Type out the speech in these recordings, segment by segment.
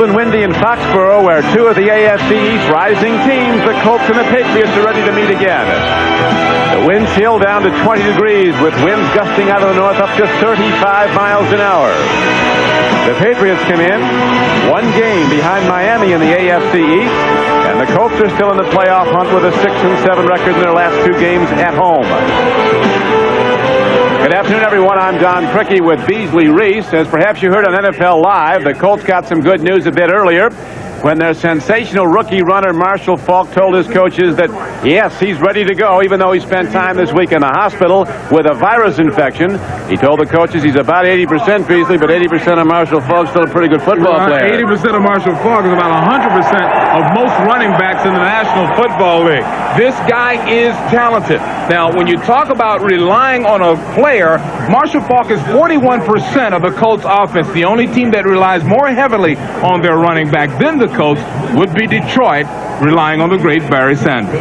cold and windy in Foxborough, where two of the AFC East rising teams, the Colts and the Patriots, are ready to meet again. The wind chill down to 20 degrees with winds gusting out of the north up to 35 miles an hour. The Patriots come in one game behind Miami in the AFC East, and the Colts are still in the playoff hunt with a 6-7 record in their last two games at home. Good afternoon, everyone. I'm Don Cricky with Beasley Reese. As perhaps you heard on NFL Live, the Colts got some good news a bit earlier when their sensational rookie runner Marshall Faulk told his coaches that, yes, he's ready to go, even though he spent time this week in the hospital with a virus infection. He told the coaches he's about 80% Beasley, but 80% of Marshall Faulk's still a pretty good football player. 80% of Marshall Faulk is about 100% of most running backs in the National Football League. This guy is talented. Now, when you talk about relying on a player, Marshall Faulk is 41% of the Colts offense. The only team that relies more heavily on their running back than the Colts would be Detroit, relying on the great Barry Sanders.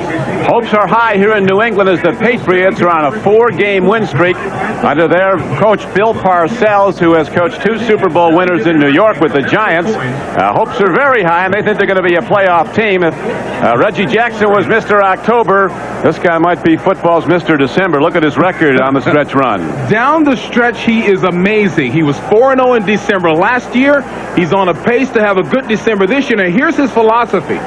Hopes are high here in New England as the Patriots are on a 4-game win streak under their coach Bill Parcells, who has coached 2 Super Bowl winners in New York with the Giants. Hopes are very high, and they think they're going to be a playoff team. If Reggie Jackson was Mr. October, this guy might be football's Mr. December. Look at his record on the stretch run. Down the stretch, he is amazing. He was 4-0 in December last year. He's on a pace to have a good December this year. And here's his philosophy.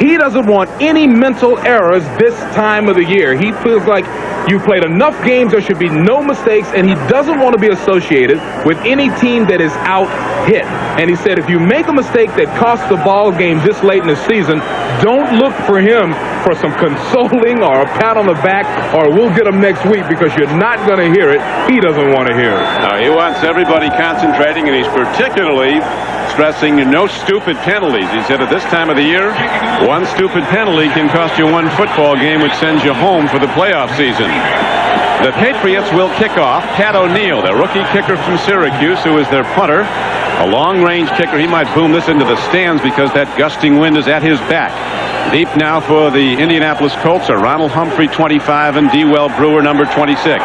He doesn't want any mental errors this time of the year. He feels like you played enough games, there should be no mistakes, and he doesn't want to be associated with any team that is out hit. And he said, if you make a mistake that costs the ball game this late in the season, don't look for him for some consoling or a pat on the back or we'll get him next week, because you're not going to hear it. He doesn't want to hear it. He wants everybody concentrating, and he's particularly stressing no stupid penalties. He said at this time of the year, one stupid penalty can cost you one football game, which sends you home for the playoff season. The Patriots will kick off. Pat O'Neill, the rookie kicker from Syracuse, who is their punter, a long-range kicker. He might boom this into the stands because that gusting wind is at his back. Deep now for the Indianapolis Colts are Ronald Humphrey, 25, and Dewell Brewer, number 26.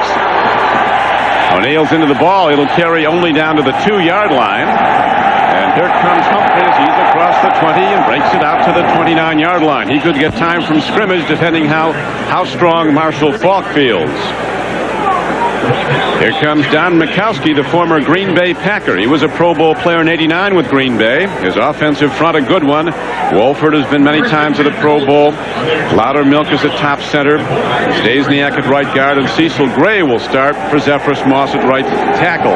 O'Neill's into the ball. It'll carry only down to the 2-yard line. And here comes Humphrey as he's across the 20 and breaks it out to the 29-yard line. He could get time from scrimmage depending how strong Marshall Faulk feels. Here comes Don Mikowski, the former Green Bay Packer. He was a Pro Bowl player in '89 with Green Bay. His offensive front, a good one. Wolford has been many times at the Pro Bowl. Loudermilk is at top center. Stasiak at right guard, and Cecil Gray will start for Zephyrus Moss at right tackle.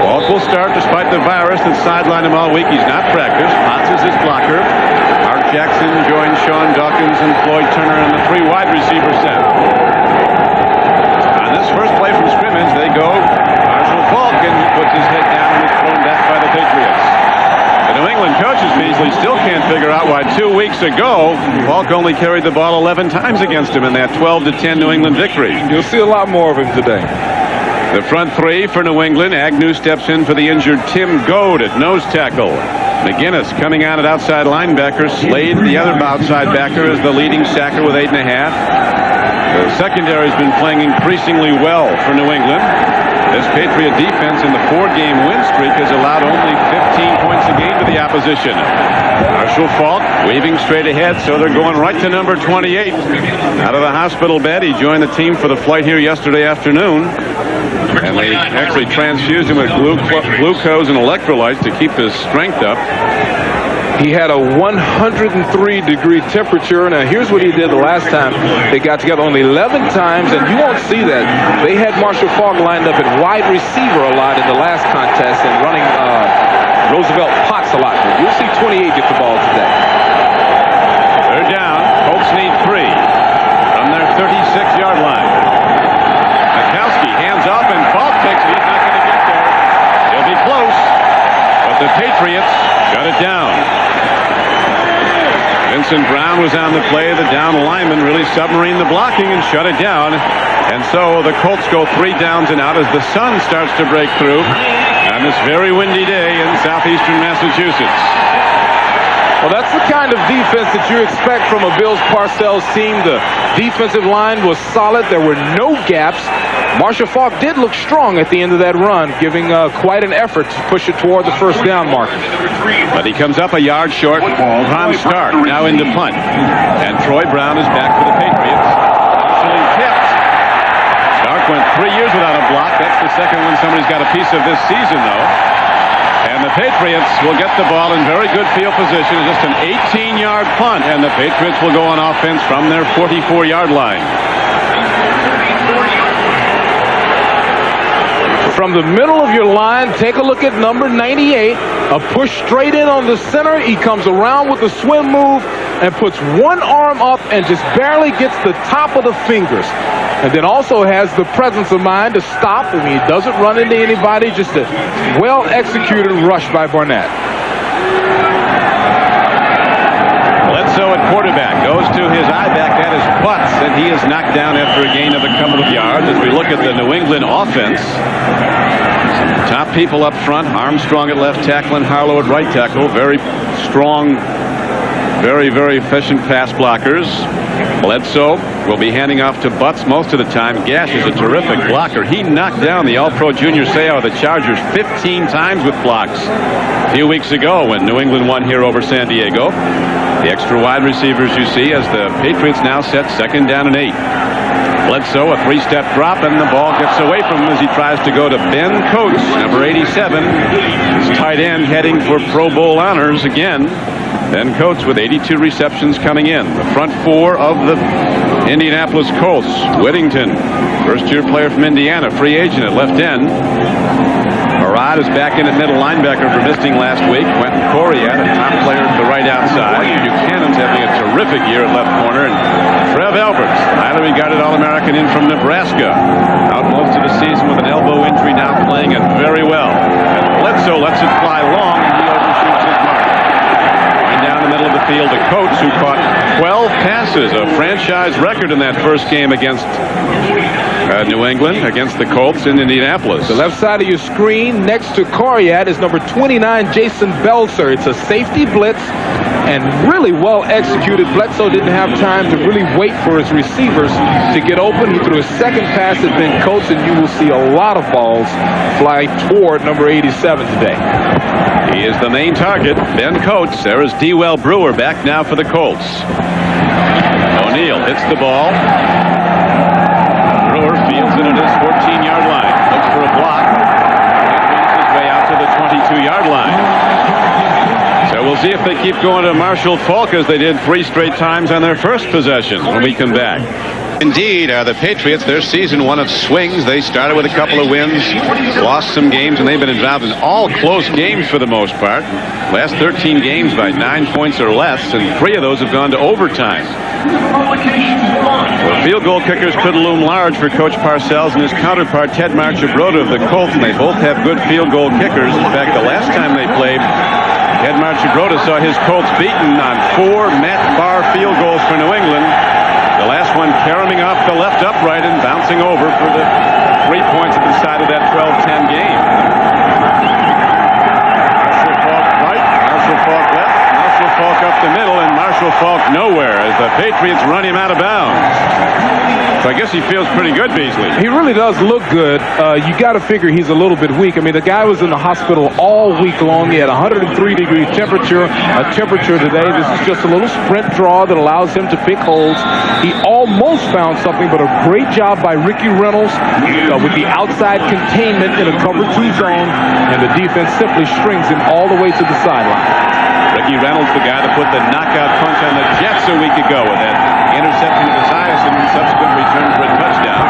Faulk will start despite the virus that sidelined him all week. He's not practiced. Potts is his blocker. Mark Jackson joins Sean Dawkins and Floyd Turner in the 3 wide receiver set. On this first play from scrimmage, they go Marshall Faulk, and he puts his head down and is thrown back by the Patriots. The New England coaches, Beasley, still can't figure out why 2 weeks ago Faulk only carried the ball 11 times against him in that 12-10 New England victory. You'll see a lot more of him today. The front 3 for New England. Agnew steps in for the injured Tim Goad at nose tackle. McGinnis coming out at outside linebacker. Slade, the other outside backer, is the leading sacker with 8.5. The secondary has been playing increasingly well for New England. This Patriot defense in the 4-game win streak has allowed only 15 points a game to the opposition. Marshall Faulk waving straight ahead, so they're going right to number 28. Out of the hospital bed, he joined the team for the flight here yesterday afternoon. And they actually transfused him with glucose and electrolytes to keep his strength up. He had a 103-degree temperature. Now, here's what he did the last time. They got together only 11 times, and you won't see that. They had Marshall Faulk lined up at wide receiver a lot in the last contest and running Roosevelt Potts a lot. But you'll see 28 get the ball today. They're down. Colts need 3 from their 36-yard line. Mikowski hands off, and Faulk takes it. He's not going to get there. He'll be close, but the Patriots shut it down. Vincent Brown was on the play. The down lineman really submarined the blocking and shut it down. And so the Colts go 3 downs and out as the sun starts to break through on this very windy day in southeastern Massachusetts. Well, that's the kind of defense that you expect from a Bills Parcells team. The defensive line was solid. There were no gaps. Marshall Faulk did look strong at the end of that run, giving quite an effort to push it toward the first down marker. But he comes up a yard short. Ron Stark now into punt. And Troy Brown is back for the Patriots. Partially tipped. Stark went 3 years without a block. That's the second one somebody's got a piece of this season, though. And the Patriots will get the ball in very good field position. Just an 18-yard punt, and the Patriots will go on offense from their 44-yard line. From the middle of your line, take a look at number 98. A push straight in on the center. He comes around with a swim move and puts one arm up and just barely gets the top of the fingers. And then also has the presence of mind to stop. I mean, he doesn't run into anybody. Just a well-executed rush by Barnett. Bledsoe at quarterback goes to his eye back. That is Butts, and he is knocked down after a gain of a couple of yards. As we look at the New England offense, some top people up front. Armstrong at left tackle and Harlow at right tackle. Very strong, very, very efficient pass blockers. Bledsoe will be handing off to Butts most of the time. Gash is a terrific blocker. He knocked down the All-Pro Junior Seau of the Chargers 15 times with blocks a few weeks ago when New England won here over San Diego. The extra wide receivers you see as the Patriots now set second down and 8. Bledsoe, a three-step drop, and the ball gets away from him as he tries to go to Ben Coates, number 87. His tight end heading for Pro Bowl honors again. Ben Coates with 82 receptions coming in. The front four of the Indianapolis Colts. Whittington, first-year player from Indiana, free agent at left end. Marad is back in at middle linebacker for missing last week. Quentin Coriat, a top player at the right outside. Buchanan's having a terrific year at left corner. And Trev Alberts, highly regarded All-American in from Nebraska. Out most of the season with an elbow injury, now playing it very well. And Bledsoe lets it fly long, and he overshoots his mark. Going down the middle of the field to Coates, who caught 12 passes, a franchise record in that first game against New England, against the Colts in Indianapolis. The left side of your screen next to Coriat is number 29, Jason Belzer. It's a safety blitz and really well executed. Bledsoe didn't have time to really wait for his receivers to get open. He threw a second pass at Ben Coates, and you will see a lot of balls fly toward number 87 today. He is the main target, Ben Coates. There is Dewell Brewer back now for the Colts. O'Neal hits the ball. Brewer fields it at his 14-yard line. Looks for a block. And leads his way out to the 22-yard line. So we'll see if they keep going to Marshall Faulk as they did 3 straight times on their first possession when we come back. Indeed, the Patriots, their season one of swings. They started with a couple of wins, lost some games, and they've been involved in all close games for the most part. Last 13 games by 9 points or less, and 3 of those have gone to overtime. Well, field goal kickers could loom large for Coach Parcells and his counterpart, Ted Marchibroda of the Colts, and they both have good field goal kickers. In fact, the last time they played, Ted Marchibroda saw his Colts beaten on 4 Matt Barr field goals for New England. The last one caroming off the left upright and bouncing over for the 3 points that decided that 12-10 game. Marshall Faulk right, Marshall Faulk left, Marshall Faulk up the middle, and Marshall Faulk nowhere as the Patriots run him out of bounds. So I guess he feels pretty good, Beasley. He really does look good. You got to figure he's a little bit weak. I mean, the guy was in the hospital all week long. He had 103-degree temperature, a temperature today. This is just a little sprint draw that allows him to pick holes. He almost found something, but a great job by Ricky Reynolds with the outside containment in a cover 2 zone, and the defense simply strings him all the way to the sideline. Ricky Reynolds, the guy that put the knockout punch on the Jets a week ago with that interception of Esiason and subsequent return for a touchdown.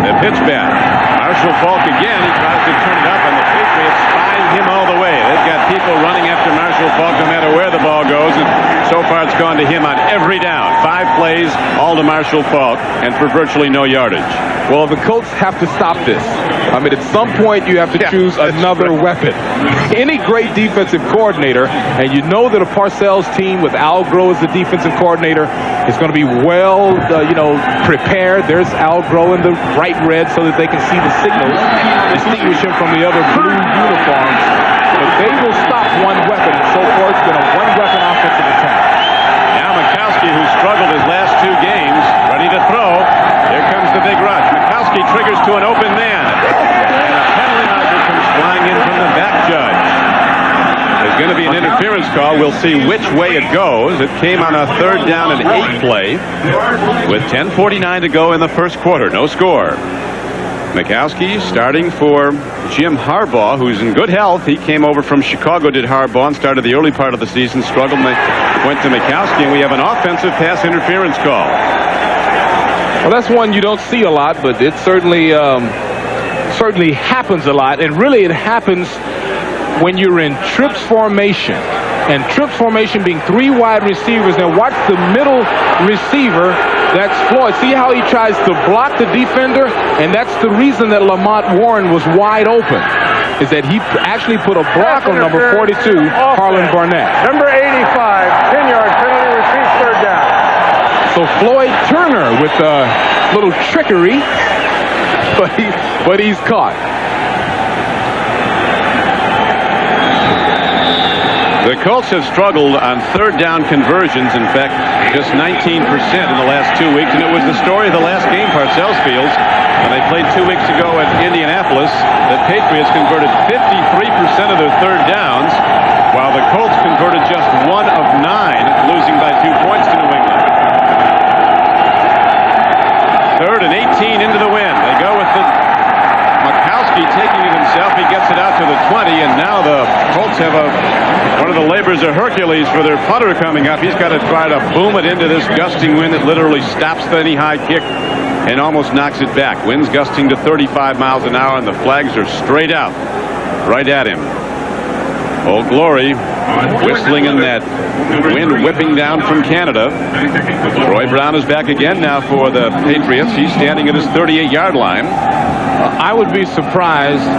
The pitch back. Marshall Faulk again. He tries to turn it up, and the Patriots find him all the way. They've got people running after Marshall Faulk no matter where the ball goes, and so far it's gone to him on every down. 5 plays, all to Marshall Faulk, and for virtually no yardage. Well, the Colts have to stop this. I mean, at some point you have to choose another weapon. Any great defensive coordinator, and you know that a Parcells team with Al Groh as the defensive coordinator is going to be well, prepared. There's Al Groh in the bright red so that they can see the signals, distinguish him from the other blue uniforms. But they will stop one weapon. So far, it's been a going to be an interference call. We'll see which way it goes. It came on a 3rd down and 8 play with 10:49 to go in the first quarter. No score. Mikowski starting for Jim Harbaugh, who's in good health. He came over from Chicago, did Harbaugh, and started the early part of the season, struggled, and they went to Mikowski, and we have an offensive pass interference call. Well, that's one you don't see a lot, but it certainly happens a lot, and really it happens when you're in trips formation. And trips formation being 3 wide receivers. Now watch the middle receiver. That's Floyd. See how he tries to block the defender? And that's the reason that Lamont Warren was wide open, is that he actually put a block on number 42, Harlan Barnett. Number 85, 10-yard penalty, receives 3rd down. So Floyd Turner with a little trickery, but he's caught. The Colts have struggled on 3rd down conversions. In fact, just 19% in the last 2 weeks. And it was the story of the last game, Parcells Fields, when they played 2 weeks ago at Indianapolis. The Patriots converted 53% of their 3rd downs, while the Colts converted just 1 of 9, losing by 2 points to New England. 3rd and 18 into the wind. They go with the Mikowski taking it himself. He gets it out to the 20, and now the Colts have one of the labors of Hercules for their punter coming up. He's got to try to boom it into this gusting wind that literally stops any high kick and almost knocks it back. Winds gusting to 35 miles an hour, and the flags are straight out, right at him. Old Glory whistling in that wind whipping down from Canada. Troy Brown is back again now for the Patriots. He's standing at his 38-yard line. I would be surprised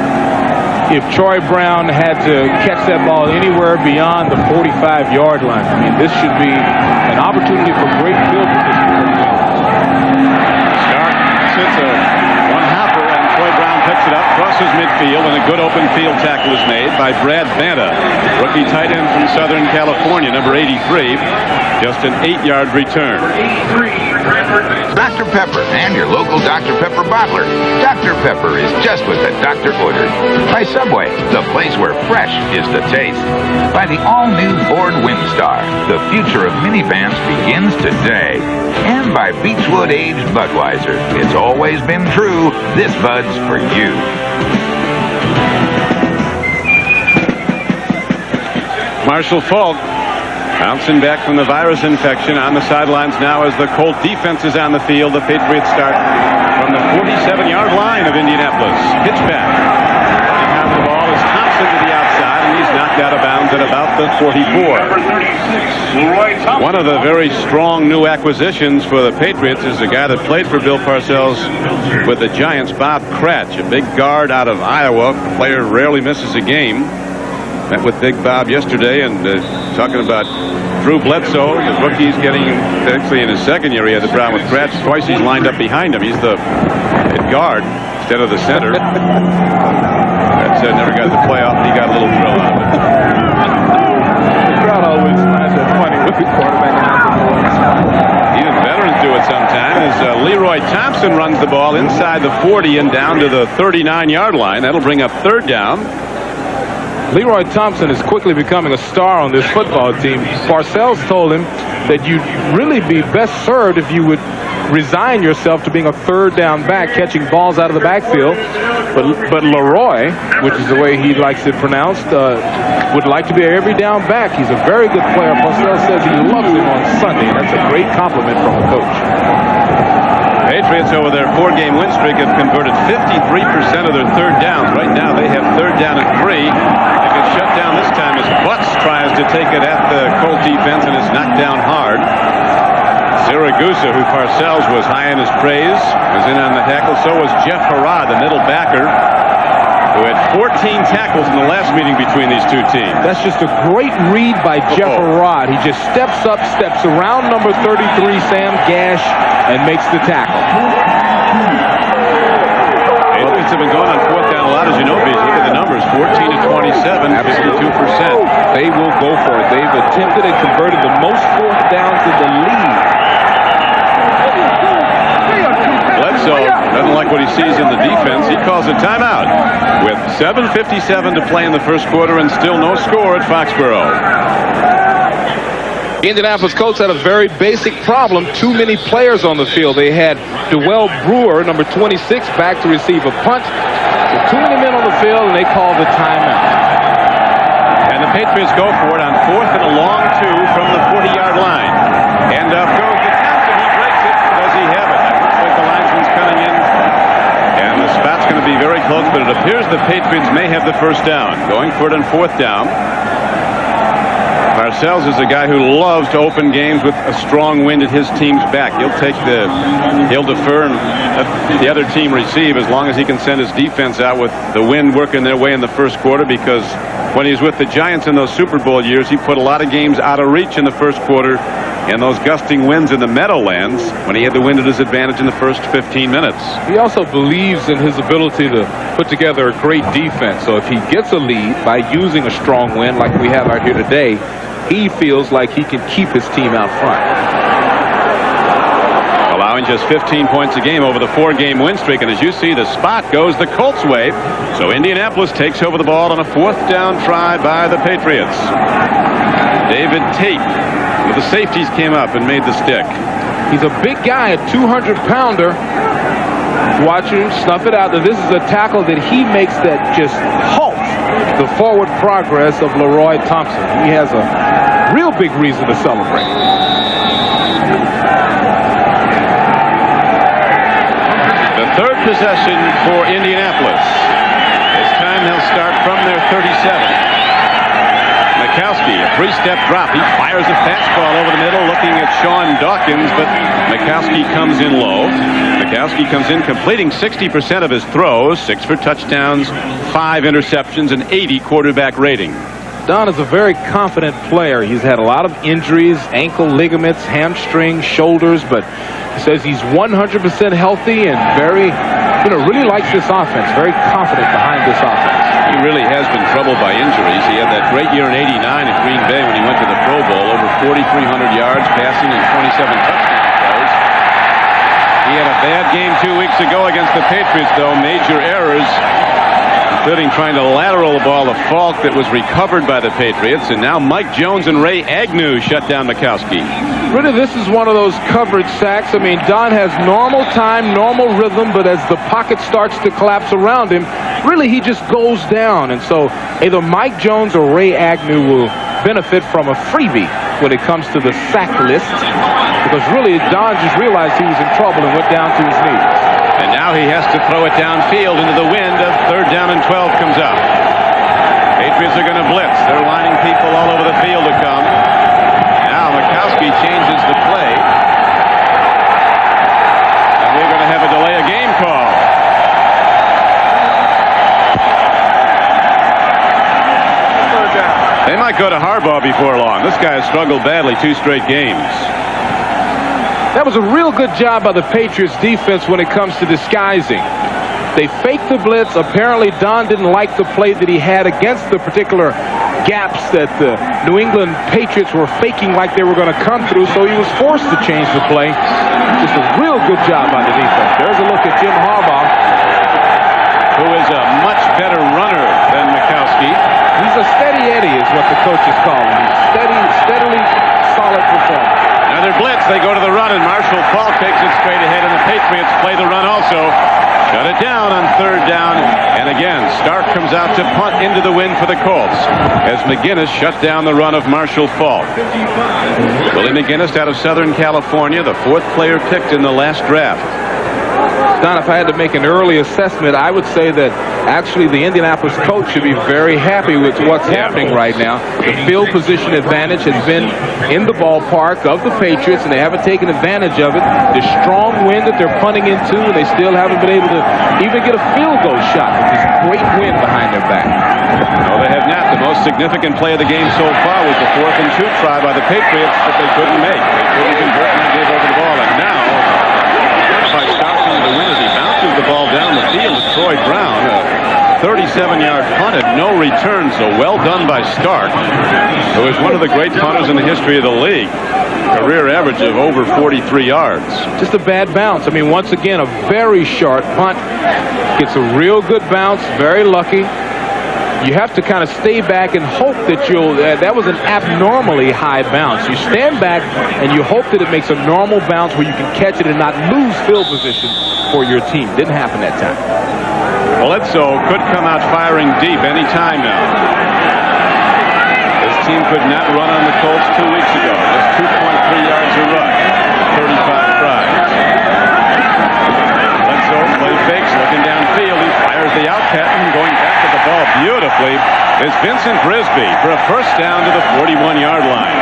if Troy Brown had to catch that ball anywhere beyond the 45-yard line. I mean, this should be an opportunity for great field position. Stark sits a one-hopper, and Troy Brown picks it up, crosses midfield, and a good open field tackle is made by Brad Banta, rookie tight end from Southern California, number 83. Just an 8-yard return. Dr. Pepper and your local Dr. Pepper bottler. Dr. Pepper is just what the doctor ordered. By Subway, the place where fresh is the taste. By the all-new Ford Windstar, the future of minivans begins today. And by Beechwood Aged Budweiser. It's always been true. This Bud's for you. Marshall Faulk bouncing back from the virus infection on the sidelines now as the Colt defense is on the field. The Patriots start from the 47-yard line of Indianapolis. Pitch back. And the ball is Thompson to the outside, and he's knocked out of bounds at about the 44. One of the very strong new acquisitions for the Patriots is a guy that played for Bill Parcells with the Giants, Bob Cratch, a big guard out of Iowa. The player rarely misses a game. Met with Big Bob yesterday, and talking about Drew Bledsoe, the rookie's getting, actually in his 2nd year, he had the problem with Kratz. Twice he's lined up behind him. He's the guard instead of the center. That never got the playoff. He got a little thrill out of it. The crowd always finds it funny with the quarterback. Even veterans do it sometimes. As Leroy Thompson runs the ball inside the 40 and down to the 39-yard line. That'll bring up 3rd down. Leroy Thompson is quickly becoming a star on this football team. Parcells told him that you'd really be best served if you would resign yourself to being a 3rd down back, catching balls out of the backfield. But Leroy, which is the way he likes it pronounced, would like to be an every down back. He's a very good player. Parcells says he loves him on Sunday, and that's a great compliment from the coach. Patriots over their 4-game win streak have converted 53% of their 3rd downs. Right now they have 3rd down and 3. They get shut down this time as Butts tries to take it at the Colt defense and is knocked down hard. Siragusa, who Parcells was high in his praise, was in on the tackle. So was Jeff Harrod, the middle backer, who had 14 tackles in the last meeting between these two teams. That's just a great read by Jeff Harrod. He just steps up, steps around number 33, Sam Gash, and makes the tackle. Patriots have been going on 4th down a lot, as you know, because look at the numbers, 14 to 27, 52%. They will go for it. They've attempted and converted the most 4th downs in the league. Bledsoe Doesn't like what he sees in the defense. He calls a timeout with 7:57 to play in the first quarter and still no score at Foxborough. Indianapolis coach had a very basic problem. Too many players on the field. They had Dewell Brewer, number 26, back to receive a punt. So too many men on the field, and they called the timeout. And the Patriots go for it on 4th and a long 2 from the 40-yard line. And up goes the Townsend. He breaks it. Does he have it? It looks like the linesman's coming in. And the spot's going to be very close, but it appears the Patriots may have the first down. Going for it on 4th down. Parcells is a guy who loves to open games with a strong wind at his team's back. He'll defer and let the other team receive as long as he can send his defense out with the wind working their way in the first quarter, because when he was with the Giants in those Super Bowl years, he put a lot of games out of reach in the first quarter and those gusting winds in the Meadowlands when he had the wind at his advantage in the first 15 minutes. He also believes in his ability to put together a great defense. So if he gets a lead by using a strong wind like we have out here today, he feels like he can keep his team out front. Allowing just 15 points a game over the 4-game win streak. And as you see, the spot goes the Colts' way. So Indianapolis takes over the ball on a 4th down try by the Patriots. David Tate with the safeties came up and made the stick. He's a big guy, a 200-pounder. Watch him snuff it out. Now, this is a tackle that he makes that just halts the forward progress of Leroy Thompson. He has a real big reason to celebrate. The third possession for Indianapolis. This time they'll start from their 37. Mikowski, a 3-step drop. He fires a fastball over the middle, looking at Sean Dawkins, but Mikowski comes in low. Mikowski comes in completing 60% of his throws, 6 for touchdowns, 5 interceptions, and 80 quarterback rating. Don is a very confident player. He's had a lot of injuries, ankle ligaments, hamstrings, shoulders, but he says he's 100% healthy and very, really likes this offense, very confident behind this offense. He really has been troubled by injuries. He had that great year in '89 at Green Bay when he went to the Pro Bowl, over 4,300 yards passing and 27 touchdown throws. He had a bad game 2 weeks ago against the Patriots, though. Major errors, including trying to lateral the ball to Falk that was recovered by the Patriots. And now Mike Jones and Ray Agnew shut down Mikowski. Really, this is one of those coverage sacks. I mean, Don has normal time, normal rhythm, but as the pocket starts to collapse around him, really he just goes down. And so either Mike Jones or Ray Agnew will benefit from a freebie when it comes to the sack list, because really Don just realized he was in trouble and went down to his knees. And now he has to throw it downfield into the wind. A 3rd down and 12 comes up. Patriots are going to blitz. They're lining people all over the field to come. Now Mikowski changes the play. And we're going to have a delay of game call. They might go to Harbaugh before long. This guy has struggled badly 2 straight games. That was a real good job by the Patriots defense when it comes to disguising. They faked the blitz. Apparently Don didn't like the play that he had against the particular gaps that the New England Patriots were faking like they were going to come through, so he was forced to change the play. Just a real good job by the defense. There's a look at Jim Harbaugh, who is a much better runner than Mikowski. He's a steady Eddie is what the coaches call him. He's steadily solid performer. Another blitz. They go to the run, and Marshall Falk takes it straight ahead, and the Patriots play the run also. Shut it down on 3rd down. And again, Stark comes out to punt into the wind for the Colts as McGinnis shut down the run of Marshall Falk. Willie McGinnis out of Southern California, the 4th player picked in the last draft. Don, if I had to make an early assessment, I would say that actually the Indianapolis coach should be very happy with what's happening right now. The field position advantage has been in the ballpark of the Patriots, and they haven't taken advantage of it. The strong wind that they're punting into, and they still haven't been able to even get a field goal shot with this great wind behind their back. No, they have not. The most significant play of the game so far was the 4th and 2 try by the Patriots that they couldn't make. They couldn't convert, and they gave over the ball. And now, by starting the win as he bounces the ball down the field to Troy Brown. A 37-yard punt at no return, so well done by Stark, who is one of the great punters in the history of the league. career average of over 43 yards. Just a bad bounce. I mean, once again, a very sharp punt. Gets a real good bounce, very lucky. You have to kind of stay back and hope that that was an abnormally high bounce. You stand back and you hope that it makes a normal bounce where you can catch it and not lose field position for your team. Didn't happen that time. Bledsoe could come out firing deep any time now. This team could not run on the Colts 2 weeks ago. Just 2.3 yards a run, 35 tries. Bledsoe play fakes, looking downfield. He fires the out pattern, going back at the ball beautifully is Vincent Brisby for a first down to the 41-yard line.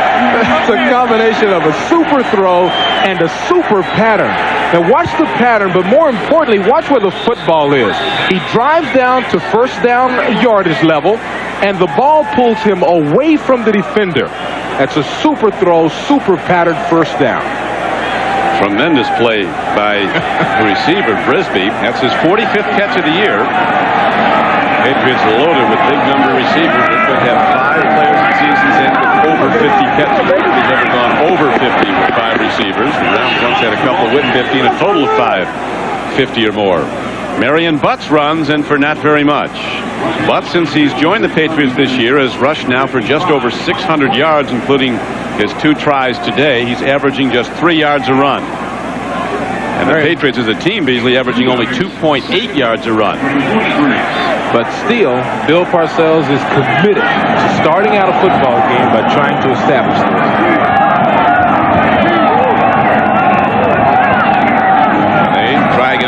It's a combination of a super throw and a super pattern. Now watch the pattern, but more importantly, watch where the football is. He drives down to first down yardage level, and the ball pulls him away from the defender. That's a super throw, super pattern first down. Tremendous play by the receiver, Brisby. That's his 45th catch of the year. Patriots loaded with big number of receivers. They could have 5 players in seasons end with over 50 catches. They've never gone over 50 with 5 receivers. The Browns once had a couple with 50 and a total of 5, 50 or more. Marion Butts runs, and for not very much. Butts, since he's joined the Patriots this year, has rushed now for just over 600 yards, including his 2 tries today. He's averaging just 3 yards a run. And the Patriots as a team, Beasley, averaging only 2.8 yards a run. But still, Bill Parcells is committed to starting out a football game by trying to establish this.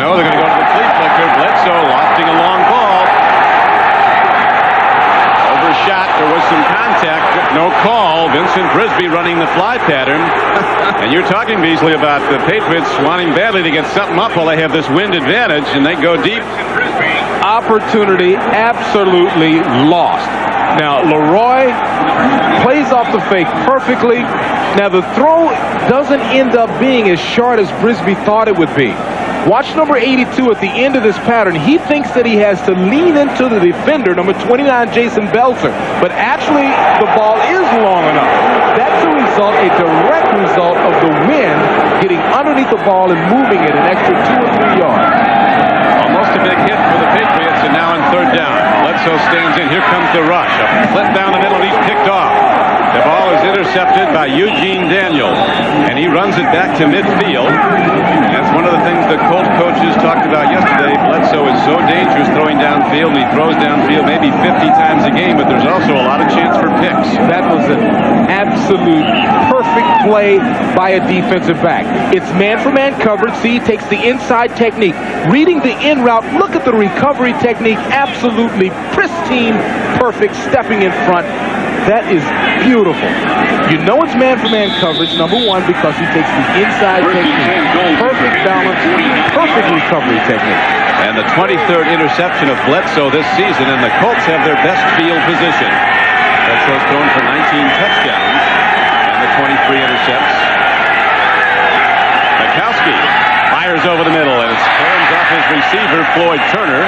They're going to go to the flea flicker. Bledsoe lofting a long ball. Overshot. There was some contact. No call. Vincent Brisby running the fly pattern. And you're talking, Beasley, about the Patriots wanting badly to get something up while they have this wind advantage, and they go deep. Opportunity absolutely lost. Now, Leroy plays off the fake perfectly. Now, the throw doesn't end up being as short as Brisby thought it would be. Watch number 82 at the end of this pattern. He thinks that he has to lean into the defender, number 29, Jason Belzer. But actually, the ball is long enough. That's a result, a direct result of the wind getting underneath the ball and moving it an extra 2 or 3 yards. Almost a big hit for the Patriots, and now on third down. Bledsoe stands in. Here comes the rush. A flip down the middle. He's picked off. The ball is intercepted by Eugene Daniel, and he runs it back to midfield. That's one of the things the Colt coaches talked about yesterday. Bledsoe is so dangerous throwing downfield, and he throws downfield maybe 50 times a game, but there's also a lot of chance for picks. That was an absolute perfect play by a defensive back. It's man-for-man coverage. See, he takes the inside technique. Reading the in route, look at the recovery technique. Absolutely pristine, perfect, stepping in front. That is beautiful. You know it's man-for-man coverage, number one, because he takes the inside technique. Perfect balance, perfect recovery technique. And the 23rd interception of Bledsoe this season, and the Colts have their best field position. Bledsoe's thrown for 19 touchdowns, and the 23 intercepts. Mikowski fires over the middle, and it turns off his receiver, Floyd Turner,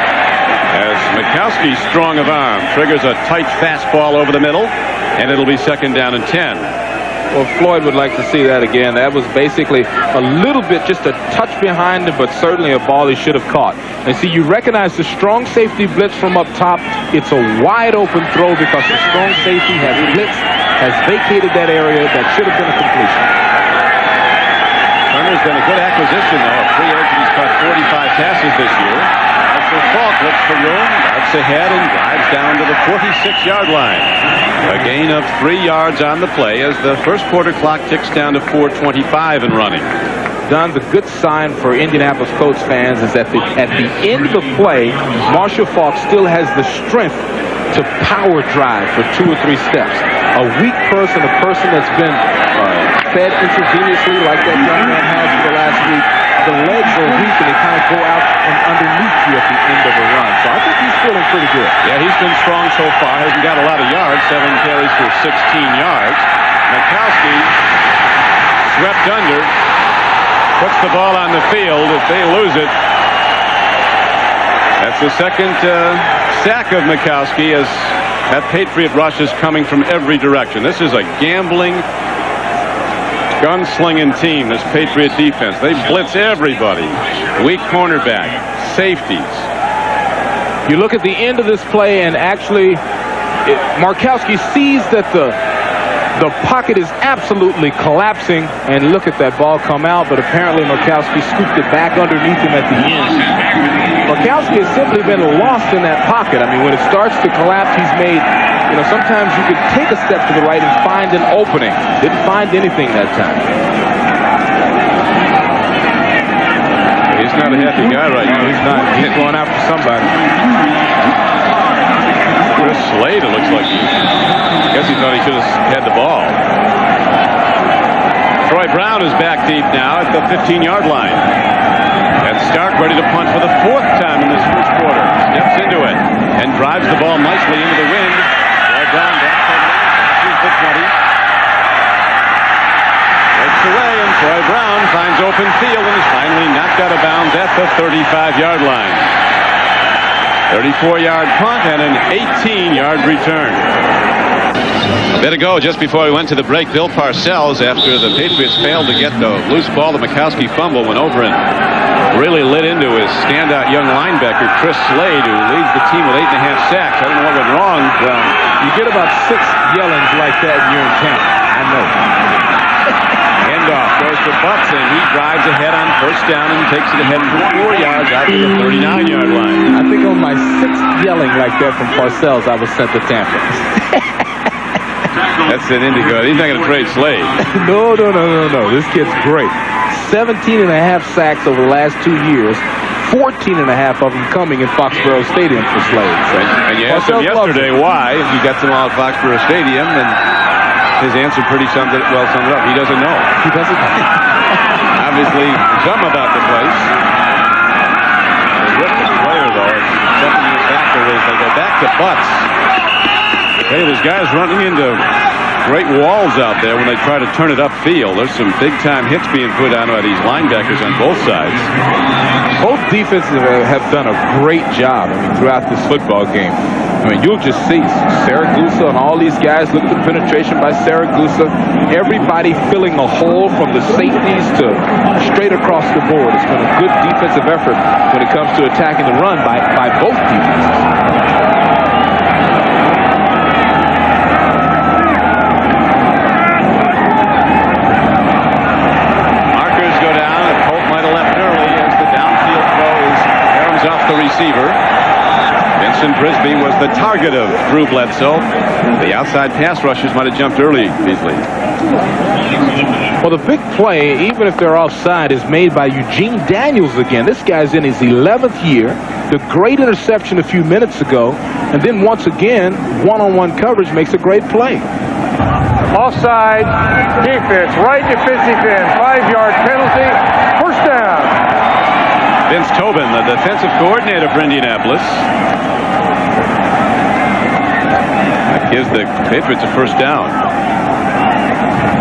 as Mikowski, strong of arm, triggers a tight fastball over the middle, and it'll be second down and 10. Well, Floyd would like to see that again. That was basically a little bit, just a touch behind him, but certainly a ball he should have caught. And see, you recognize the strong safety blitz from up top. It's a wide open throw because the strong safety has blitzed, has vacated that area. That should have been a completion. Turner's been a good acquisition, though. A free agent. He's caught 45 passes this year. Falk looks for room, darts ahead, and drives down to the 46-yard line. A gain of 3 yards on the play as the first quarter clock ticks down to 4:25 and running. Don, the good sign for Indianapolis Colts fans is that at the end of the play, Marshall Faulk still has the strength to power drive for 2 or 3 steps. A weak person, a person that's been fed intravenously like that young man has for the last week, the legs are weak and they kind of go out and underneath you at the end of a run. So I think he's feeling pretty good. Yeah, he's been strong so far. Hasn't got a lot of yards. 7 carries for 16 yards. Mikowski swept under. Puts the ball on the field. If they lose it, that's the second sack of Mikowski as that Patriot rush is coming from every direction. This is a gambling gunslinging team, this Patriot defense. They blitz everybody. Weak cornerback, safeties. You look at the end of this play, and actually, Markowski sees that the pocket is absolutely collapsing, and look at that ball come out, but apparently Markowski scooped it back underneath him at the end. Markowski has simply been lost in that pocket. I mean, when it starts to collapse, he's made, sometimes you could take a step to the right and find an opening. Didn't find anything that time. He's not a happy guy right now. He's not. He's going after somebody. Chris Slade, it looks like. I guess he thought he should have had the ball. Troy Brown is back deep now at the 15-yard line. And Stark ready to punt for the 4th time in this first quarter. Steps into it and drives the ball nicely into the wind. Troy Brown down to the 20. Breaks away, and Troy Brown finds open field and is finally knocked out of bounds at the 35-yard line. 34-yard punt and an 18-yard return. A bit ago, just before we went to the break, Bill Parcells, after the Patriots failed to get the loose ball, the Markowski fumble, went over and really lit into his standout young linebacker, Chris Slade, who leads the team with 8.5 sacks. I don't know what went wrong. You get about 6 yellings like that and you're in camp. I know. Handoff goes to Butts, and he drives ahead on first down and takes it ahead for 4 yards out to the 39-yard line. I think on my 6th yelling like that from Parcells, I was sent to Tampa. That's an Indy good. He's not going to trade Slade. No. This kid's great. 17.5 sacks over the last 2 years. 14.5 of them coming in Foxborough Stadium for Slade. So and you asked him yesterday why he got them all at Foxborough Stadium, and his answer pretty summed it up. He doesn't know. He doesn't know. Obviously, something about the place. Terrific player, though. 7 years after this, they go back to Butts. Hey, there's guys running into great walls out there when they try to turn it upfield. There's some big-time hits being put on by these linebackers on both sides. Both defenses have done a great job throughout this football game. You'll just see Saragusa and all these guys. Look at the penetration by Saragusa. Everybody filling a hole from the safeties to straight across the board. It's been a good defensive effort when it comes to attacking the run by both defenses. Off the receiver. Vincent Brisby was the target of Drew Bledsoe. The outside pass rushers might have jumped early, Beasley. Well, the big play, even if they're offside, is made by Eugene Daniels again. This guy's in his 11th year. The great interception a few minutes ago. And then once again, one-on-one coverage makes a great play. Offside defense, right defensive end, 5-yard penalty, first down. Vince Tobin, the defensive coordinator for Indianapolis. That gives the Patriots a first down.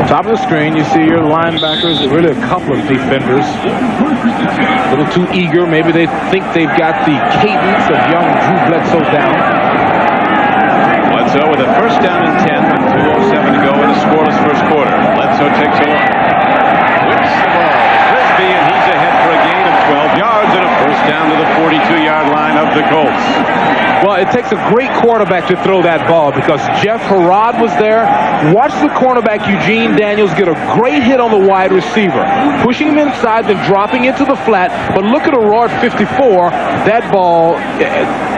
Top of the screen, you see your linebackers, really a couple of defenders. A little too eager. Maybe they think they've got the cadence of young Drew Bledsoe down. Bledsoe with a first down and 10 with 2:07 to go in a scoreless first quarter. Bledsoe takes a look. Whips the ball to Brisby, and he's ahead for a gain of 12 yards and a first down to the 42-yard line of the Colts. Well, it takes a great quarterback to throw that ball because Jeff Harrod was there. Watch the cornerback Eugene Daniels get a great hit on the wide receiver, pushing him inside, then dropping into the flat. But look at Harrod 54. That ball,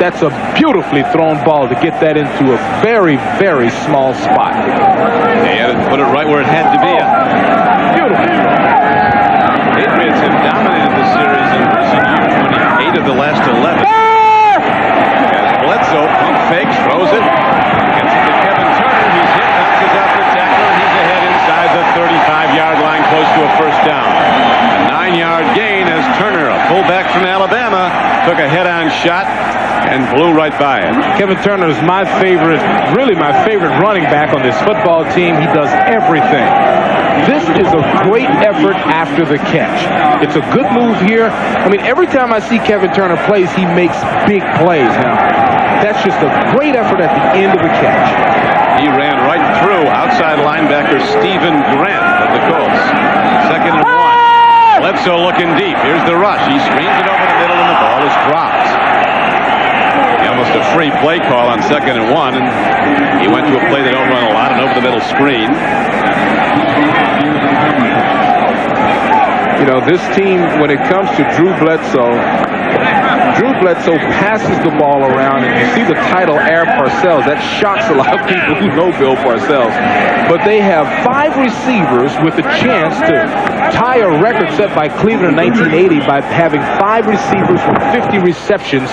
that's a beautifully thrown ball to get that into a very, very small spot. They had to put it right where it had to be. Beautiful. Patriots have dominated the series in recent years, winning 8 of the last 11. As Bledsoe pump fakes, throws it, gets it to Kevin Turner. He's hit, bounces off the tackle, and he's ahead inside the 35-yard line, close to a first down. A 9-yard gain as Turner, a fullback from Alabama, took a head-on shot and blew right by it. Kevin Turner is my favorite, really my favorite running back on this football team. He does everything. This is a great effort after the catch. It's a good move here. Every time I see Kevin Turner plays, he makes big plays. Now, that's just a great effort at the end of the catch. He ran right through outside linebacker Here's Stephen Grant of the Colts. 2nd and 1. Bledsoe looking deep. Here's the rush. He screens it over the middle, and the ball is dropped. Almost a free play call on 2nd and 1, and he went to a play they don't run a lot, an over the middle screen. You know, this team, when it comes to Drew Bledsoe passes the ball around, and you see the title Air Parcells. That shocks a lot of people who know Bill Parcells. But they have 5 receivers with a chance to tie a record set by Cleveland in 1980 by having 5 receivers with 50 receptions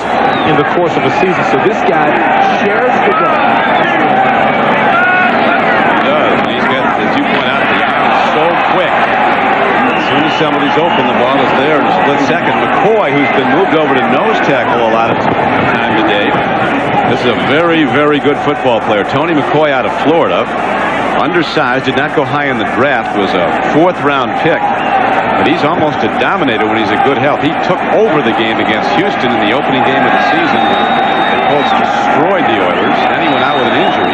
in the course of a season. So this guy shares the ball. He does. He's got, as you point out, the arm is so quick. As soon as somebody's open, the ball is there in a split second. McCoy, who's been moved over to nose tackle a lot of time today. This is a very, very good football player. Tony McCoy out of Florida. Undersized, did not go high in the draft, was a 4th-round pick. But he's almost a dominator when he's in good health. He took over the game against Houston in the opening game of the season. The Colts destroyed the Oilers. Then he went out with an injury.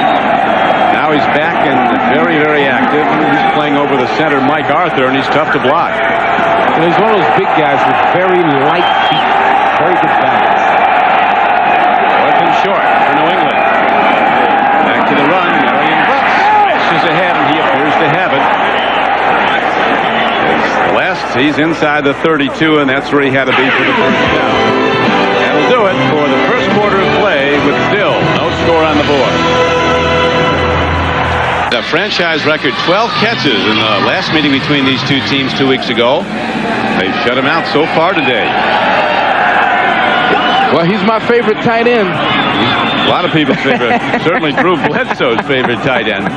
Now he's back and very, very active. He's playing over the center, Mike Arthur, and he's tough to block. And he's one of those big guys with very light feet. Very good balance. 4th and short for New England. Back to the run. Marion Butts is ahead, and he appears to have it. It's last, he's inside the 32, and that's where he had to be for the first down. That'll do it for the first quarter of play with still no score on the board. The franchise record 12 catches in the last meeting between these two teams 2 weeks ago. They've shut him out so far today. Well, he's my favorite tight end. A lot of people's favorite, certainly Drew Bledsoe's favorite tight end.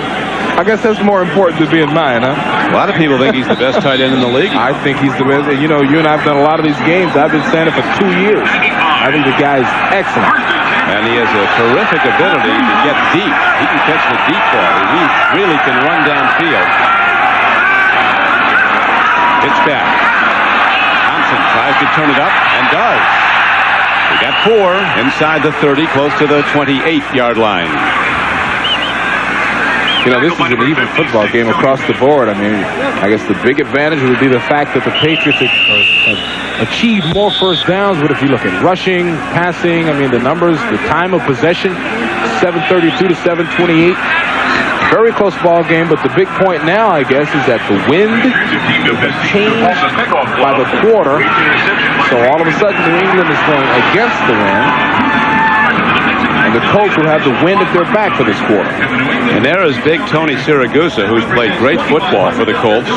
I guess that's more important than being mine, huh? A lot of people think he's the best tight end in the league. I think he's the best. You know, you and I have done a lot of these games. I've been saying it for 2 years. I think the guy is excellent. And he has a terrific ability to get deep. He can catch the deep ball. He really can run downfield. Pitch back. Thompson tries to turn it up and does. He got 4 inside the 30, close to the 28-yard line. You know, this is an even football game across the board. I mean, I guess the big advantage would be the fact that the Patriots have achieved more first downs. But if you look at rushing, passing, I mean, the numbers, the time of possession, 7:32 to 7:28. Very close ball game, but the big point now, I guess, is that the wind has changed by the quarter. So all of a sudden, New England is going against the wind. And the Colts will have the wind at their back for this quarter. And there is big Tony Siragusa, who's played great football for the Colts,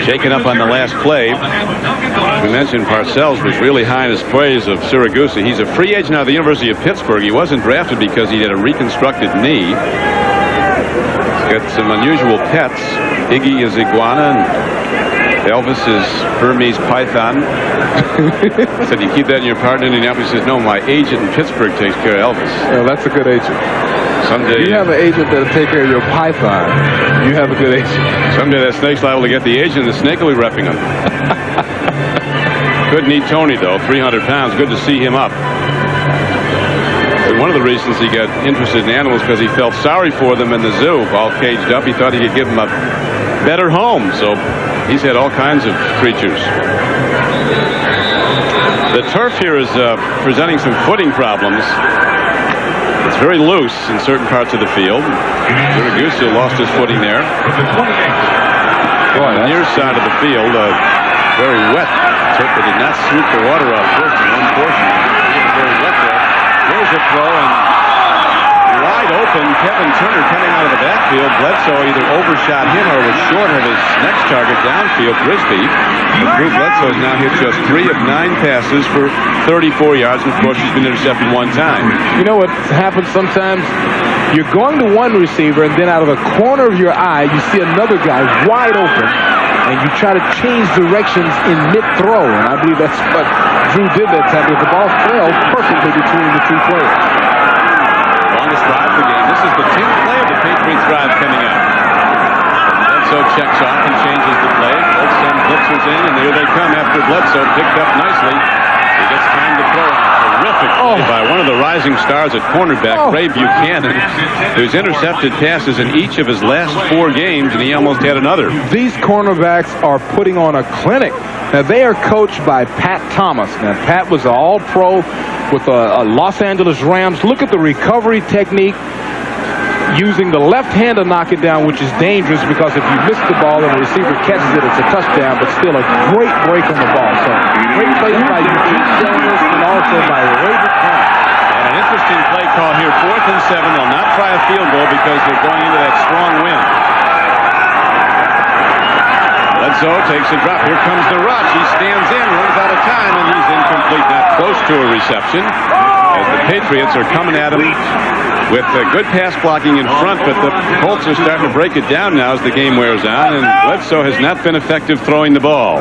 shaken up on the last play. We mentioned Parcells was really high in his praise of Siragusa. He's a free agent out of the University of Pittsburgh. He wasn't drafted because he had a reconstructed knee. He's got some unusual pets. Iggy is iguana, and Elvis is Burmese python. I said, you keep that in your partner in Indianapolis? He says, no, my agent in Pittsburgh takes care of Elvis. Well, that's a good agent. Someday you have an agent that'll take care of your python. You have a good agent. Someday that snake's liable to get the agent, and the snake will be repping him. Good neat Tony, though, 300 pounds. Good to see him up. And one of the reasons he got interested in animals because he felt sorry for them in the zoo, all caged up. He thought he could give them a better home, so he's had all kinds of creatures. The turf here is presenting some footing problems. It's very loose in certain parts of the field. Siragusa lost his footing there. On the near side of the field, very wet turf that did not sweep the water off first in one portion. Very wet there. Here's a throw, and wide open, Kevin Turner coming out of the backfield. Bledsoe either overshot him or was short of his next target downfield, Grisby. But Drew Bledsoe has now hit just 3 of 9 passes for 34 yards, and of course he's been intercepted 1 time. You know what happens sometimes? You're going to one receiver, and then out of the corner of your eye, you see another guy wide open, and you try to change directions in mid-throw, and I believe that's what Drew did that time, because the ball trailed perfectly between the two players. Longest drive of the game. This is the 10th play of the Patriots drive coming up. Bledsoe checks off and changes the play. Both send blitzers in, and here they come after Bledsoe picked up nicely. He gets time to throw on a terrific terrific play by one of the rising stars at cornerback, Ray Buchanan, who's intercepted passes in each of his last 4 games, and he almost had another. These cornerbacks are putting on a clinic. Now, they are coached by Pat Thomas. Now, Pat was an all-pro with the Los Angeles Rams. Look at the recovery technique, using the left hand to knock it down, which is dangerous because if you miss the ball and the receiver catches it, it's a touchdown, but still a great break on the ball. So, great plays by Eugene Jones and also by Ray Buchanan. And an interesting play call here, 4th and 7. They'll not try a field goal because they're going into that strong wind. Bledsoe takes a drop. Here comes the rush. He stands in, runs out of time, and he's incomplete, not close to a reception. As the Patriots are coming at him with good pass blocking in front, but the Colts are starting to break it down now as the game wears on, and Bledsoe has not been effective throwing the ball.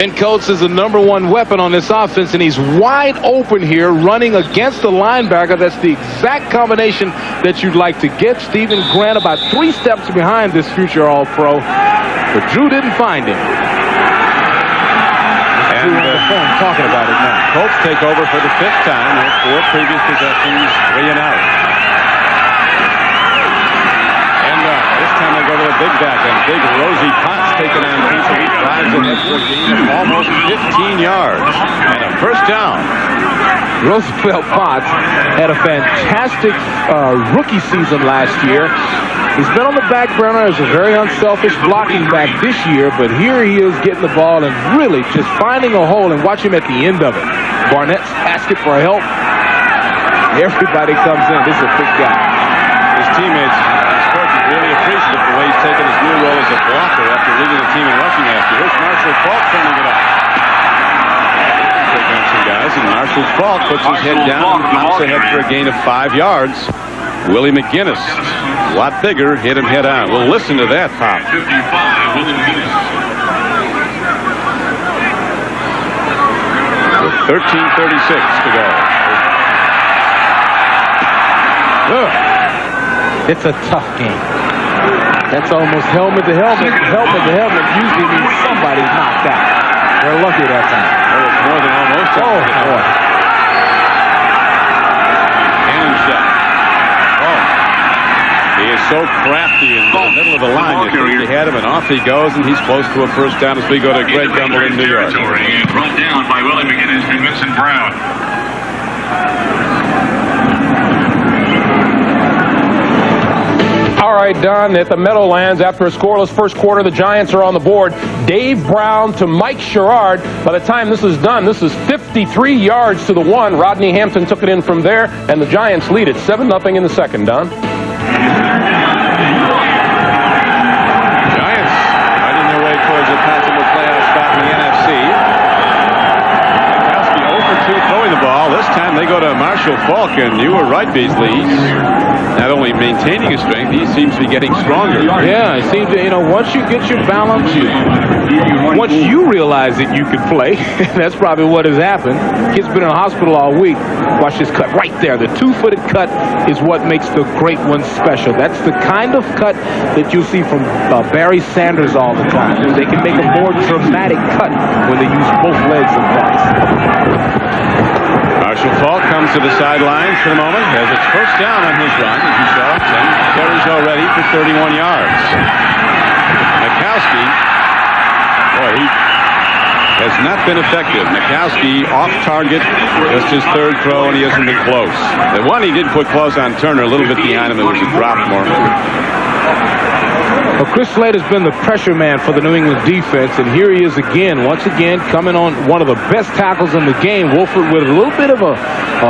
And Coates is the #1 weapon on this offense, and he's wide open here running against the linebacker. That's the exact combination that you'd like to get. Stephen Grant about 3 steps behind this future All-Pro, but Drew didn't find him. And on the phone talking about it now. Colts take over for the 5th time. Their 4 previous possessions, 3 and out. This time they go to the big back end. Big Rosie Potts taking on Pizza. He drives ahead for a gain of almost 15 yards. And a first down. Roosevelt Potts had a fantastic rookie season last year. He's been on the back burner as a very unselfish blocking back this year, but here he is getting the ball and really just finding a hole, and watch him at the end of it. Barnett's asking for help. Everybody comes in. This is a big guy. His teammates really appreciative of the way he's taken his new role as a blocker after leading the team in rushing last year. Here's Marshall Faulk turning it up. Take on some guys, and Marshall Faulk puts his head down and pops ahead for a gain of 5 yards. Willie McGinnis, a lot bigger, hit him head on. We'll listen to that pop. 55, Willie McGinnis. With 13:36 to go. It's a tough game. That's almost helmet to helmet. Helmet to helmet usually means somebody's knocked out. They're lucky that time. That was more than almost. Oh, boy. Cannon shot. Oh. He is so crafty in the middle of the line. You think you had him, and off he goes, and he's close to a first down as we go to Greg Gumbel in New York. Brought down by Willie McGinnis and Vincent Brown. All right, Don, at the Meadowlands, after a scoreless first quarter, the Giants are on the board. Dave Brown to Mike Sherrard. By the time this is done, this is 53 yards to the 1. Rodney Hampton took it in from there, and the Giants lead it 7-0 in the second, Don. Giants fighting their way towards a possible playoff spot in the NFC. Mikowski 0 for 2 throwing the ball. This time they go to Marshall Faulk, and you were right, Beasley. He's not only maintaining his strength, he seems to be getting stronger. Yeah, it seems to, once you get your balance, once you realize that you can play, that's probably what has happened. Kid's been in the hospital all week. Watch this cut right there. The 2-footed cut is what makes the great ones special. That's the kind of cut that you'll see from Barry Sanders all the time. They can make a more dramatic cut when they use both legs in place. Marshall Faulk comes to the sidelines for the moment. Has its first down on his run, as you saw. 10 carries already for 31 yards. Mikowski, boy, he has not been effective. Mikowski off target, just his 3rd throw, and he hasn't been close. The one he did put close on Turner, a little bit behind him. It was a drop more. Well, Chris Slade has been the pressure man for the New England defense, and here he is again, once again, coming on one of the best tackles in the game. Wolford with a little bit of a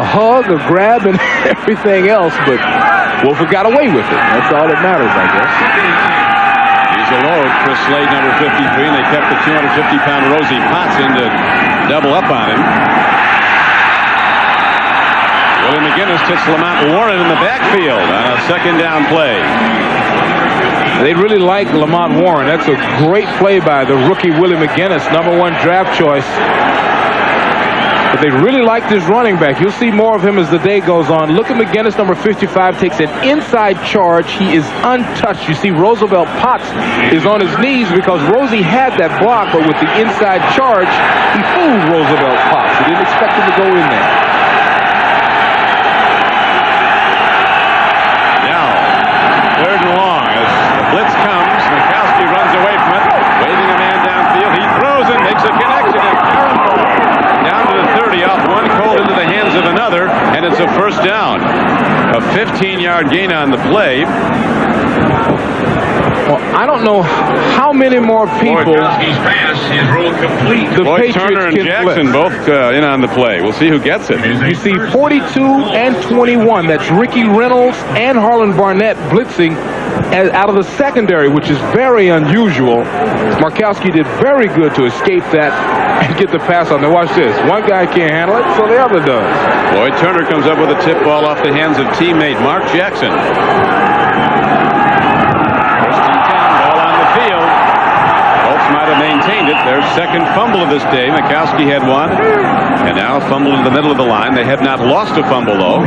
hug, a grab, and everything else, but Wolford got away with it. That's all that matters, I guess. He's a load, Chris Slade, number 53, and they kept the 250-pound Rosie Potts in to double up on him. Willie McGinnis hits Lamont Warren in the backfield on a 2nd down play. They really like Lamont Warren. That's a great play by the rookie Willie McGinnis, #1 draft choice. But they really like this running back. You'll see more of him as the day goes on. Look at McGinnis, number 55, takes an inside charge. He is untouched. You see Roosevelt Potts is on his knees because Rosie had that block, but with the inside charge, he fooled Roosevelt Potts. He didn't expect him to go in there. Now, 3rd and long as the blitz comes. Mikowski runs away from it, waving a man downfield. He throws it, makes a connection, and carrying down to the 30, off one Colt into the hands of another, and it's a first down. A 15-yard gain on the play. Well, I don't know how many more people Mikowski's pass is rolled complete. the Boyd Patriots Turner and can Jackson blitz. both in on the play. We'll see who gets it. You see 42 and 21. That's Ricky Reynolds and Harlan Barnett blitzing out of the secondary, which is very unusual. Markowski did very good to escape that and get the pass on there. Watch this. One guy can't handle it, so the other does. Boyd Turner comes up with a tip ball off the hands of teammate Mark Jackson. First and 10, ball on the field. Colts might have maintained it. Their second fumble of this day. Mikowski had one, and now a fumble in the middle of the line. They have not lost a fumble, though.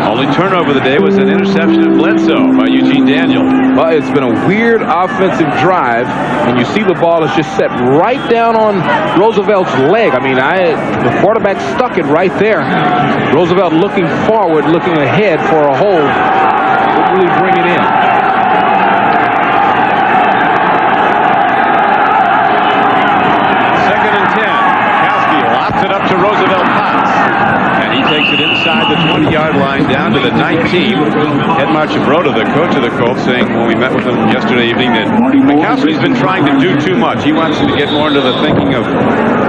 Only turnover of the day was an interception of Bledsoe by Eugene Daniel. Well, it's been a weird offensive drive, and you see the ball is just set right down on Roosevelt's leg. I mean, the quarterback stuck it right there. Roosevelt looking forward, looking ahead for a hole. Couldn't really bring it in. Second and 10. Mikowski lofts it up to Roosevelt Potts. And he takes it inside the 20-yard line down to the 19. Ed Marchibroda, the coach of the Colts, saying when we met with him yesterday evening that Mikowski's been trying to do too much. He wants to get more into the thinking of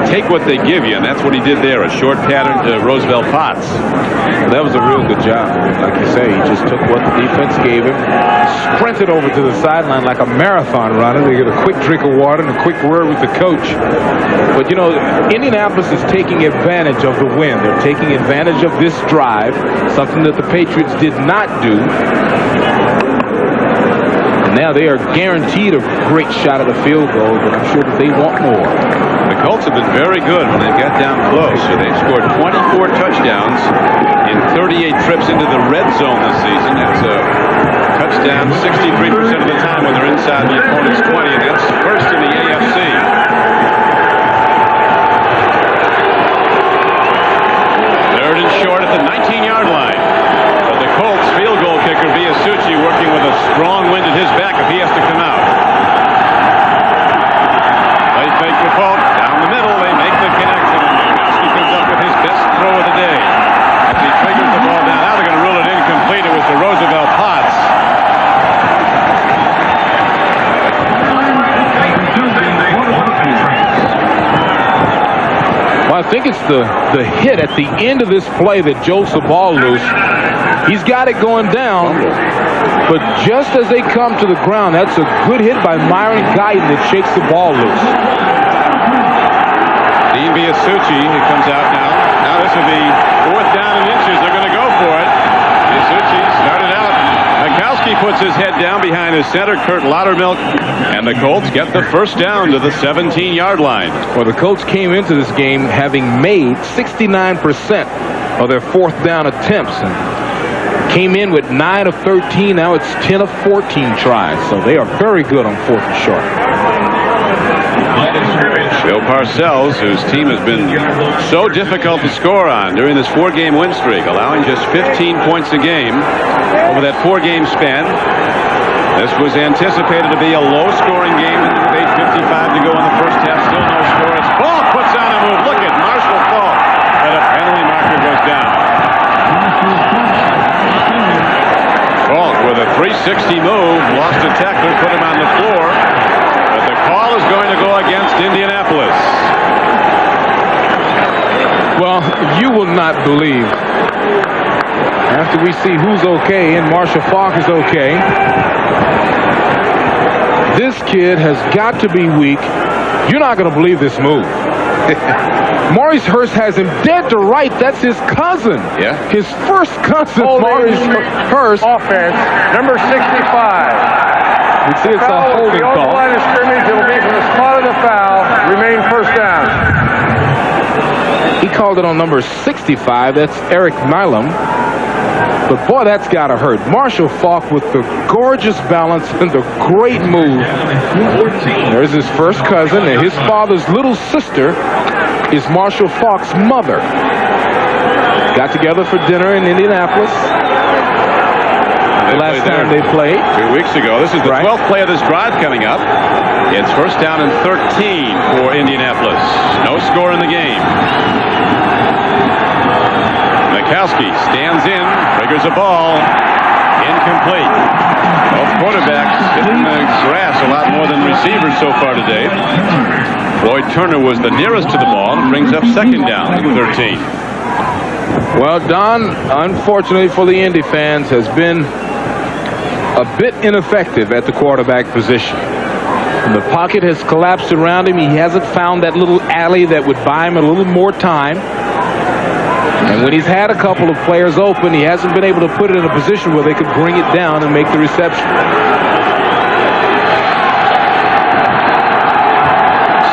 take what they give you, and that's what he did there, a short pattern to Roosevelt Potts. That was a real good job. Like you say, he just took what the defense gave him, sprinted over to the sideline like a marathon runner. They get a quick drink of water and a quick word with the coach. But, you know, Indianapolis is taking advantage of the win. They're taking advantage of this drive, something that the Patriots did not do. And now they are guaranteed a great shot at a field goal, but I'm sure that they want more. The Colts have been very good when they got down close. So they've scored 24 touchdowns in 38 trips into the red zone this season. That's a touchdown 63% of the time when they're inside the opponent's 20, and that's first in the AFC. Third and short at the 19-yard line. But the Colts field goal kicker, Viasucci, working with a strong wind at his back if he has to come out. They fake the fault. Down the middle, they make the connection. Mikowski comes up with his best throw of the day. As he triggers the ball down, now they're going to rule it incomplete. It was to Roosevelt Potts. Well, I think it's the hit at the end of this play that jolts the ball loose. He's got it going down, but just as they come to the ground, that's a good hit by Myron Guyton that shakes the ball loose. Dean Viasucci, who comes out now. Now this will be fourth down and inches. They're going to go for it. Viasucci started out. Mikowski puts his head down behind his center, Kurt Laudermilk, and the Colts get the first down to the 17-yard line. Well, the Colts came into this game having made 69% of their fourth down attempts and came in with 9 of 13. Now it's 10 of 14 tries, so they are very good on fourth and short. Bill Parcells, whose team has been so difficult to score on during this 4-game win streak, allowing just 15 points a game over that 4-game span. This was anticipated to be a low-scoring game with 8:55 to go in the first half. Still no score. It's Falk puts on a move. Look at Marshall Falk. But a penalty marker goes down. Falk with a 360 move, lost a tackler, put him on the floor. But the call is going to go against Indianapolis. Well, you will not believe, after we see who's okay and Marshall Falk is okay, this kid has got to be weak. You're not going to believe this move. Maurice Hurst has him dead to right. That's his cousin. Yeah. His first cousin, Maurice Hurst. Offense, number 65. You see it's a holding On the call. line of scrimmage, it'll be from the spot of the foul. Remain first down. He called it on number 65. That's Eric Milam. But boy, that's got to hurt. Marshall Faulk with the gorgeous balance and the great move. There's his first cousin, and his father's little sister is Marshall Faulk's mother. Got together for dinner in Indianapolis. The last time they played. 2 weeks ago. This is the 12th play of this drive coming up. It's first down and 13 for Indianapolis. No score in the game. Mikowski stands in, triggers a ball, incomplete. Both quarterbacks hitting the grass a lot more than receivers so far today. Floyd Turner was the nearest to the ball and brings up second down and 13. Well, Don, unfortunately for the Indy fans, has been a bit ineffective at the quarterback position. And the pocket has collapsed around him. He hasn't found that little alley that would buy him a little more time. And when he's had a couple of players open, he hasn't been able to put it in a position where they could bring it down and make the reception.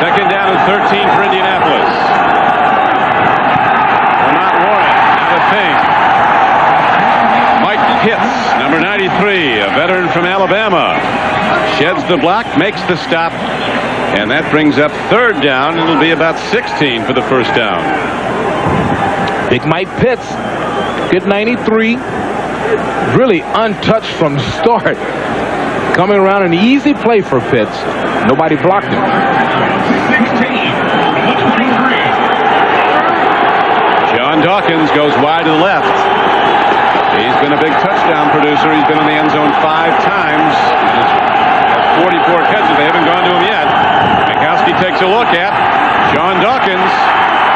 Second down and 13 for Indianapolis. Lamont Warren, not a thing. Mike Pitts, number 93, a veteran from Alabama, sheds the block, makes the stop, and that brings up third down. It'll be about 16 for the first down. Big Mike Pitts, good 93, really untouched from the start. Coming around, an easy play for Pitts. Nobody blocked him. 16, 23. John Dawkins goes wide to the left. He's been a big touchdown producer. He's been in the end zone 5 times. Has 44 catches. They haven't gone to him yet. Mikowski takes a look at John Dawkins.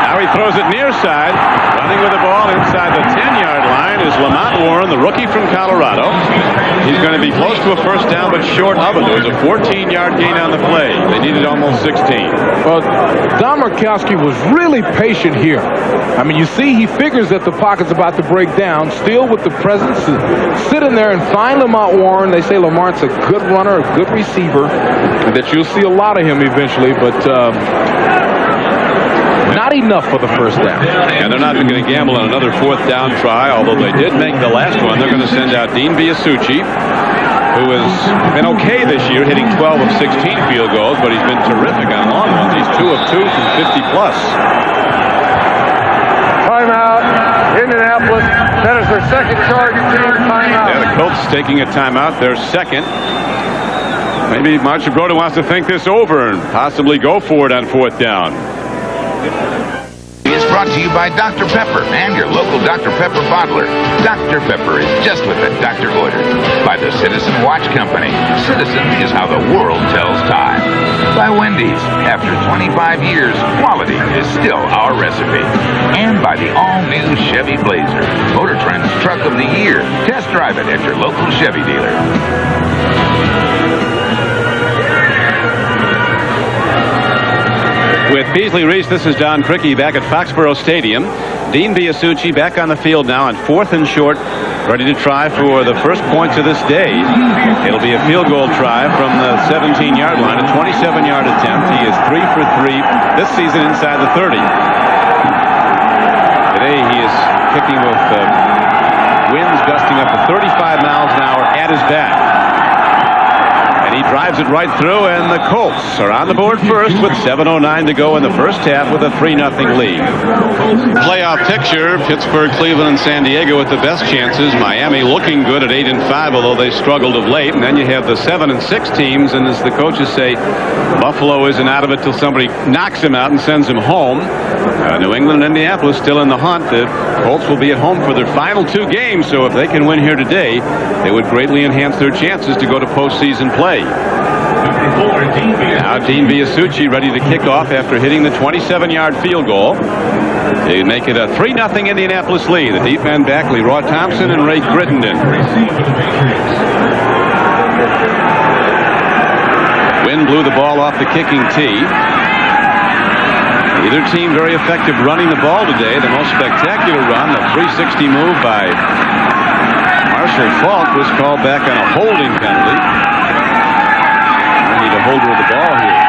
Now he throws it near side. Running with the ball inside the 10-yard line is Lamont Warren, the rookie from Colorado. He's going to be close to a first down, but short of it. There was a 14-yard gain on the play. They needed almost 16. Well, Don Mikowski was really patient here. I mean, you see, he figures that the pocket's about to break down, still with the presence to sit in there and find Lamont Warren. They say Lamont's a good runner, a good receiver, and that you'll see a lot of him eventually, but not enough for the first down. And they're not even going to gamble on another fourth down try, although they did make the last one. They're going to send out Dean Biasucci, who has been okay this year, hitting 12 of 16 field goals, but he's been terrific on long ones. He's 2 of 2 from 50 plus. Timeout, Indianapolis. That is their second charge team timeout. Yeah, the Colts taking a timeout, their second. Maybe Marchibroda wants to think this over and possibly go for it on fourth down. Is brought to you by Dr. Pepper and your local Dr. Pepper bottler. Dr. Pepper is just what the doctor ordered. By the Citizen Watch Company. Citizen is how the world tells time. By Wendy's. After 25 years, quality is still our recipe. And by the all-new Chevy Blazer. Motor Trend's Truck of the Year. Test drive it at your local Chevy dealer. With Beasley Reese, this is Don Crickey back at Foxborough Stadium. Dean Biasucci back on the field now on 4th and short, ready to try for the first points of this day. It'll be a field goal try from the 17-yard line, a 27-yard attempt. He is 3 for 3 this season inside the 30. Today he is kicking with winds gusting up to 35 miles an hour at his back. And he drives it right through, and the Colts are on the board first with 7:09 to go in the first half with a 3-0 lead. Playoff picture, Pittsburgh, Cleveland, and San Diego with the best chances. Miami looking good at 8-5, although they struggled of late. And then you have the 7-6 teams, and as the coaches say, Buffalo isn't out of it till somebody knocks him out and sends him home. New England and Indianapolis still in the hunt. The Colts will be at home for their final 2 games, so if they can win here today, they would greatly enhance their chances to go to postseason play. Now Dean Biasucci ready to kick off after hitting the 27-yard field goal. They make it a 3-0 Indianapolis lead. The deep end back, Leroy Thompson and Ray Crittenden. Wind blew the ball off the kicking tee. Either team very effective running the ball today. The most spectacular run, the 360 move by Marshall Faulk, was called back on a holding penalty. The holder of the ball here.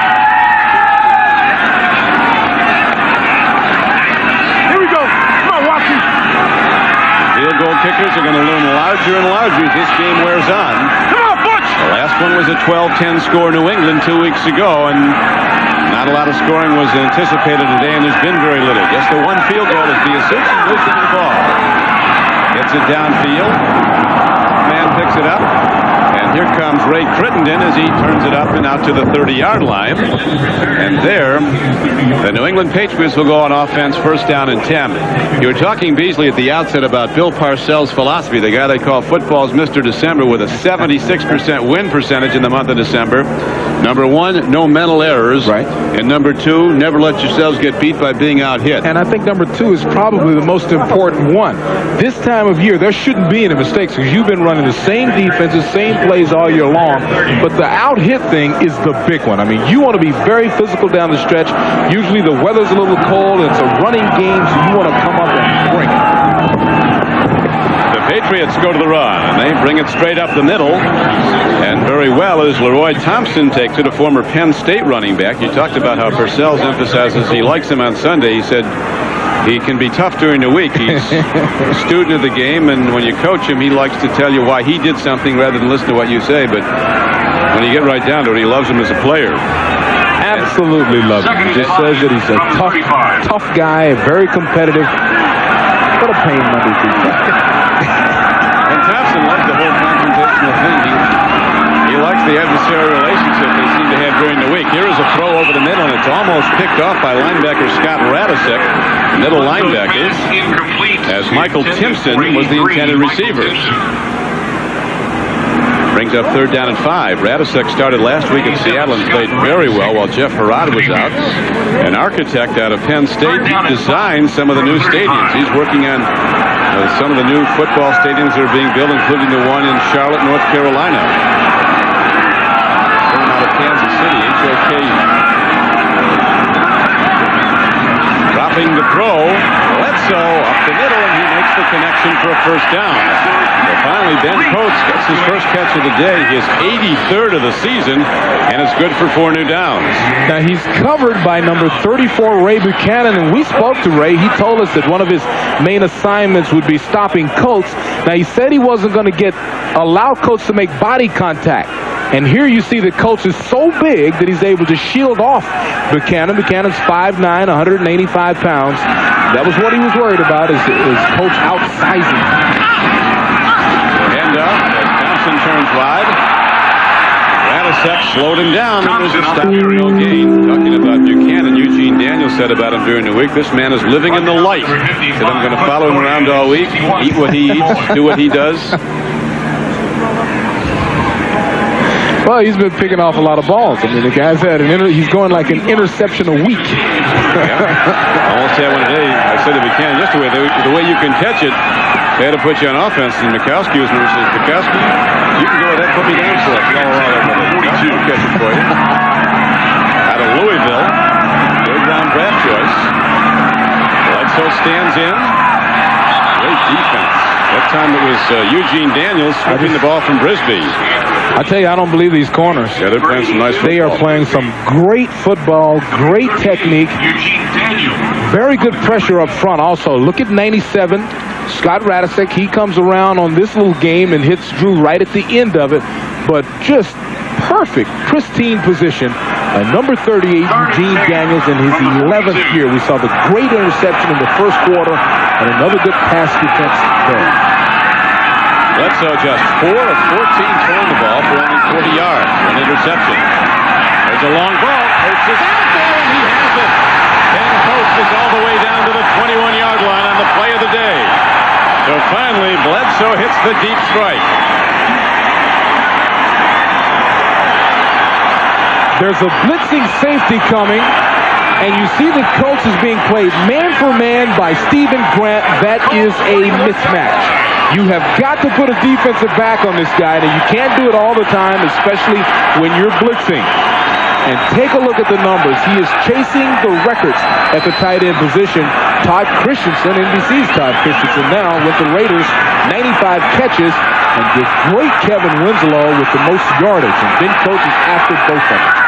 field goal kickers are going to loom larger and larger as this game wears on. Come on, Butch! The last one was a 12-10 score New England 2 weeks ago, and not a lot of scoring was anticipated today, and there's been very little. Just the one field goal is the essential motion of the ball. Gets it downfield. Man picks it up. And here comes Ray Crittenden as he turns it up and out to the 30-yard line. And there, the New England Patriots will go on offense, first down and 10. You were talking, Beasley, at the outset about Bill Parcells' philosophy, the guy they call football's Mr. December, with a 76% win percentage in the month of December. Number one, no mental errors. Right. And number two, never let yourselves get beat by being out hit. And I think number two is probably the most important one. This time of year, there shouldn't be any mistakes because you've been running the same defense, the same plays all year long. But the out-hit thing is the big one. I mean, you want to be very physical down the stretch. Usually the weather's a little cold. It's a running game, so you want to come up and bring it. The Patriots go to the run, and they bring it straight up the middle. And very well as Leroy Thompson takes it, a former Penn State running back. You talked about how Parcells emphasizes he likes him on Sunday. He said he can be tough during the week. He's a student of the game, and when you coach him, he likes to tell you why he did something rather than listen to what you say. But when you get right down to it, he loves him as a player. Absolutely loves him. He just says that he's a tough guy, very competitive. What a pain Monday through Friday. And Thompson loves the whole confrontational thing. He likes the adversarial relationship they seem to have during the week. Here is a throw over the middle, and it's almost picked off by linebacker Scott Radisek, middle linebacker, as Michael Timpson was the intended receiver. Brings up third down and 5. Radisek started last week in Seattle and played very well while Jeff Herrod was out. An architect out of Penn State. He designed some of the new stadiums. He's working on some of the new football stadiums that are being built, including the one in Charlotte, North Carolina. Coming out of Kansas City, HOK. Dropping the throw. Bledsoe up the middle, and he makes the connection for a first down. But finally, Ben Coates gets his first catch of the day, his 83rd of the season, and it's good for 4 new downs. Now, he's covered by number 34, Ray Buchanan, and we spoke to Ray. He told us that one of his main assignments would be stopping Coates. Now, he said he wasn't going to allow Coates to make body contact. And here you see that Coates is so big that he's able to shield off Buchanan. Buchanan's 5'9", 185 pounds. That was what he was worried about, is Coates outsizing. And as Thompson turns wide, Radisek slowed him down. And there's a stop for no gain. Talking about Buchanan, Eugene Daniels said about him during the week, this man is living in the light. He said, I'm going to follow him around all week, eat what he eats, do what he does. Well, he's been picking off a lot of balls. I mean, the guy's had he's going like an interception a week. Yeah. Almost had one today. I said to Buchanan yesterday, the way you can catch it, they had to put you on offense. And Mikowski was nervous. Says, Mikowski, you can go with that. Put me down for it. I'll catch it for you. Out of Louisville, third round draft choice. Bledsoe stands in. Great defense. That time it was Eugene Daniels stripping the ball from Brisbee. I tell you, I don't believe these corners. Yeah, they're playing some nice football. They are playing some great football, great technique. Very good pressure up front also. Look at 97, Scott Radisek. He comes around on this little game and hits Drew right at the end of it. But just perfect, pristine position. Number 38, Eugene Daniels, in his 11th year. We saw the great interception in the first quarter and another good pass defense there. Bledsoe just 4 of 14 throwing the ball for only 40 yards. An interception. There's a long ball. Coates is out there, and he has it. Ben Coates is all the way down to the 21-yard line on the play of the day. So finally, Bledsoe hits the deep strike. There's a blitzing safety coming, and you see that Coates is being played man for man by Stephen Grant. That is a mismatch. You have got to put a defensive back on this guy, and you can't do it all the time, especially when you're blitzing. And take a look at the numbers. He is chasing the records at the tight end position. Todd Christensen, NBC's Todd Christensen now with the Raiders, 95 catches, and the great Kevin Winslow with the most yardage. And Ben Coates is after both of them.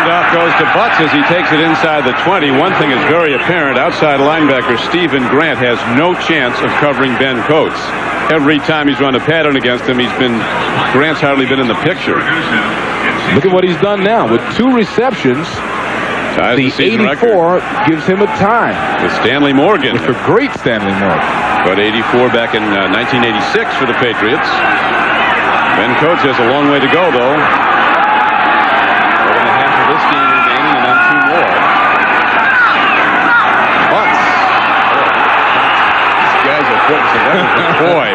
Handoff goes to Butts as he takes it inside the 20. One thing is very apparent. Outside linebacker Stephen Grant has no chance of covering Ben Coates. Every time he's run a pattern against him, Grant's hardly been in the picture. Look at what he's done now. With 2 receptions, the 84 gives him a tie. With Stanley Morgan. With the great Stanley Morgan. But 84 back in 1986 for the Patriots. Ben Coates has a long way to go, though. 7.5 for this game remaining, and then 2 more. Butts. These guys are putting some effort. Boy.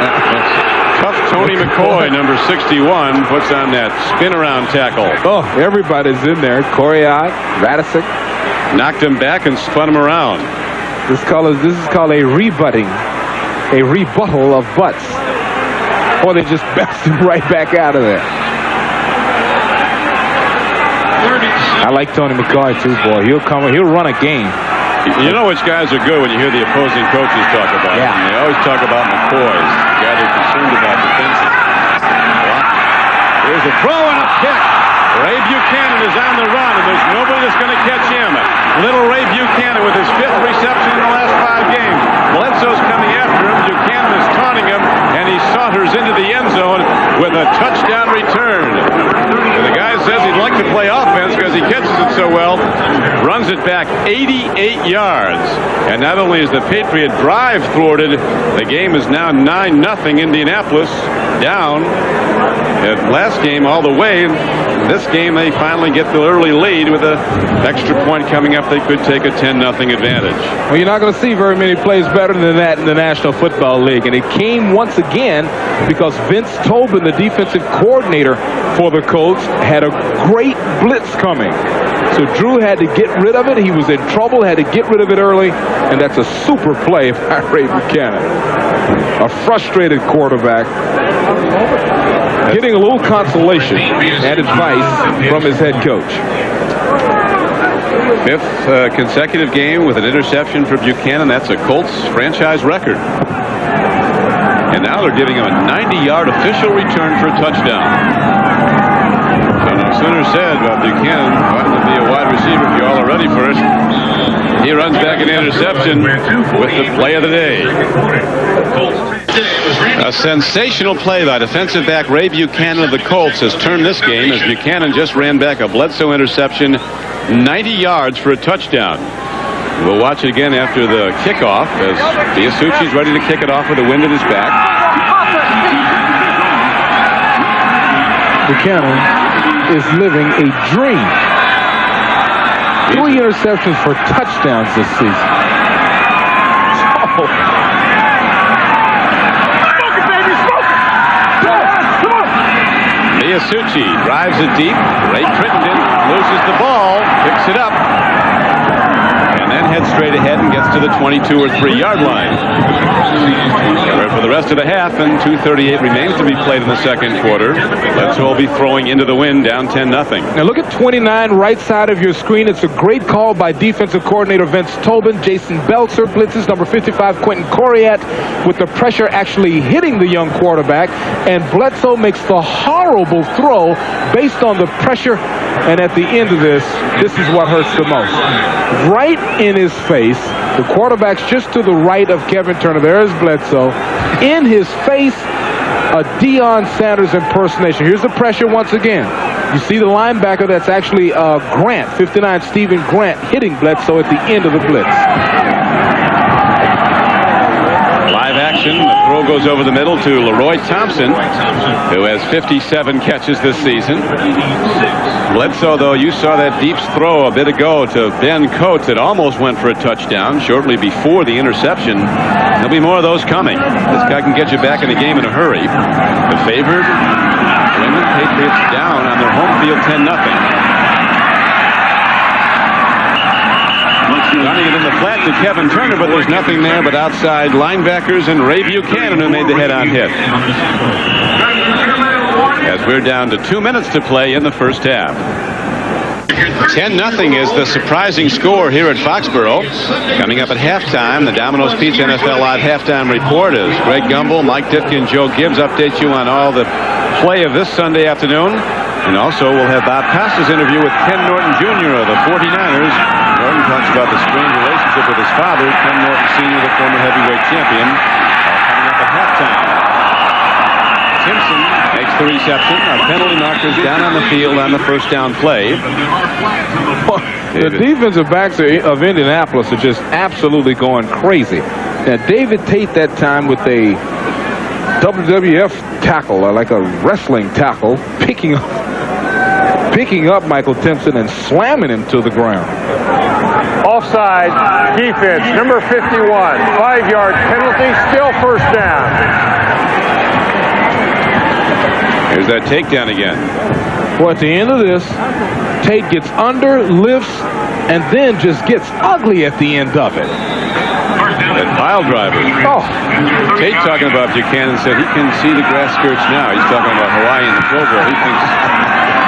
Tough Tony McCoy, number 61, puts on that spin-around tackle. Oh, everybody's in there. Coriat, Radisic. Knocked him back and spun him around. This is called a rebuttal of Butts. Or they just bounced him right back out of there. I like Tony McCoy too, boy. He'll run a game. You know which guys are good when you hear the opposing coaches talk about them. They always talk about McCoy, the guy they're concerned about defensive. Here's a throw and a pick. Ray Buchanan is on the run, and there's nobody that's going to catch him. Little Ray Buchanan with his 5th reception in the last 5 games. Bledsoe's coming after him. Buchanan is taunting him, and he saunters into the end zone with a touchdown return. And the guy says he'd like to play offense because he catches it so well. Runs it back 88 yards. And not only is the Patriot drive thwarted, the game is now 9-0 Indianapolis down. Last game all the way. This game they finally get the early lead with an extra point coming up. They could take a 10-0 advantage. Well, you're not going to see very many plays better than that in the National Football League. And it came once again because Vince Tobin, the defensive coordinator for the Colts, had a great blitz coming. So Drew had to get rid of it. He was in trouble, had to get rid of it early. And that's a super play by Ray Buchanan. A frustrated quarterback getting a little consolation and advice from his head coach. 5th consecutive game with an interception for Buchanan. That's a Colts franchise record. And now they're giving him a 90-yard official return for a touchdown. So no sooner said about Buchanan wanting to be a wide receiver if you all are ready for it. He runs back an interception with the play of the day. A sensational play by defensive back Ray Buchanan of the Colts has turned this game as Buchanan just ran back a Bledsoe interception 90 yards for a touchdown. We'll watch it again after the kickoff as Biasucci's ready to kick it off with the wind at his back. Buchanan is living a dream. 3 interceptions for touchdowns this season. Biasucci drives it deep. Ray Crittenden loses the ball, picks it up, and then heads straight ahead and gets to the 22 or 3 yard line. Where for the rest of the half, and 2:38 remains to be played in the second quarter. Bledsoe will be throwing into the wind, down 10-0. Now look at 29 right side of your screen. It's a great call by defensive coordinator Vince Tobin. Jason Belzer blitzes number 55 Quentin Coriat with the pressure actually hitting the young quarterback, and Bledsoe makes the horrible throw based on the pressure. And at the end of this is what hurts the most. Right in his face. The quarterback's just to the right of Kevin Turner. There is Bledsoe. In his face, a Deion Sanders impersonation. Here's the pressure once again. You see the linebacker, that's actually Grant, 59 Stephen Grant, hitting Bledsoe at the end of the blitz. Live action. The throw goes over the middle to Leroy Thompson, who has 57 catches this season. Bledsoe, though, you saw that deep throw a bit ago to Ben Coates that almost went for a touchdown shortly before the interception. There'll be more of those coming. This guy can get you back in the game in a hurry. The favored New England Patriots down on their home field 10-0. Running it in the flat to Kevin Turner, but there's nothing there but outside linebackers and Ray Buchanan, who made the head-on hit. As we're down to 2 minutes to play in the first half. 10-0 is the surprising score here at Foxborough. Coming up at halftime, the Domino's Pizza NFL Live halftime report is Greg Gumbel, Mike Ditka, and Joe Gibbs update you on all the play of this Sunday afternoon. And also, we'll have Bob Costa's interview with Ken Norton Jr. of the 49ers. Norton talks about the strained relationship with his father, Ken Norton Sr., the former heavyweight champion, coming up at halftime. Simpson makes the reception. Our penalty markers down on the field on the first down play. The defensive backs of Indianapolis are just absolutely going crazy. Now, David Tate that time with a WWF tackle, like a wrestling tackle, picking up Michael Timpson and slamming him to the ground. Offside defense, number 51. 5-yard penalty, still first down. Here's that takedown again. Well, at the end of this, Tate gets under, lifts, and then just gets ugly at the end of it. That pile driver. Oh. Tate talking about Buchanan said he can see the grass skirts now. He's talking about Hawaii and the Pro Bowl. He thinks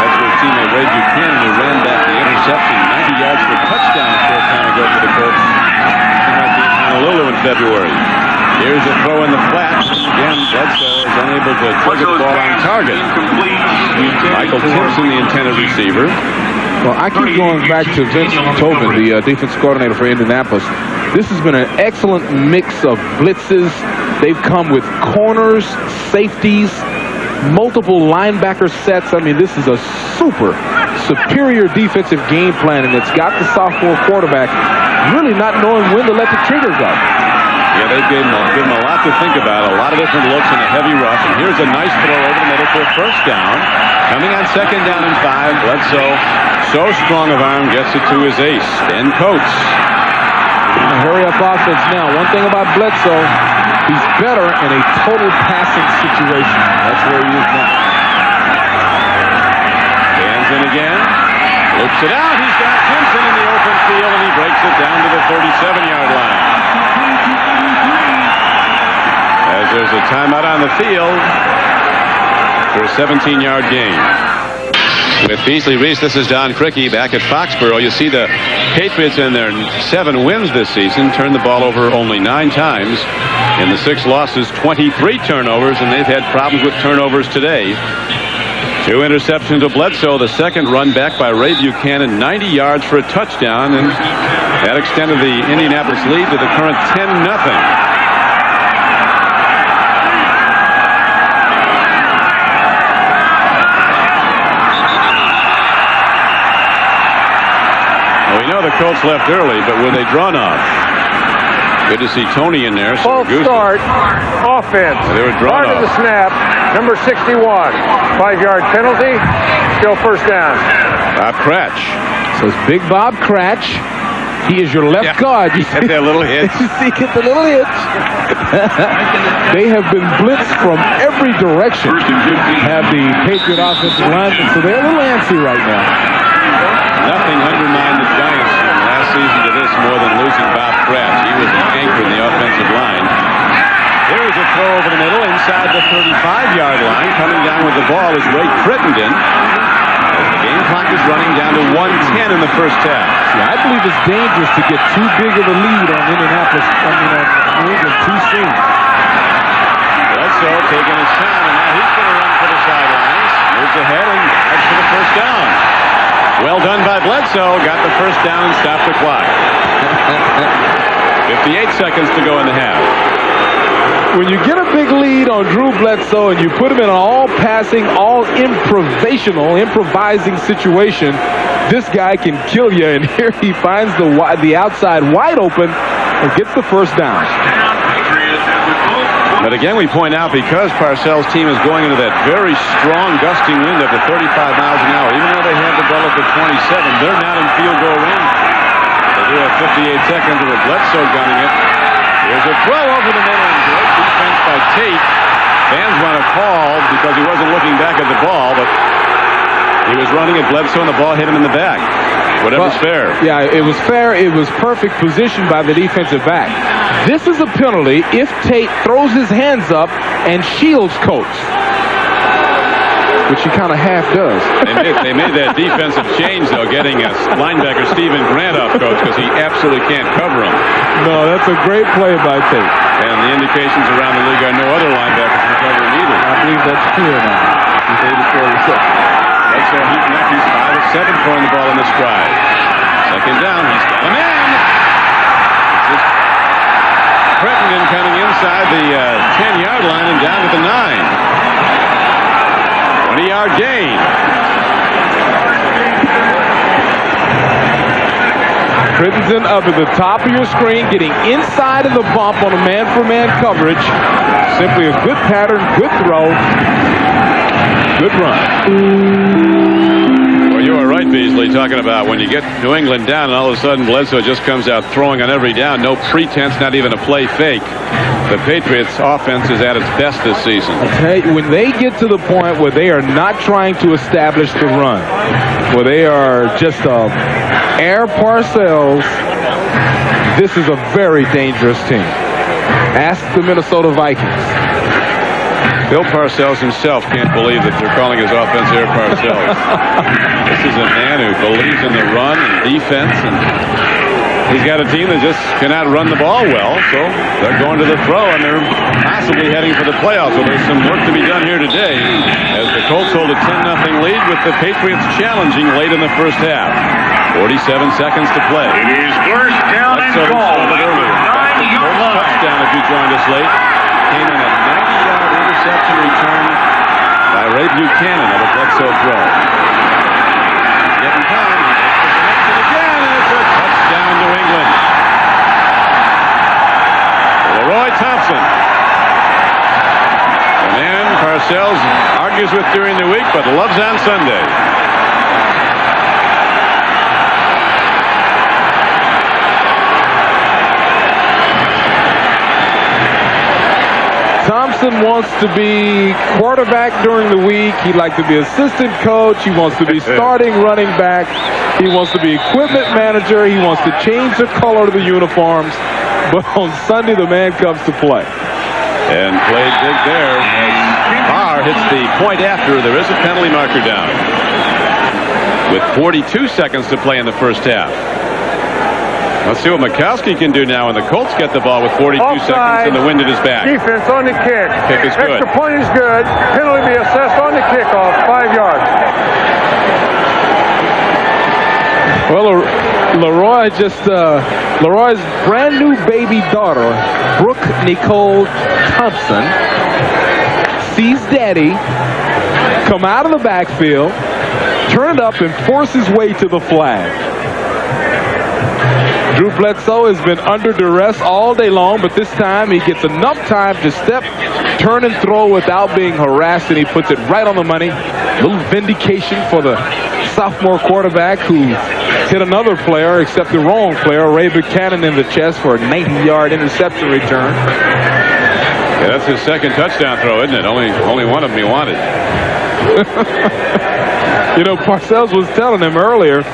that's where teammate Ray Buchanan, who ran back the interception 90 yards for a touchdown a short time ago for the Colts. He might be in Honolulu in February. Here's a throw in the flat. Again, Bledsoe is unable to trigger the ball on target. Michael Timpson, the intended receiver. Well, I keep going back to Vince Tobin, the defense coordinator for Indianapolis. This has been an excellent mix of blitzes. They've come with corners, safeties, multiple linebacker sets. I mean, this is a superior defensive game plan, and it's got the sophomore quarterback really not knowing when to let the trigger go. Yeah, they've given him a lot to think about, a lot of different looks in a heavy rush. And here's a nice throw over the middle for a first down. Coming on second down and 5, Bledsoe, so strong of arm, gets it to his ace, Ben Coates. Hurry up offense now. One thing about Bledsoe, he's better in a total passing situation. That's where he is now. Hands in again. Loops it out. He's got Timpson in the open field, and he breaks it down to the 37-yard line. As there's a timeout on the field for a 17-yard gain. With Beasley Reese, this is Don Crickey back at Foxborough. You see the Patriots in their 7 wins this season turn the ball over only 9 times. In the 6 losses, 23 turnovers, and they've had problems with turnovers today. 2 interceptions of Bledsoe, the second run back by Ray Buchanan, 90 yards for a touchdown, and that extended the Indianapolis lead to the current 10-0. We know the Colts left early, but were they drawn off? Good to see Tony in there. False start. Offense. They were drawn off. off. The snap. Number 61. 5-yard penalty. Still first down. Bob Cratch. So it's Big Bob Cratch. He is your left guard. You get that little hitch. You see, get the little hitch. They have been blitzed from every direction. Have the Patriot offensive linemen, so they're a little antsy right now. Nothing undermined the Giants from last season to this more than losing Bob Cratch. He was an anchor in the offensive line. There is a throw over the middle inside the 35-yard line. Coming down with the ball is Ray Crittenden. The game clock is running down to 1:10 in the first half. Yeah, I believe it's dangerous to get too big of a lead on Indianapolis. New England too soon. Bledsoe taking his time, and now he's going to run for the sidelines. Moves ahead and dives for the first down. Well done by Bledsoe. Got the first down and stopped the clock. 58 seconds to go in the half. When you get a big lead on Drew Bledsoe and you put him in an all-passing, all-improvising situation, this guy can kill you. And here he finds the outside wide open and gets the first down. But again, we point out, because Parcells' team is going into that very strong gusting wind up to 35 miles an hour, even though they have the ball up at 27, they're not in field goal range. They do have 58 seconds with Bledsoe gunning it. Here's a throw over the middle, and great defense by Tate. Fans want to call because he wasn't looking back at the ball, but he was running at Bledsoe and the ball hit him in the back. Whatever's fair. Yeah, it was fair. It was perfect position by the defensive back. This is a penalty if Tate throws his hands up and shields Coates, which he kind of half does. They made that defensive change, though, getting a linebacker Stephen Grant off Coates because he absolutely can't cover him. No, that's a great play by Tate. And the indications around the league are no other linebackers can cover him either. I believe that's clear now. He's 84 receptions. Bledsoe heating up. He's 5 of 7 throwing the ball in the stride. Second down. He's got a man. Crittenden coming inside the 10-yard line and down to the 9. 20-yard gain. Crittenden up at the top of your screen, getting inside of the bump on a man-for-man coverage. Simply a good pattern, good throw, good run. Well, you are right, Beasley, talking about when you get New England down and all of a sudden Bledsoe just comes out throwing on every down. No pretense, not even a play fake. The Patriots' offense is at its best this season. I tell you, when they get to the point where they are not trying to establish the run, where they are just air Parcells, this is a very dangerous team. Ask the Minnesota Vikings. Bill Parcells himself can't believe that they're calling his offense Air Parcells. This is a man who believes in the run and defense, and he's got a team that just cannot run the ball well, so they're going to the throw, and they're possibly heading for the playoffs. So there's some work to be done here today as the Colts hold a 10-0 lead with the Patriots challenging late in the first half. 47 seconds to play. It is first down and goal at the 9-yard line. Touchdown, if you joined us late, came in a 90-yard interception return by Ray Buchanan of a Bledsoe throw. Getting time. Again, and it's a touchdown, New England. Leroy Thompson. A man Parcells argues with during the week, but loves on Sunday. Thompson wants to be quarterback during the week. He'd like to be assistant coach. He wants to be starting running back. He wants to be equipment manager. He wants to change the color of the uniforms. But on Sunday, the man comes to play. And played big there. Barr hits the point after. There is a penalty marker down. With 42 seconds to play in the first half. Let's see what Mikowski can do now, and the Colts get the ball with 42 seconds and the wind at his back. Defense on the kick. Kick is good. Extra point is good. Penalty be assessed on the kickoff, 5 yards. Well, Leroy's brand new baby daughter, Brooke Nicole Thompson, sees Daddy come out of the backfield, turn it up, and force his way to the flag. Drew Bledsoe has been under duress all day long, but this time he gets enough time to step, turn, and throw without being harassed, and he puts it right on the money. A little vindication for the sophomore quarterback who hit another player, except the wrong player, Ray Buchanan, in the chest for a 90-yard interception return. Yeah, that's his second touchdown throw, isn't it? Only one of them he wanted. You know, Parcells was telling him earlier,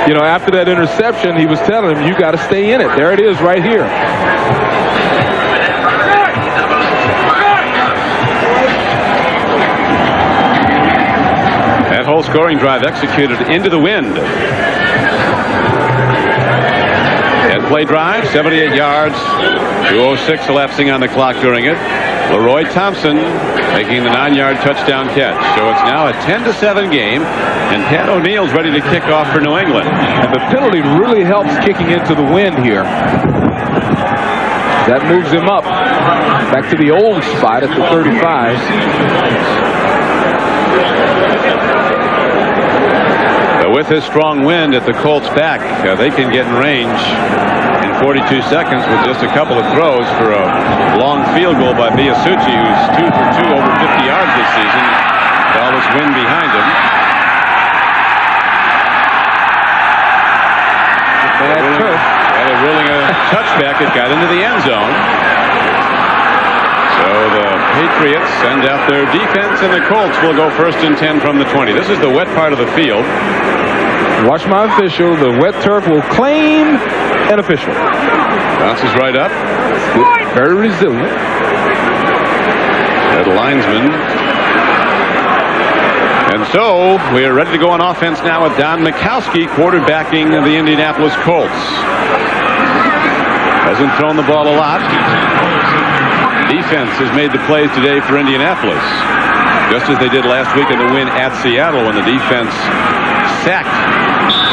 you know, after that interception, he was telling him, you got to stay in it. There it is right here. That whole scoring drive executed into the wind. Head play drive, 78 yards, 2:06 elapsing on the clock during it. Leroy Thompson making the 9-yard touchdown catch. So it's now a 10-7 game, and Pat O'Neill's ready to kick off for New England. And the penalty really helps kicking into the wind here. That moves him up back to the old spot at the 35. With this strong wind at the Colts' back, they can get in range in 42 seconds with just a couple of throws for a long field goal by Biasucci, who's 2 for 2 over 50 yards this season with all this wind behind him. They're ruling a touchback. It got into the end zone. So the Patriots send out their defense, and the Colts will go 1st and 10 from the 20. This is the wet part of the field. Watch my official. The wet turf will claim an official. Bounces right up. Very resilient. That linesman. And so we are ready to go on offense now with Don Mikowski quarterbacking the Indianapolis Colts. Hasn't thrown the ball a lot. Defense has made the plays today for Indianapolis. just as they did last week in the win at Seattle when the defense sacked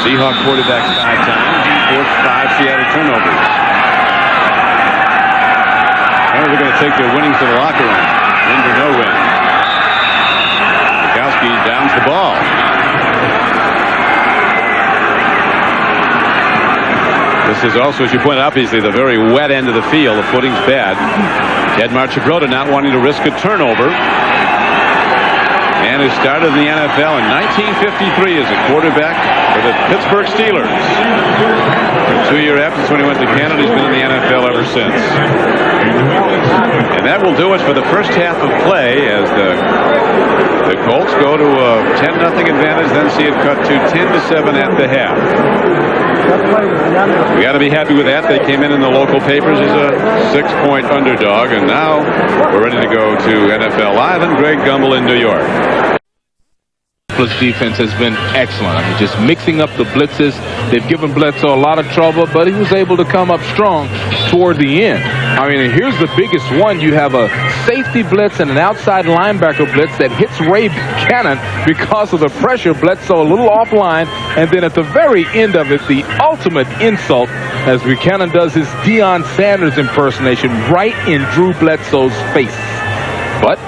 Seahawk quarterbacks 5 times and forced 5 Seattle turnovers. How are they going to take their winnings to the locker room? Win or no win. Mikowski downs the ball. This is also, as you pointed out, obviously the very wet end of the field. The footing's bad. Ted Marchibroda not wanting to risk a turnover. And who started in the NFL in 1953 as a quarterback for the Pittsburgh Steelers. A 2-year absence when he went to Canada. He's been in the NFL ever since. And that will do it for the first half of play as the Colts go to a 10-0 advantage, then see it cut to 10-7 at the half. We got to be happy with that. They came in the local papers as a 6-point underdog, and now we're ready to go to NFL Live and Greg Gumbel in New York. Defense has been excellent. I mean, just mixing up the blitzes. They've given Bledsoe a lot of trouble, but he was able to come up strong toward the end. I mean, here's the biggest one. You have a safety blitz and an outside linebacker blitz that hits Ray Buchanan because of the pressure. Bledsoe a little offline, and then at the very end of it, the ultimate insult as Buchanan does his Deion Sanders impersonation right in Drew Bledsoe's face. But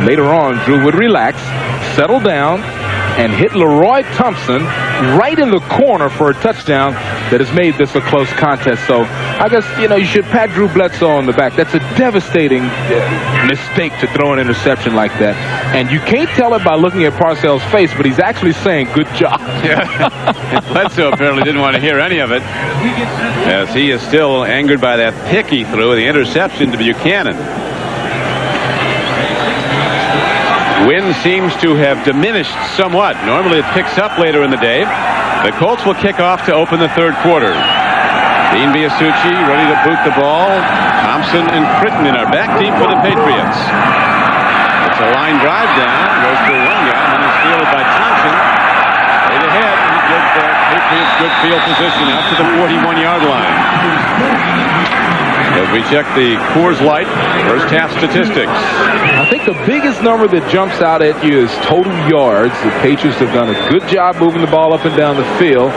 later on, Drew would relax, settle down, and hit Leroy Thompson right in the corner for a touchdown that has made this a close contest. So I guess, you should pat Drew Bledsoe on the back. That's a devastating mistake to throw an interception like that. And you can't tell it by looking at Parcells' face, but he's actually saying, good job. Yeah. And Bledsoe apparently didn't want to hear any of it, as he is still angered by that pick he threw, the interception to Buchanan. Wind seems to have diminished somewhat. Normally it picks up later in the day. The Colts will kick off to open the third quarter. Dean Biasucci ready to boot the ball. Thompson and Crittenden are back deep for the Patriots. It's a line drive down. Goes for one guy, and then it's fielded by Thompson. Straight ahead. He gives the Patriots good field position out to the 41-yard line. As we check the Coors Light first half statistics. I think the biggest number that jumps out at you is total yards. The Patriots have done a good job moving the ball up and down the field.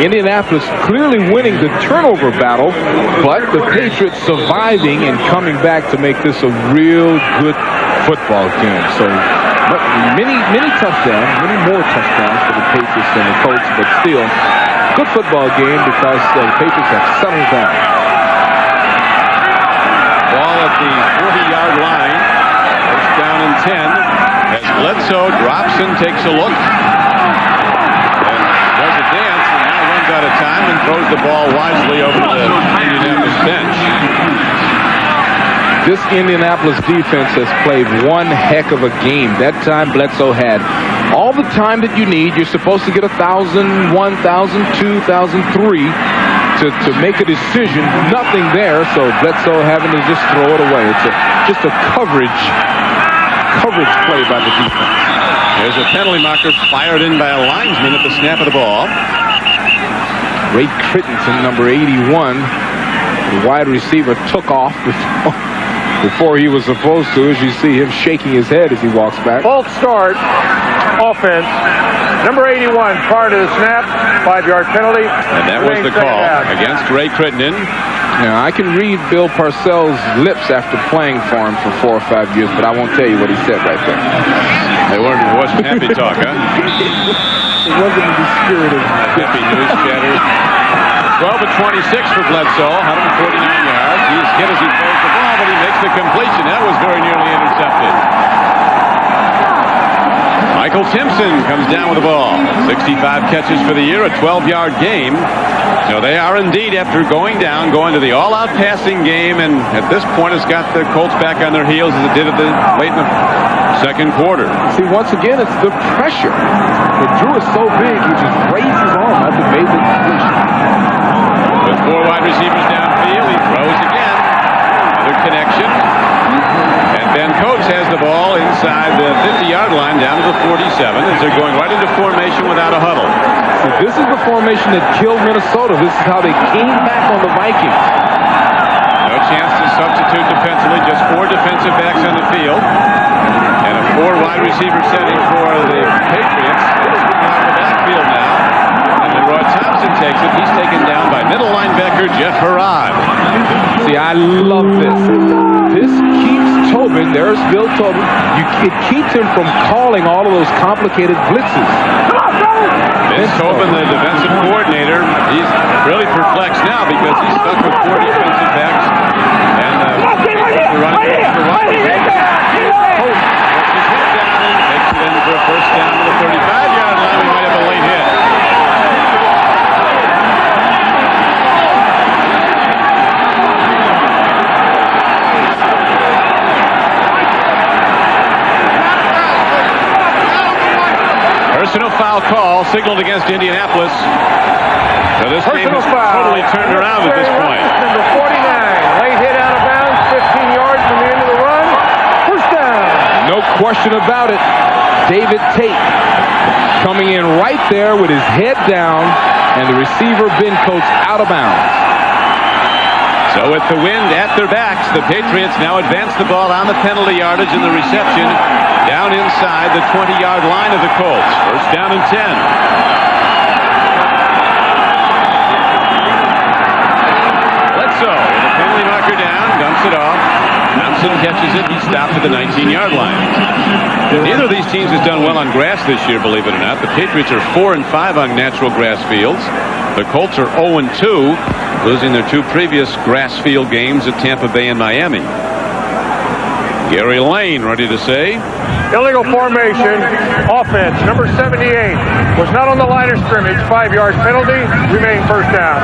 Indianapolis clearly winning the turnover battle, but the Patriots surviving and coming back to make this a real good football game. So many touchdowns, many more touchdowns for the Patriots than the Colts, but still good football game because the Patriots have settled down. Ball at the 40-yard line. First down and 10. As Bledsoe drops and takes a look. And does a dance and now runs out of time and throws the ball wisely over to the Indianapolis bench. This Indianapolis defense has played one heck of a game. That time Bledsoe had all the time that you need. You're supposed to get 1,001, 1,002, 1,003. To make a decision, nothing there, so Bledsoe having to just throw it away. It's just a coverage play by the defense. There's a penalty marker fired in by a linesman at the snap of the ball. Ray Crittenden, number 81, the wide receiver, took off before he was supposed to, as you see him shaking his head as he walks back. False start, offense. Number 81, prior to the snap, 5-yard penalty. And that was the call against Ray Crittenden. Now, I can read Bill Parcells' lips after playing for him for 4 or 5 years, but I won't tell you what he said right there. It wasn't happy talk, huh? It wasn't the spirit of happy news chatter. 12 of 26 for Bledsoe, 149 yards. He's hit as he throws the ball, but he makes the completion. That was very nearly intercepted. Michael Timpson comes down with the ball. 65 catches for the year, a 12-yard game. So they are indeed, after going down, going to the all-out passing game, and at this point it's got the Colts back on their heels as it did late in the second quarter. See, once again, it's the pressure. But Drew is so big, he just raised his arm as he made the completion. With 4 wide receivers downfield, he throws again. Another connection. And Ben Coates has the ball inside the 50-yard line down to the 47 as they're going right into formation without a huddle. So this is the formation that killed Minnesota. This is how they came back on the Vikings. No chance to substitute defensively, just 4 defensive backs on the field. And a 4 wide receiver setting for the Patriots. It's out of the backfield now. And Leroy Thompson takes it. He's taken down by middle linebacker Jeff Harrod. See, I love this. This keeps Tobin, there's Bill Tobin, it keeps him from calling all of those complicated blitzes. Vince Tobin, the defensive coordinator, he's really perplexed now because he's stuck with 4 defensive backs. And we're running for wide receiver. Puts his head down and takes it in for a first down to the 35-yard line. We might have a late hit. Personal foul call signaled against Indianapolis. So this game is totally turned around at this point. Number 49, late hit out of bounds, 15 yards from the end of the run. First down. No question about it. David Tate coming in right there with his head down and the receiver Ben Coates out of bounds. So with the wind at their backs, the Patriots now advance the ball on the penalty yardage and the reception down inside the 20-yard line of the Colts. First down and 10. Bledsoe with the penalty marker down, dumps it off. Thompson catches it. He stopped at the 19-yard line. Neither of these teams has done well on grass this year, believe it or not. The Patriots are 4-5 on natural grass fields. The Colts are 0-2, losing their 2 previous grass field games at Tampa Bay and Miami. Gary Lane ready to say. Illegal formation, offense, number 78, was not on the line of scrimmage, 5-yard penalty, remain first down.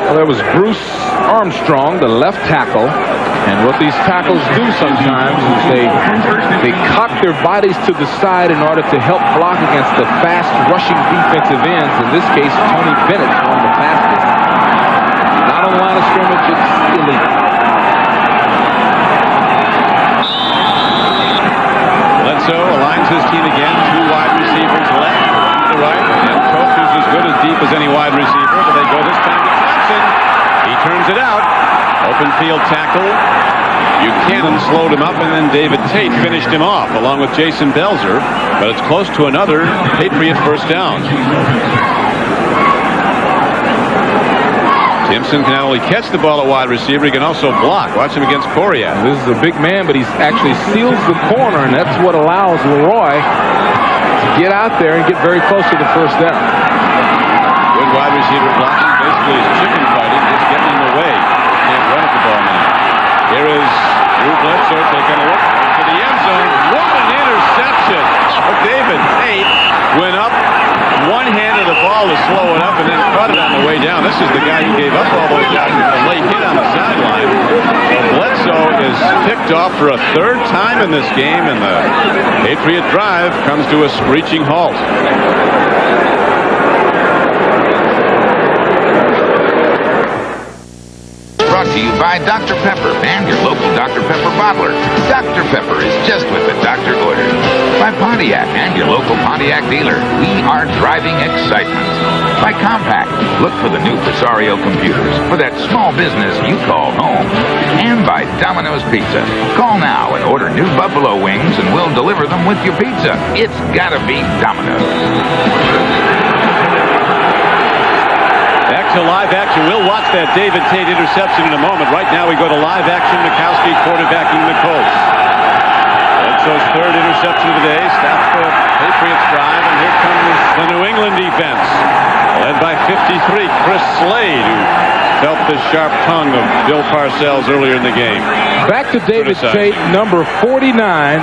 Well, there was Bruce Armstrong, the left tackle, and what these tackles do sometimes is they cock their bodies to the side in order to help block against the fast rushing defensive ends. In this case, Tony Bennett, one of the fastest. Not on the line of scrimmage, it's illegal. Bledsoe aligns his team again. 2 wide receivers left to the right. And Coates is as good as deep as any wide receiver, but they go this time to Thompson. He turns it out. Open field tackle. Buchanan slowed him up, and then David Tate finished him off, along with Jason Belzer. But it's close to another Patriot first down. Timpson can not only catch the ball at wide receiver, he can also block. Watch him against Coriat. This is a big man, but he actually seals the corner, and that's what allows Leroy to get out there and get very close to the first down. Good wide receiver blocking. Basically, it's chicken fighting, just getting in the way. Can't run at the ball now. Here is Drew Bledsoe taking a look to the end zone. What an interception! David Tate went up, one-handed the ball to slow it up, and then caught it on the way down. This is the guy who gave up all those yards with a late hit on the sideline. Bledsoe is picked off for a 3rd time in this game, and the Patriot drive comes to a screeching halt. Brought to you by Dr. Pepper and your local Dr. Pepper bottler. Dr. Pepper is just what the doctor ordered. By Pontiac and your local Pontiac dealer. We are driving excitement. By Compaq. Look for the new Presario computers for that small business you call home. And by Domino's Pizza. Call now and order new buffalo wings and we'll deliver them with your pizza. It's gotta be Domino's. Back to live action. We'll watch that David Tate interception in a moment. Right now we go to live action. Mikowski quarterbacking the Colts. Bledsoe's 3rd interception of the day. Stops the Patriots drive, and here comes the New England defense. Led by 53, Chris Slade, who felt the sharp tongue of Bill Parcells earlier in the game. Back to David Tate, number 49.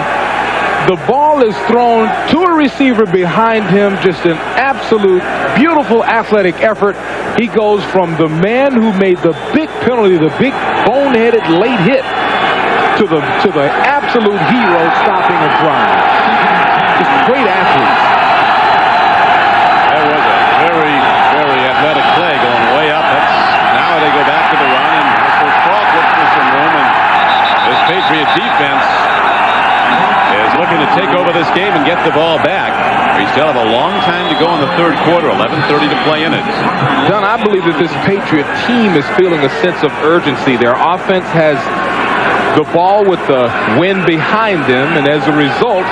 The ball is thrown to a receiver behind him. Just an absolute beautiful athletic effort. He goes from the man who made the big penalty, the big boneheaded late hit, to the absolute hero stopping a drive. Just great athletes. That was a very, very athletic play going way up. Now they go back to the run, and Russell Falk looks for some room, and this Patriot defense is looking to take over this game and get the ball back. We still have a long time to go in the 3rd quarter, 11:30 to play in it. Don, I believe that this Patriot team is feeling a sense of urgency. Their offense has the ball with the wind behind them, and as a result,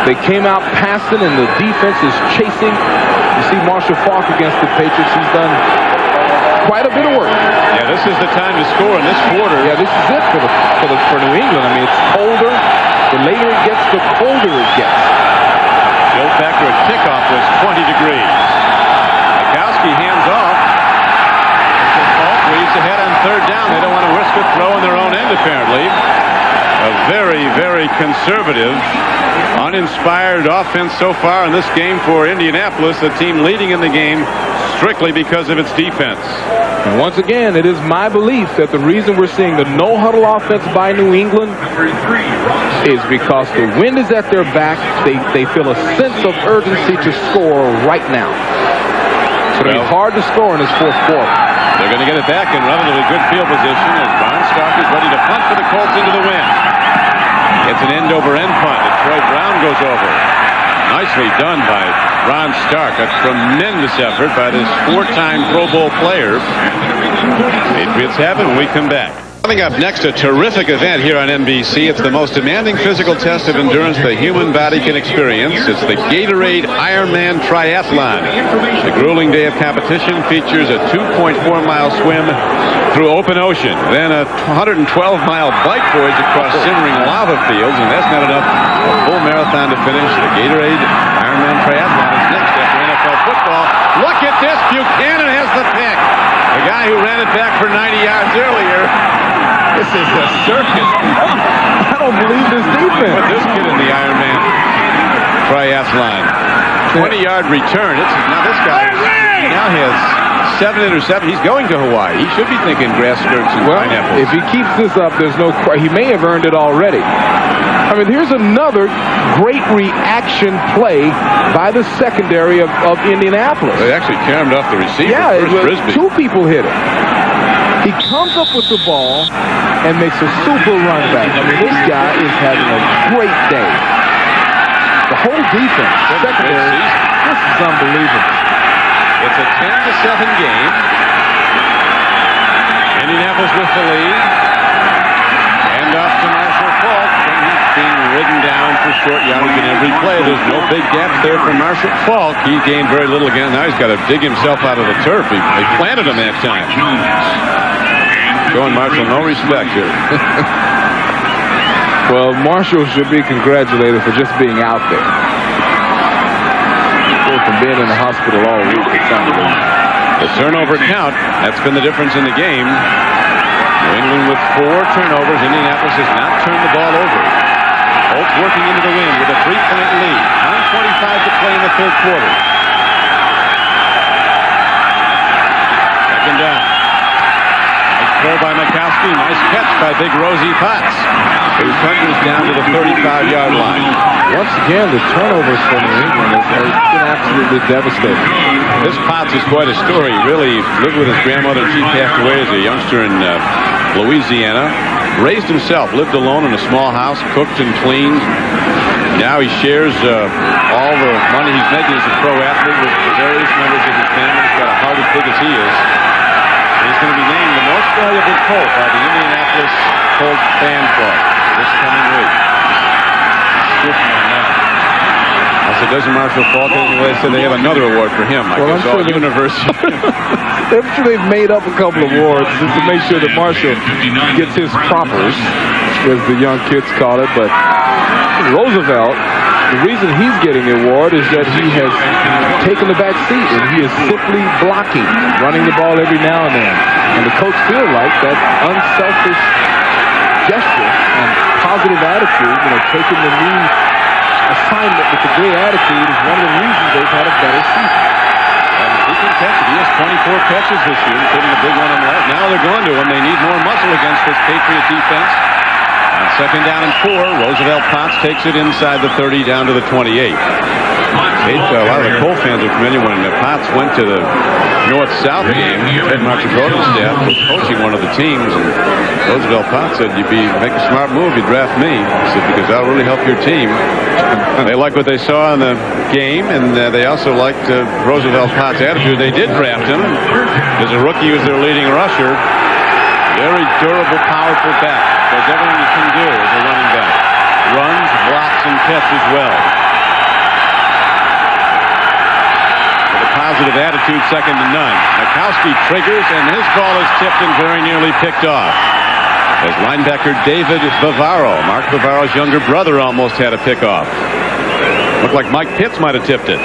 they came out passing, and the defense is chasing. You see Marshall Faulk against the Patriots. He's done quite a bit of work. Yeah, this is the time to score in this quarter. Yeah, this is it for New England. I mean, it's colder. The later it gets, the colder it gets. The old factor at kickoff was 20 degrees. Mikowski hands off. Faulk weaves ahead on third down. They don't want to risk a throw on their own end, apparently. A very, very conservative, uninspired offense so far in this game for Indianapolis, the team leading in the game strictly because of its defense. And once again, it is my belief that the reason we're seeing the no-huddle offense by New England is because the wind is at their back. They feel a sense of urgency to score right now. It's going to be hard to score in this fourth quarter. They're going to get it back in relatively good field position as Ron Stark is ready to punt for the Colts into the wind. It's an end-over-end punt, and Troy Brown goes over. Nicely done by Ron Stark. A tremendous effort by this four-time Pro Bowl player. Patriots have it when we come back. Coming up next, a terrific event here on NBC. It's the most demanding physical test of endurance the human body can experience. It's the Gatorade Ironman Triathlon. The grueling day of competition features a 2.4-mile swim through open ocean, then a 112-mile bike voyage across simmering lava fields, and that's not enough. A full marathon to finish. The Gatorade Ironman Triathlon is next after NFL football. Look at this. Buchanan has the pick. The guy who ran it back for 90 yards earlier. This is a circus. I don't believe this defense. Put this kid in the Ironman Triathlon. 20-yard return. Now this guy now has 7 interceptions. He's going to Hawaii. He should be thinking grass skirts and pineapples. If he keeps this up, there's no question. He may have earned it already. I mean, here's another great reaction play by the secondary of Indianapolis. They actually caromed off the receiver. Yeah, Frisbee. two people hit it. He comes up with the ball and makes a super run back. I mean, this guy is having a great day. The whole defense, secondary, this is unbelievable. It's a 10-7 game. Indianapolis with the lead. Hand off to Marshall Faulk. And he's being ridden down for short yardage in every play. There's no big gaps there for Marshall Faulk. He gained very little again. Now he's got to dig himself out of the turf. They planted him that time. Showing Marshall no respect here. Well, Marshall should be congratulated for just being out there. From being in the hospital all week. The turnover count, that's been the difference in the game. New England with 4 turnovers. Indianapolis has not turned the ball over. Colts working into the wind with a 3-point lead. 9:25 to play in the third quarter. Second down. Nice throw by Mikowski. Nice catch by Big Rosie Potts, who thunders down to the 35-yard line. Once again, the turnovers for New England has been absolutely devastating. This Potts is quite a story. He really lived with his grandmother. She passed away as a youngster in Louisiana. Raised himself, lived alone in a small house, cooked and cleaned. Now he shares all the money he's making as a pro athlete with various members of his family. He's got a heart as big as he is. He's going to be named the most valuable Colt by the Indianapolis Colts fan club this coming week. I said, doesn't Marshall Faulk? They said they have another award for him. I guess all university. I'm sure they've made up a couple of awards just to make sure that Marshall gets his propers, as the young kids call it. But Roosevelt, the reason he's getting the award is that he has taken the back seat and he is simply blocking, running the ball every now and then. And the coach feel like that unselfish gesture and positive attitude, taking the new assignment with a great attitude is one of the reasons they've had a better season. And he can catch it. He has 24 catches this year, including a big one on the left. Now they're going to him. They need more muscle against this Patriot defense. On second down and 4, Roosevelt Potts takes it inside the 30 down to the 28. A lot of the Colt fans are familiar when Potts went to the North-South game. Ted Marchikota's staff was coaching one of the teams, and Roosevelt Potts said, make a smart move, you draft me. He said, because that'll really help your team. They liked what they saw in the game, and they also liked Roosevelt Potts' attitude. They did draft him. As a rookie, he was their leading rusher. Very durable, powerful back. Does everything he can do as a running back. Runs, blocks, and catches well. With a positive attitude, second to none. Mikowski triggers, and his ball is tipped and very nearly picked off. As linebacker David Bavaro, Mark Bavaro's younger brother, almost had a pickoff. Looked like Mike Pitts might have tipped it.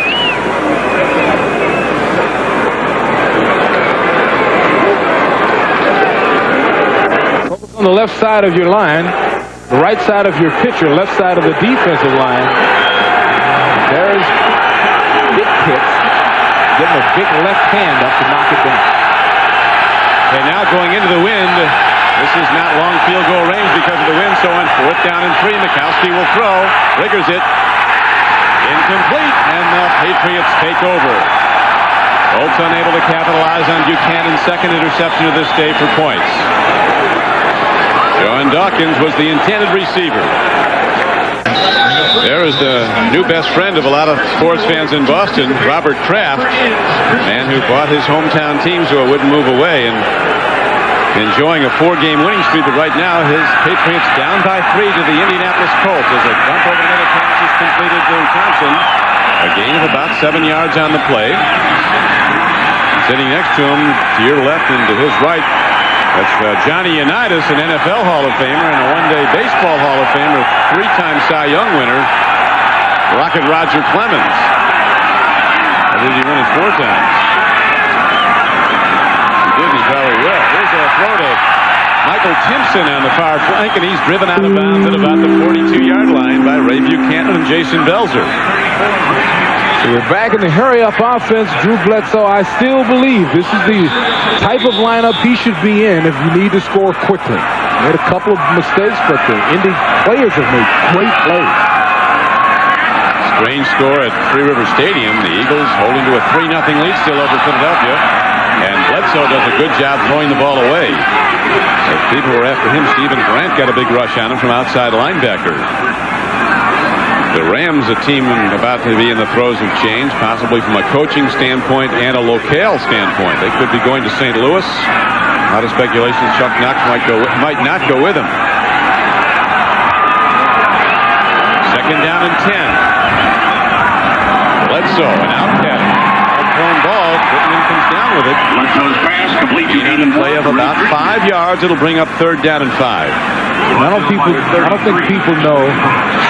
On the left side of your line, the right side of your pitcher, left side of the defensive line. There's Big Pitts getting a big left hand up to knock it down. Okay, now going into the wind. This is not long field goal range because of the wind, so on 4th down and 3, Mikowski will throw. Triggers it. Incomplete, and the Patriots take over. Colts unable to capitalize on Buchanan's second interception of this day for points. John Dawkins was the intended receiver. There is the new best friend of a lot of sports fans in Boston, Robert Kraft, man who bought his hometown team so it wouldn't move away, and enjoying a 4-game winning streak. But right now, his Patriots down by 3 to the Indianapolis Colts as a dump over the middle pass is completed to Thompson. A gain of about 7 yards on the play. Sitting next to him, to your left and to his right, that's Johnny Unitas, an NFL Hall of Famer and a one-day baseball Hall of Famer, 3-time Cy Young winner, Rocket Roger Clemens. Or did he win it 4 times? He did, he probably will. Here's a throw to Michael Timpson on the far flank, and he's driven out of bounds at about the 42-yard line by Ray Buchanan and Jason Belzer. So we're back in the hurry-up offense. Drew Bledsoe, I still believe this is the type of lineup he should be in if you need to score quickly. Made a couple of mistakes, but the Indy players have made great plays. Strange score at Three River Stadium. The Eagles holding to a 3-0 lead still over Philadelphia. And Bledsoe does a good job throwing the ball away. As people were after him, Stephen Grant got a big rush on him from outside linebacker. The Rams, a team about to be in the throes of change, possibly from a coaching standpoint and a locale standpoint. They could be going to St. Louis. A lot of speculation Chuck Knox might not go with him. Second down and 10. Bledsoe, an out pattern. Thrown ball. Whitman comes down with it. Bledsoe's pass completed. On a play of about 5 yards. It'll bring up 3rd down and 5. I don't think people know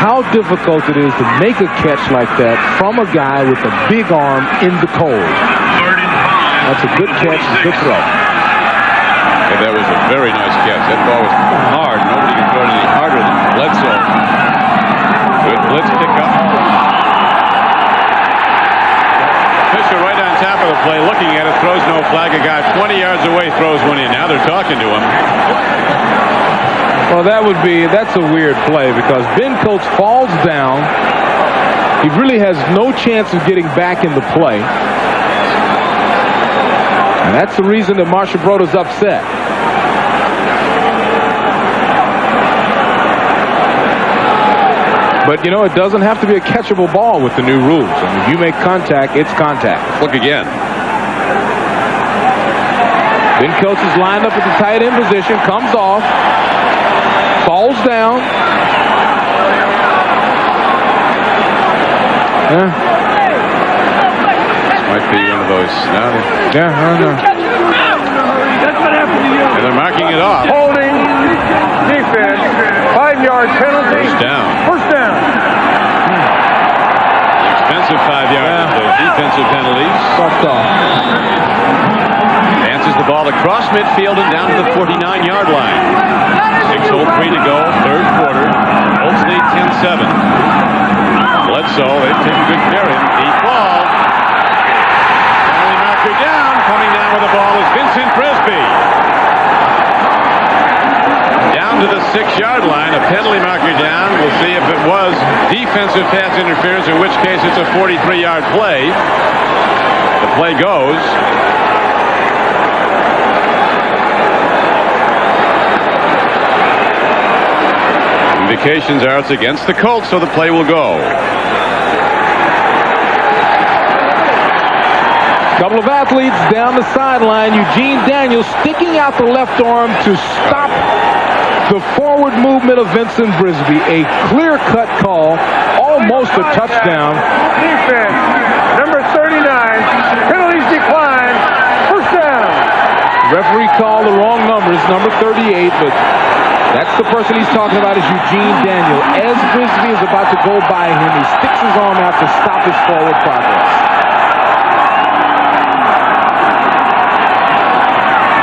how difficult it is to make a catch like that from a guy with a big arm in the cold. That's a good catch, a good throw. Yeah, that was a very nice catch. That ball was hard. Nobody can throw it any harder than Bledsoe. Good blitz pickup. Fisher right on top of the play, looking at it, throws no flag. A guy 20 yards away throws one in. Now they're talking to him. Well, that's a weird play because Ben Coates falls down. He really has no chance of getting back in the play. And that's the reason that Marcia Broda's upset. But, you know, it doesn't have to be a catchable ball with the new rules. I mean, if you make contact, it's contact. Look again. Ben Coates is lined up at the tight end position, comes off. Falls down. This might be one of those. No. Yeah, I don't know. And they're marking it off. Holding defense. 5-yard penalty. First down. First down. Expensive 5 yards. The defensive penalties. Fucked off. Advances the ball across midfield and down to the 49-yard line. 6:03 to go, 3rd quarter. Colts lead 10-7. Bledsoe, they've taken good care of him. Deep ball. Penalty marker down. Coming down with the ball is Vincent Frisbee. Down to the 6-yard line. A penalty marker down. We'll see if it was defensive pass interference, in which case it's a 43-yard play. The play goes. Indications are it's against the Colts, so the play will go. Couple of athletes down the sideline. Eugene Daniels sticking out the left arm to stop the forward movement of Vincent Brisby. A clear-cut call, almost a touchdown. Defense, number 39. Penalties decline. First down. The referee called the wrong numbers, number 38, but that's the person he's talking about is Eugene Daniel. As Brisby is about to go by him, he sticks his arm out to stop his forward progress.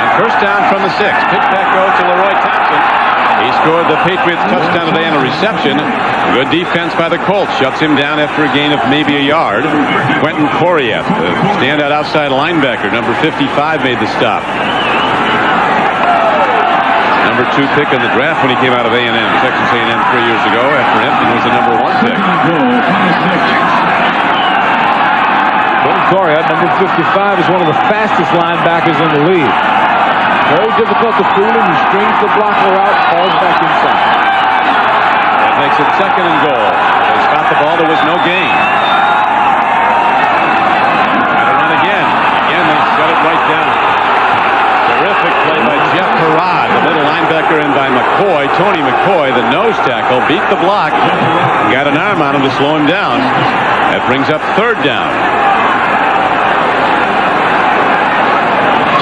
And first down from the 6. Pitch back goes to Leroy Thompson. He scored the Patriots touchdown today on a reception. Good defense by the Colts. Shuts him down after a gain of maybe a yard. Quentin Poirier, the standout outside linebacker, number 55, made the stop. Number 2 pick in the draft when he came out of A&M. Texas A&M 3 years ago after Hampton was the number 1 pick. Quentin Poirier, number 55, is one of the fastest linebackers in the league. Very difficult to fool him. He strings the blocker out, falls back inside. That makes it 2nd and goal. They spot the ball. There was no gain. Got to run again. Again, they shut it right down. Terrific play by Jeff Parrott, the middle linebacker, and by McCoy. Tony McCoy, the nose tackle, beat the block. Got an arm on him to slow him down. That brings up 3rd down.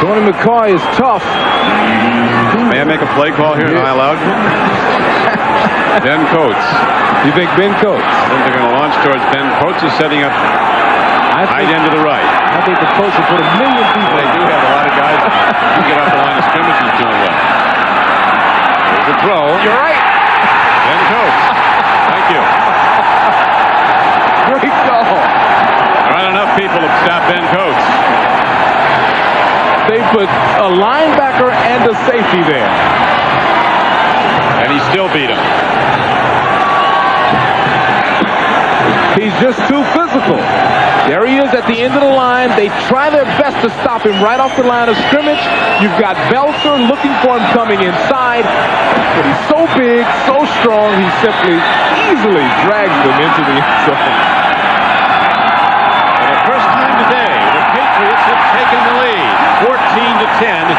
Tony McCoy is tough. May I make a play call here? Am I allowed? Ben Coates. You think Ben Coates? I think they're going to launch towards Ben Coates is setting up tight end to the right. I think the coach will put 1 million people. They do have a lot of guys who get off the line of scrimmage is doing well. There's a throw. You're right. Ben Coates. Thank you. Great call. There aren't enough people to stop Ben Coates. They put a linebacker and a safety there. And he still beat him. He's just too physical. There he is at the end of the line. They try their best to stop him right off the line of scrimmage. You've got Bledsoe looking for him coming inside. But he's so big, so strong, he simply easily drags them into the end zone. For the first time today, the Patriots have taken the lead, 14-10.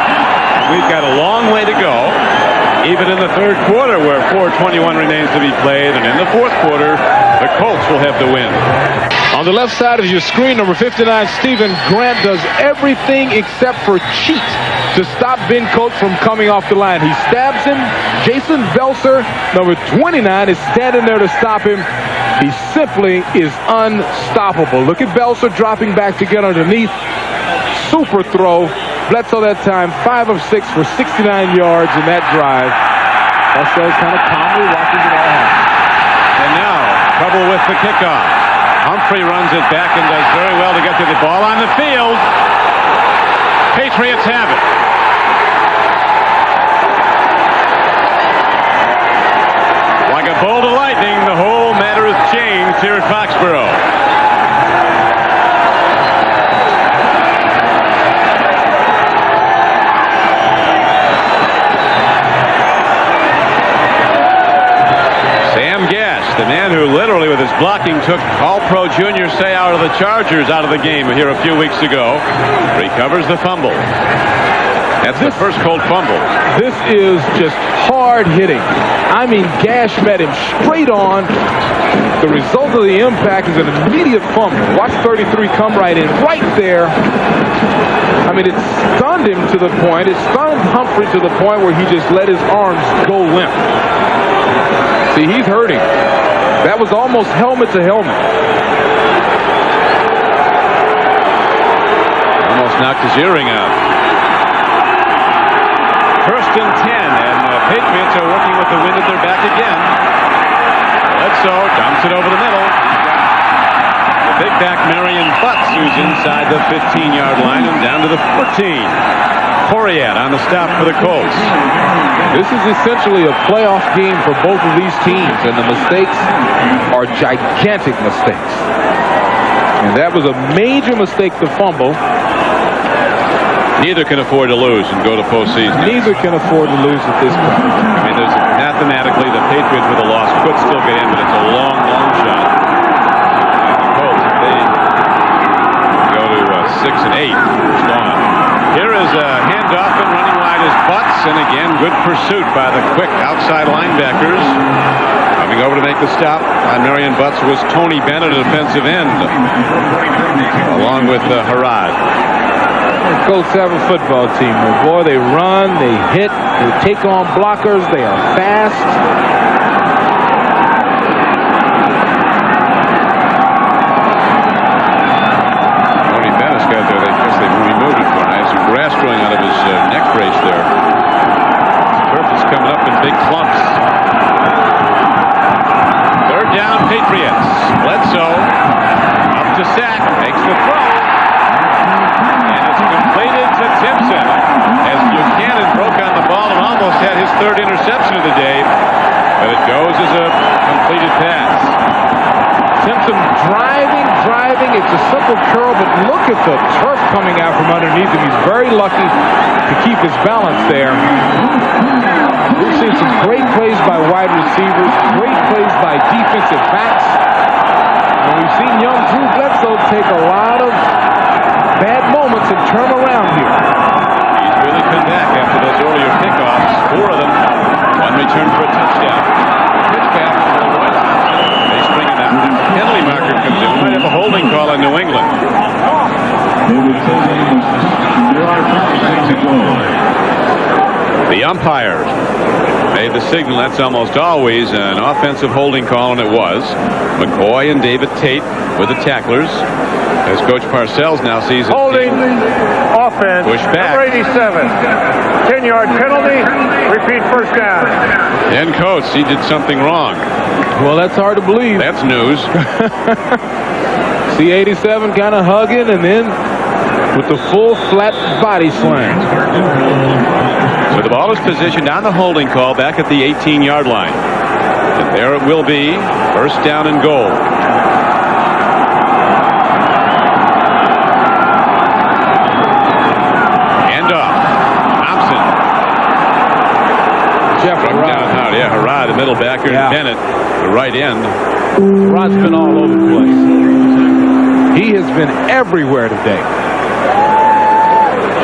We've got a long way to go, even in the 3rd quarter where 4:21 remains to be played, and in the 4th quarter, the Colts will have the win. On the left side of your screen, number 59, Stephen Grant does everything except for cheat to stop Ben Coates from coming off the line. He stabs him. Jason Belser, number 29, is standing there to stop him. He simply is unstoppable. Look at Belser dropping back to get underneath. Super throw. Bledsoe that time, 5 of 6 for 69 yards in that drive. Bledsoe kind of calmly watching it all happen. And now, trouble with the kickoff. Humphrey runs it back and does very well to get to the ball on the field. Patriots have it. Like a bolt of lightning, the whole matter has changed here at Foxborough. The man who literally with his blocking took All-Pro Junior Seau of the Chargers out of the game here a few weeks ago, recovers the fumble. That's the first Colt fumble. This is just hard hitting. I mean, Gash met him straight on. The result of the impact is an immediate fumble. Watch 33 come right in, right there. I mean, it stunned him to the point, it stunned Humphrey to the point where he just let his arms go limp. See, he's hurting. That was almost helmet to helmet. Almost knocked his earring out. 1st and 10, and the Patriots are working with the wind at their back again. Bledsoe dumps it over the middle. The big back Marion Butts, who's inside the 15-yard line and down to the 14. Poirier on the stop for the Colts. This is essentially a playoff game for both of these teams, and the mistakes are gigantic mistakes. And that was a major mistake to fumble. Neither can afford to lose and go to postseason. Neither can afford to lose at this point. I mean, mathematically, the Patriots with a loss could still get in, but it's a long, long shot. And the Colts, if they go to 6 and 8, pursuit by the quick outside linebackers. Coming over to make the stop on Marion Butts was Tony Bennett, a defensive end, along with Harad. Colts have a football team. Boy, they run, they hit, they take on blockers, they are fast. Tony Bennett's got there. I guess they removed it for him. Has some grass growing out of his neck brace there. Turf is coming up in big clumps. Third down, Patriots. Bledsoe up to sack, makes the throw. Completed to Timpson as Buchanan broke on the ball and almost had his third interception of the day, but it goes as a completed pass. Timpson driving. It's a simple curl, but look at the turf coming out from underneath him. He's very lucky to keep his balance there. We've seen some great plays by wide receivers, great plays by defensive backs. And we've seen young Drew Bledsoe take a lot of bad moments and turn around here. He's really come back after those earlier pickoffs. 4 of them. One return for a touchdown. Pitch back to the right. They spring it out. Penalty marker comes in. We might have a holding call on New England. The umpire made the signal. That's almost always an offensive holding call, and it was. McCoy and David Tate were the tacklers. As Coach Parcells now sees it. Holding offense. Push back. Number 87. 10-yard penalty. Repeat first down. And Coates, he did something wrong. Well, that's hard to believe. That's news. See 87 kind of hugging and then with the full flat body slam. So the ball is positioned on the holding call back at the 18-yard line. And there it will be. First down and goal. Harad, the middle backer, and Bennett, the right end. Harad's been all over the place. He has been everywhere today.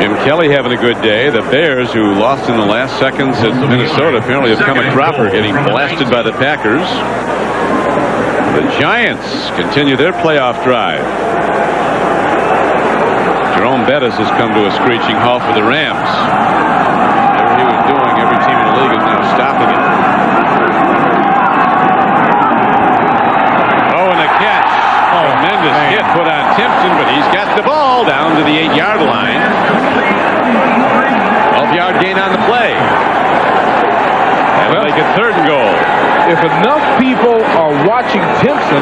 Jim Kelly having a good day. The Bears, who lost in the last seconds at Minnesota, apparently have come a cropper, getting blasted by the Packers. The Giants continue their playoff drive. Jerome Bettis has come to a screeching halt for the Rams. Whatever he was doing, every team in the league is now stopping it. Tremendous hit put on Timpson, but he's got the ball down to the 8-yard line. 12-yard gain on the play. That'll make it third and goal. If enough people are watching Timpson,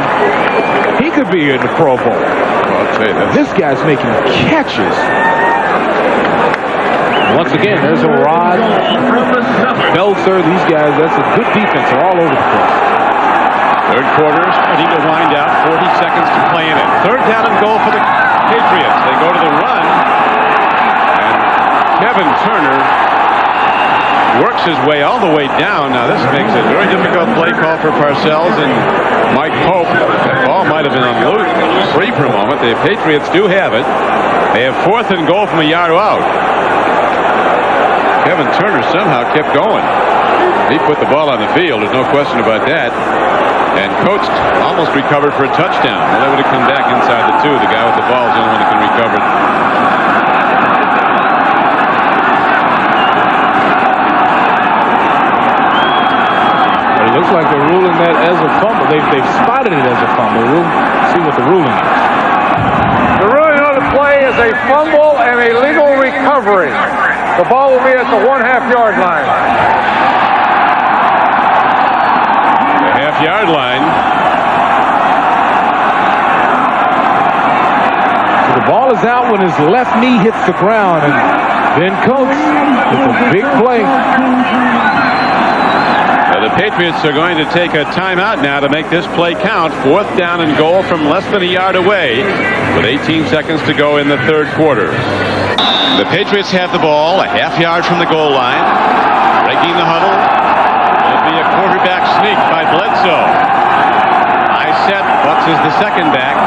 he could be in the Pro Bowl. Well, I'll tell you that. This guy's making catches. Once again, there's a Rod, Bledsoe, these guys, that's a good defense. They're all over the place. Third quarter, starting to wind out. 40 seconds to play in it. Third down and goal for the Patriots. They go to the run. And Kevin Turner works his way all the way down. Now, this makes a very difficult play call for Parcells and Mike Pope. That ball might have been on loose, free for a moment. The Patriots do have it. They have fourth and goal from a yard out. Kevin Turner somehow kept going. He put the ball on the field. There's no question about that. And Coates almost recovered for a touchdown. Well, that would have come back inside the 2. The guy with the ball is the only one that can recover it. But it looks like they're ruling that as a fumble. They've spotted it as a fumble. We'll see what the ruling is. The ruling on the play is a fumble and a legal recovery. The ball will be at the 1/2-yard line. Yard line. So the ball is out when his left knee hits the ground, and then Coates with a big play. The Patriots are going to take a timeout now to make this play count. Fourth down and goal from less than a yard away with 18 seconds to go in the third quarter. The Patriots have the ball a half-yard from the goal line. Breaking the huddle. Be a quarterback sneak by Bledsoe. High set. Butts is the second back.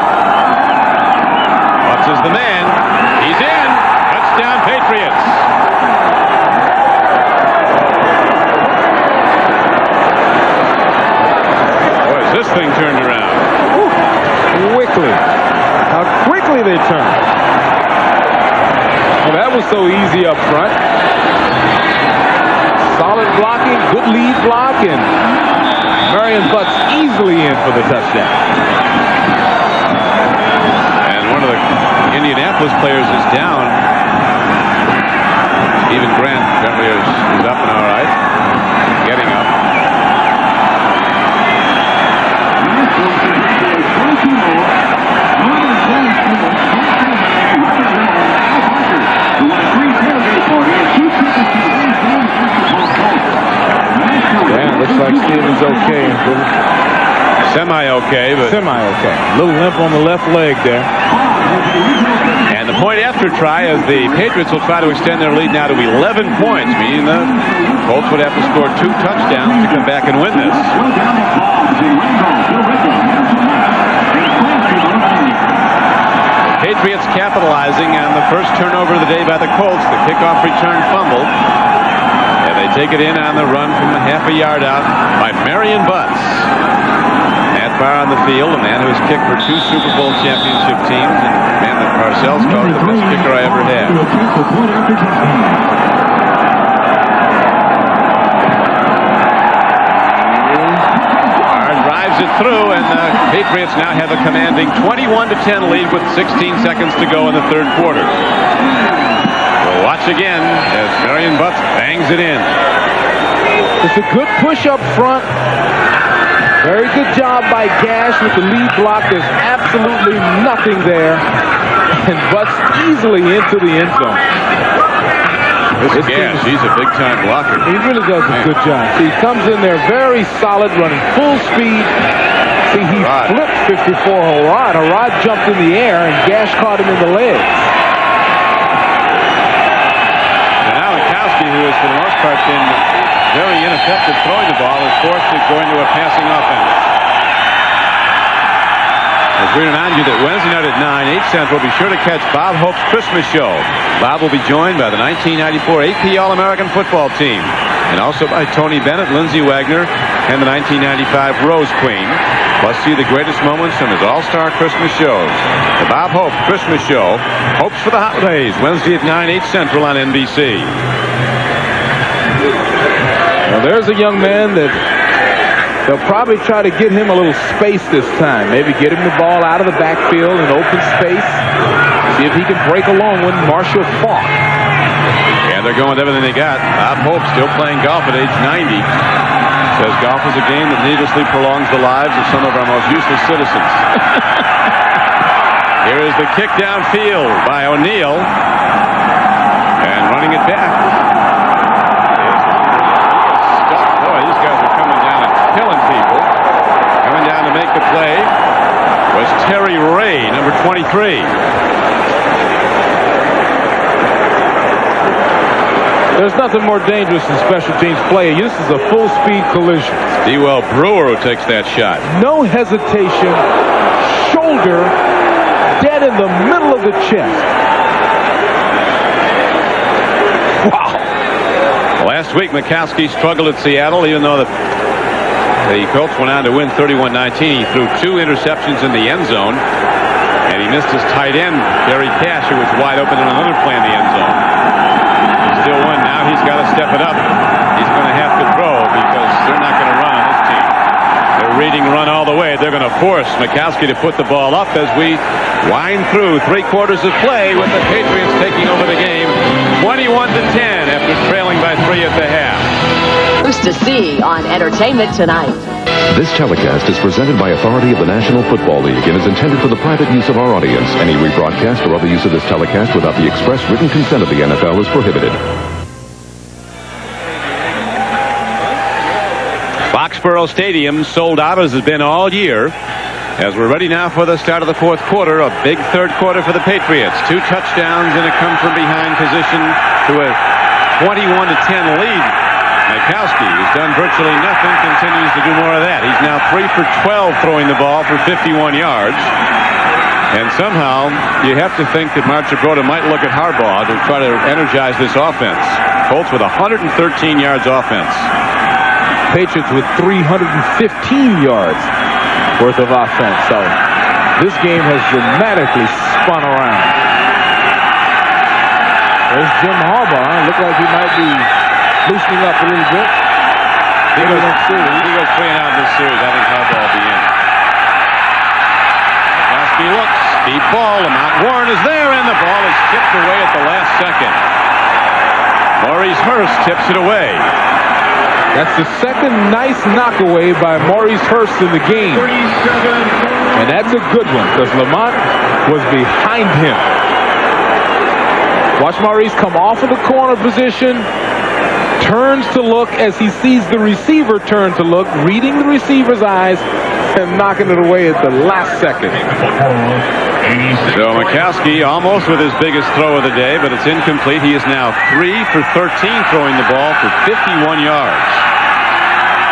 Butts is the man. He's in. Touchdown Patriots. quickly they turn. Well, that was so easy up front. Solid blocking, good lead block, and Marion Butts easily in for the touchdown. And one of the Indianapolis players is down. Stephen Grant apparently is up and all right. Getting up. Yeah, looks like Stevens okay. Semi-okay, but... Semi-okay. Little limp on the left leg there. And the point after try as the Patriots will try to extend their lead now to 11 points, meaning the Colts would have to score 2 touchdowns to come back and win this. The Patriots capitalizing on the first turnover of the day by the Colts, the kickoff return fumble. And they take it in on the run from half a yard out by Marion Butts. That far on the field, a man who has kicked for 2 Super Bowl championship teams, and a man that Parcells called the best kicker I ever had. Drives it through, and the Patriots now have a commanding 21-10 lead with 16 seconds to go in the third quarter. We'll watch again as Marion Butts bangs it in. It's a good push up front. Very good job by Gash with the lead block. There's absolutely nothing there. And Butts easily into the end zone. This Gash, he's a big-time blocker. He really does a good job. See, he comes in there very solid, running full speed. See, he flipped 54 Harrod. Harrod jumped in the air, and Gash caught him in the legs. And now Mikowski, who has for the most part been very ineffective throwing the ball, is forced to go into a passing offense. As we remind you that Wednesday night at 9, 8 Central, be sure to catch Bob Hope's Christmas show. Bob will be joined by the 1994 AP All-American football team, and also by Tony Bennett, Lindsey Wagner, and the 1995 Rose Queen. Plus see the greatest moments from his all-star Christmas shows. The Bob Hope Christmas show, Hopes for the Holidays, Wednesday at 9, 8 Central on NBC. Well, there's a young man that they'll probably try to get him a little space this time. Maybe get him the ball out of the backfield in open space. See if he can break along with Marshall Faulk. Yeah, they're going with everything they got. Bob Hope still playing golf at age 90. Says golf is a game that needlessly prolongs the lives of some of our most useless citizens. Here is the kick downfield by O'Neal. And running it back. Boy, these guys are coming down and killing people. Coming down to make the play was Terry Ray, number 23. There's nothing more dangerous than special teams play. This is a full-speed collision. Dewell Brewer who takes that shot. No hesitation. Shoulder dead in the middle of the chest. Wow. Last week, Mikowski struggled at Seattle, even though the Colts went on to win 31-19. He threw 2 interceptions in the end zone, and he missed his tight end, Gary Cash, who was wide open in another play in the end zone. He still won. Now he's got to step it up. He's going to have to throw because they're not going to run on this team. They're reading run all the way. They're going to force Mikowski to put the ball up as we wind through 3 quarters of play with the Patriots taking over the game 21-10 after trailing by 3 at the half. Who's to see on Entertainment Tonight? This telecast is presented by authority of the National Football League and is intended for the private use of our audience. Any rebroadcast or other use of this telecast without the express written consent of the NFL is prohibited. Foxborough Stadium sold out as has been all year. As we're ready now for the start of the fourth quarter, a big third quarter for the Patriots. 2 touchdowns in a come-from-behind position to a 21-10 lead. Mikowski, who's done virtually nothing, continues to do more of that. He's now 3 for 12 throwing the ball for 51 yards. And somehow, you have to think that Mark Gibrota might look at Harbaugh to try to energize this offense. Colts with 113 yards offense. Patriots with 315 yards worth of offense. So this game has dramatically spun around. There's Jim Harbaugh. Look like he might be loosening up a little bit. He goes 3 and out in this series. I think Harbaugh will be in. He looks. Deep ball. Lamont Warren is there, and the ball is tipped away at the last second. Maurice Hurst tips it away. That's the second nice knockaway by Maurice Hurst in the game. And that's a good one because Lamont was behind him. Watch Maurice come off of the corner position, turns to look as he sees the receiver turn to look, reading the receiver's eyes, and knocking it away at the last second. So McCaskey almost with his biggest throw of the day, but it's incomplete. He is now 3 for 13 throwing the ball for 51 yards.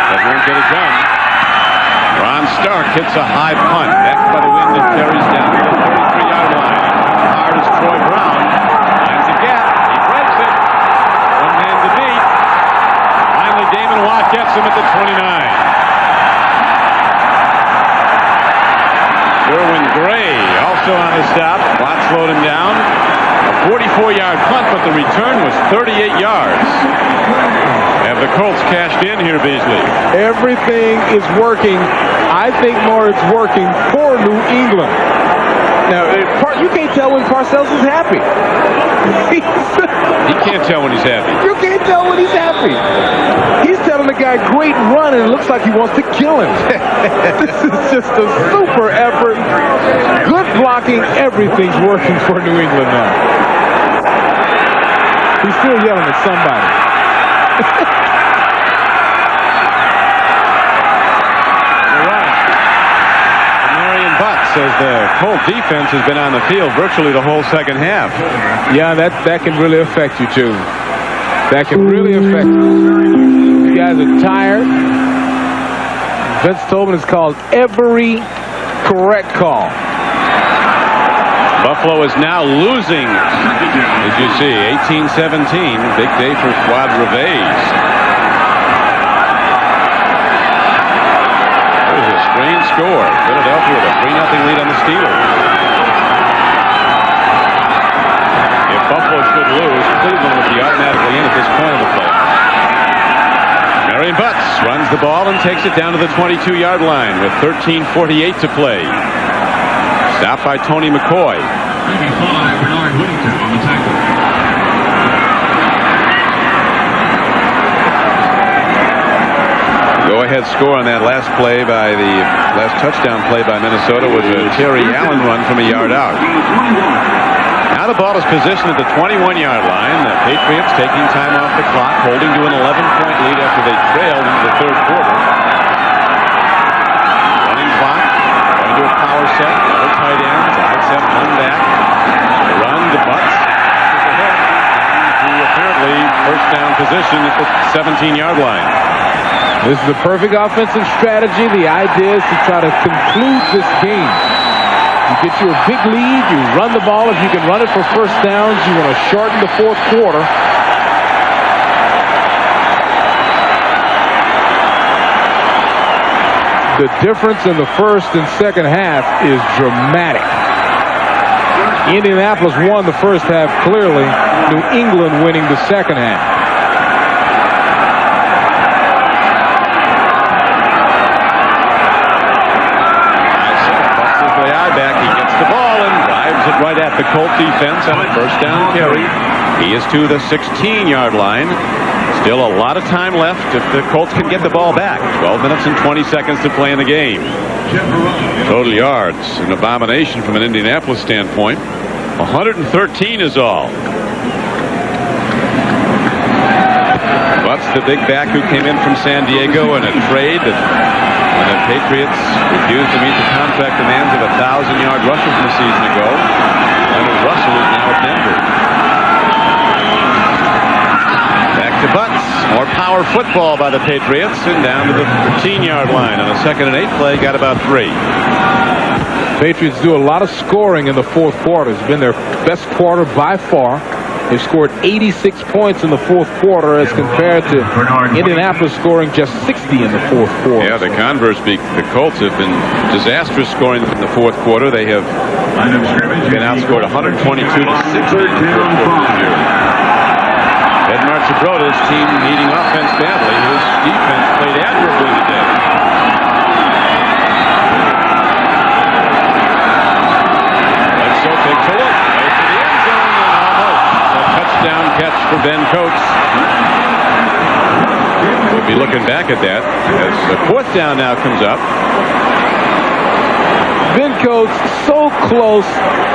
That won't get it done. Ron Stark hits a high punt. Back by the wind and carries down to the 33-yard line. Hard is Troy Brown. Finds a gap. He breaks it. One man to beat. Finally, Damon Watt gets him at the 29. Derwin Gray also on the stop. Watt slowed him down. A 44-yard punt, but the return was 38 yards. Have the Colts cashed in here, Beasley? Everything is working. I think more it's working for New England. Now, you can't tell when Parcells is happy. He can't tell when he's happy. You can't tell when he's happy. He's telling the guy, great run, and it looks like he wants to kill him. This is just a super effort. Good blocking. Everything's working for New England now. He's still yelling at somebody. Says the Colt defense has been on the field virtually the whole second half. Yeah, that can really affect you too. That can really affect you. You guys are tired. Vince Tobin has called every correct call. Buffalo is now losing, as you see, 18-17. Big day for Quad Reves. Strange score. Philadelphia with a 3-0 lead on the Steelers. If Buffalo should lose, Cleveland would be automatically in at this point of the play. Marion Butts runs the ball and takes it down to the 22-yard line with 13:48 to play. Stopped by Tony McCoy. 95, Bernard Whittington on the tackle. Go-ahead score on that last touchdown play by Minnesota was a Terry Allen run from a yard out. Now the ball is positioned at the 21-yard line. The Patriots taking time off the clock, holding to an 11-point lead after they trailed into the third quarter. Running clock, going to a power set, double tight ends, out set, one back. The run to Butts. To apparently first down position at the 17-yard line. This is the perfect offensive strategy. The idea is to try to conclude this game. You get you a big lead, you run the ball. If you can run it for first downs, you want to shorten the fourth quarter. The difference in the first and second half is dramatic. Indianapolis won the first half clearly. New England winning the second half. Right at the Colt defense on a first down carry. He is to the 16-yard line. Still a lot of time left if the Colts can get the ball back. 12 minutes and 20 seconds to play in the game. Total yards, an abomination from an Indianapolis standpoint. 113 is all. Butts, the big back who came in from San Diego in a trade that when the Patriots refused to meet the contract demands of a 1,000-yard rusher from a season ago. Leonard Russell is now at Denver. Back to Butts. More power football by the Patriots and down to the 13-yard line. On a 2nd and 8 play, got about 3. Patriots do a lot of scoring in the fourth quarter. It's been their best quarter by far. They've scored 86 points in the fourth quarter as compared to Indianapolis scoring just 60 in the fourth quarter. Yeah, the converse, the Colts have been disastrous scoring in the fourth quarter. They have been outscored 122 to 60 in the fourth quarter this year. Ed Marchibroda's team needing offense badly. His defense played admirably today. Bledsoe takes a look. Goes to the end zone and almost a touchdown catch for Ben Coates. We'll be looking back at that as the fourth down now comes up. Ben Coates so close.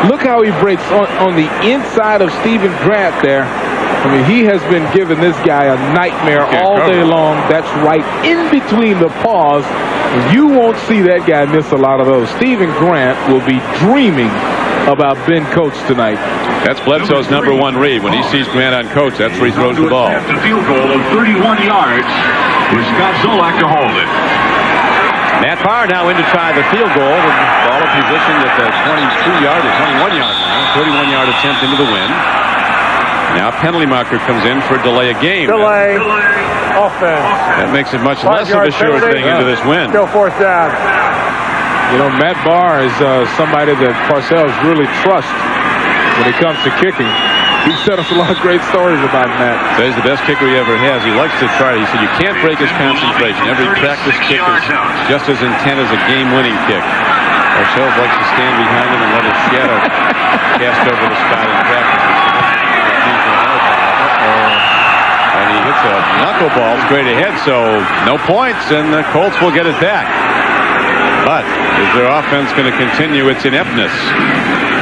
Look how he breaks on the inside of Stephen Grant there. I mean, he has been giving this guy a nightmare all day long. That's right in between the paws. You won't see that guy miss a lot of those. Stephen Grant will be dreaming about Ben Coates tonight. That's Bledsoe's number one read. When he sees Grant on Coates, that's where he throws the ball. A field goal of 31 yards with Scott Zolak to hold it. Matt Barr now in to try the field goal. The ball in position at the 22-yard or 21-yard line. 31-yard attempt into the wind. Now penalty marker comes in for delay of game. Delay. Offense. That makes it much less of a sure thing into this win. Still fourth down. You know, Matt Barr is somebody that Parcells really trusts when it comes to kicking. He's said us a lot of great stories about Matt. Says the best kicker he ever has. He likes to try. He said you can't break his concentration. Every practice kick is just as intent as a game-winning kick. Parcells likes to stand behind him and let his shadow cast over the spot in practice. And he hits a knuckleball straight ahead, so no points, and the Colts will get it back. But is their offense going to continue its ineptness?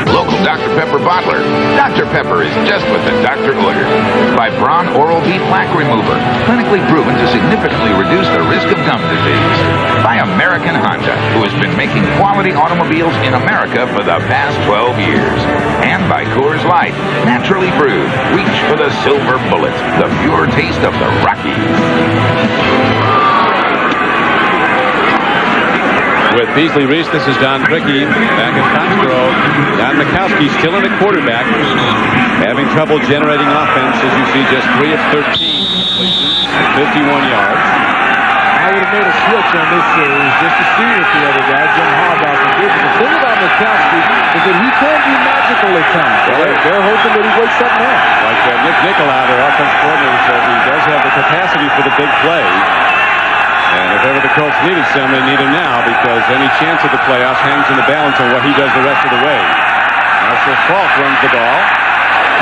Local Dr. Pepper bottler. Dr. Pepper is just what the doctor ordered. By Braun Oral-B Plaque Remover. Clinically proven to significantly reduce the risk of gum disease. By American Honda, who has been making quality automobiles in America for the past 12 years. And by Coors Light. Naturally brewed. Reach for the silver bullet. The pure taste of the Rockies. With Beasley Reese, this is Don Brickey back at Foxborough. Don Mikowski still in the quarterback, having trouble generating offense, as you see, just 3 of 13 completions, 51 yards. I would have made a switch on this series just to see what the other guy, Jim Harbaugh, can do. The thing about Mikowski is that he can be magical at times. They're hoping that he wakes up now. Like Nick Nicolau, their offensive coordinator, says he does have the capacity for the big play. And if ever the Colts needed some, they need him now, because any chance of the playoffs hangs in the balance on what he does the rest of the way. Marshall Faulk runs the ball.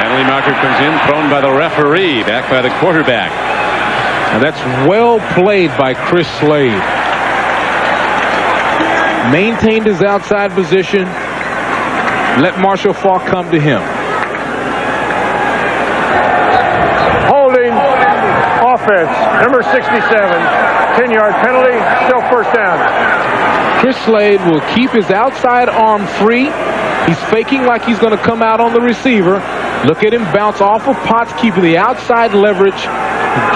Penalty marker comes in, thrown by the referee, back by the quarterback. And that's well played by Chris Slade. Maintained his outside position. Let Marshall Faulk come to him. Holding. Offense. Number 67. 10-yard penalty, still first down. Chris Slade will keep his outside arm free. He's faking like he's going to come out on the receiver. Look at him bounce off of Potts, keeping the outside leverage.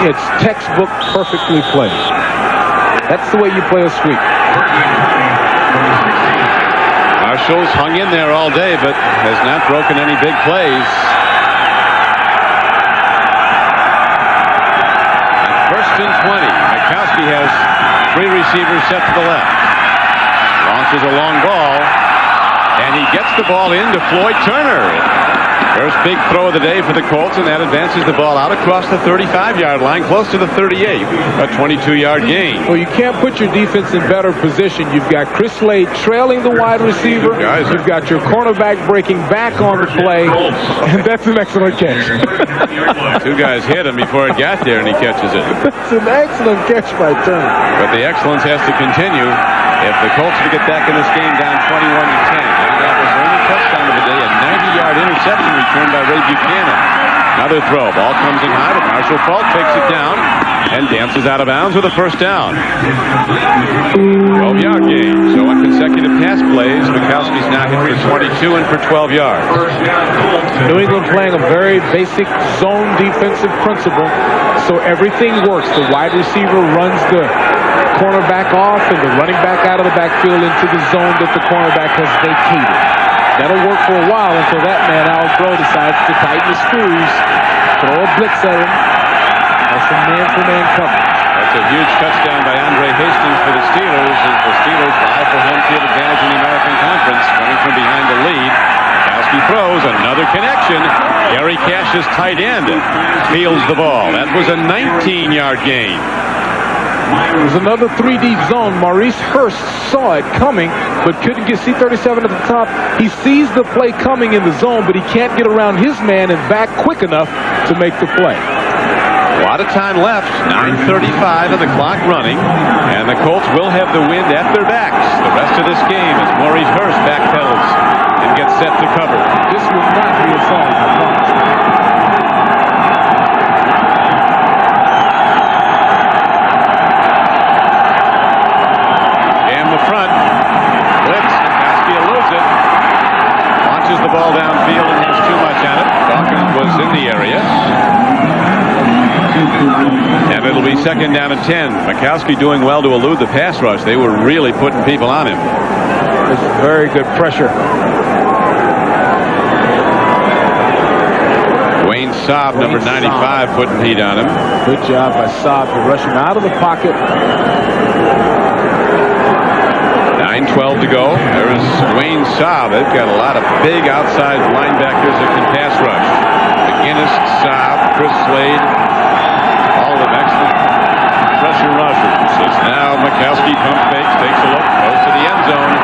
It's textbook perfectly played. That's the way you play a sweep. Marshall's hung in there all day, but has not broken any big plays. First and 20. Mikowski has 3 receivers set to the left. Launches a long ball, and he gets the ball into Floyd Turner. First big throw of the day for the Colts, and that advances the ball out across the 35-yard line, close to the 38. A 22-yard gain. Well, you can't put your defense in better position. You've got Chris Slade trailing the wide receiver. You've got your cornerback breaking back on the play, and that's an excellent catch. 2 guys hit him before it got there, and he catches it. That's an excellent catch by Turner. But the excellence has to continue if the Colts to get back in this game down 21-10. That was the only touchdown of the day, a 90-yard interception return by Ray Buchanan. Another throw. Ball comes in high, but Marshall Faulk takes it down and dances out of bounds with a first down. 12-yard game. So on consecutive pass plays, Mikowski's now hit for 22 and for 12 yards. New England playing a very basic zone defensive principle, so everything works. The wide receiver runs the cornerback off, and the running back out of the backfield into the zone that the cornerback has vacated. That'll work for a while until that man, Al Groh, decides to tighten the screws. Throw a blitz at him. That's some man-for-man coverage. That's a huge touchdown by Andre Hastings for the Steelers as the Steelers vie for home field advantage in the American Conference. Coming from behind the lead. Kowski throws another connection. Gary Cash's tight end fields the ball. That was a 19-yard gain. There's another 3-deep zone. Maurice Hurst saw it coming, but couldn't get C-37 at the top. He sees the play coming in the zone, but he can't get around his man and back quick enough to make the play. A lot of time left. 9:35 and the clock running, and the Colts will have the wind at their backs the rest of this game as Maurice Hurst backpedals and gets set to cover. This will not be a song, I promise. The ball downfield and has too much on it. Dawkins was in the area. And it'll be second down and 10. Mikowski doing well to elude the pass rush. They were really putting people on him. This is very good pressure. Wayne Saab, number 95, putting heat on him. Good job by Saab to rush him out of the pocket. 9:12 to go. There is Wayne Saab. They've got a lot of big outside linebackers that can pass rush. McGinnis, Saab, Chris Slade, all of them excellent pressure rushers. It's now Mikowski pump fakes, takes a look, goes to the end zone,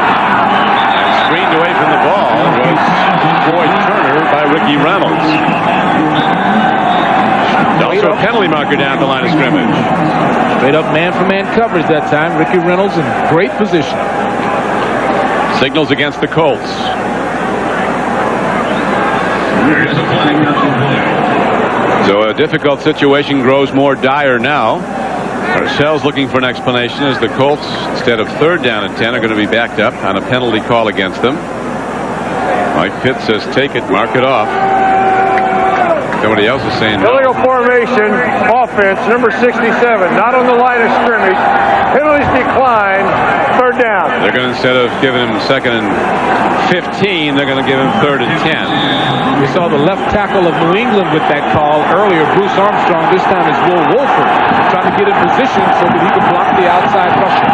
and screened away from the ball was Troy Turner by Ricky Reynolds. There's also a penalty marker down the line of scrimmage. Straight up man-for-man coverage that time. Ricky Reynolds in great position. Signals against the Colts. So a difficult situation grows more dire now. Parcells looking for an explanation as the Colts, instead of third down and 10, are going to be backed up on a penalty call against them. Mike Pitt says take it, mark it off. Somebody else is saying no. Illegal formation, offense, number 67, not on the line of scrimmage. Penalties decline, third down. They're going to, instead of giving him second and 15, they're going to give him third and 10. We saw the left tackle of New England with that call earlier, Bruce Armstrong. This time it's Will Wolford trying to get in position so that he can block the outside rusher.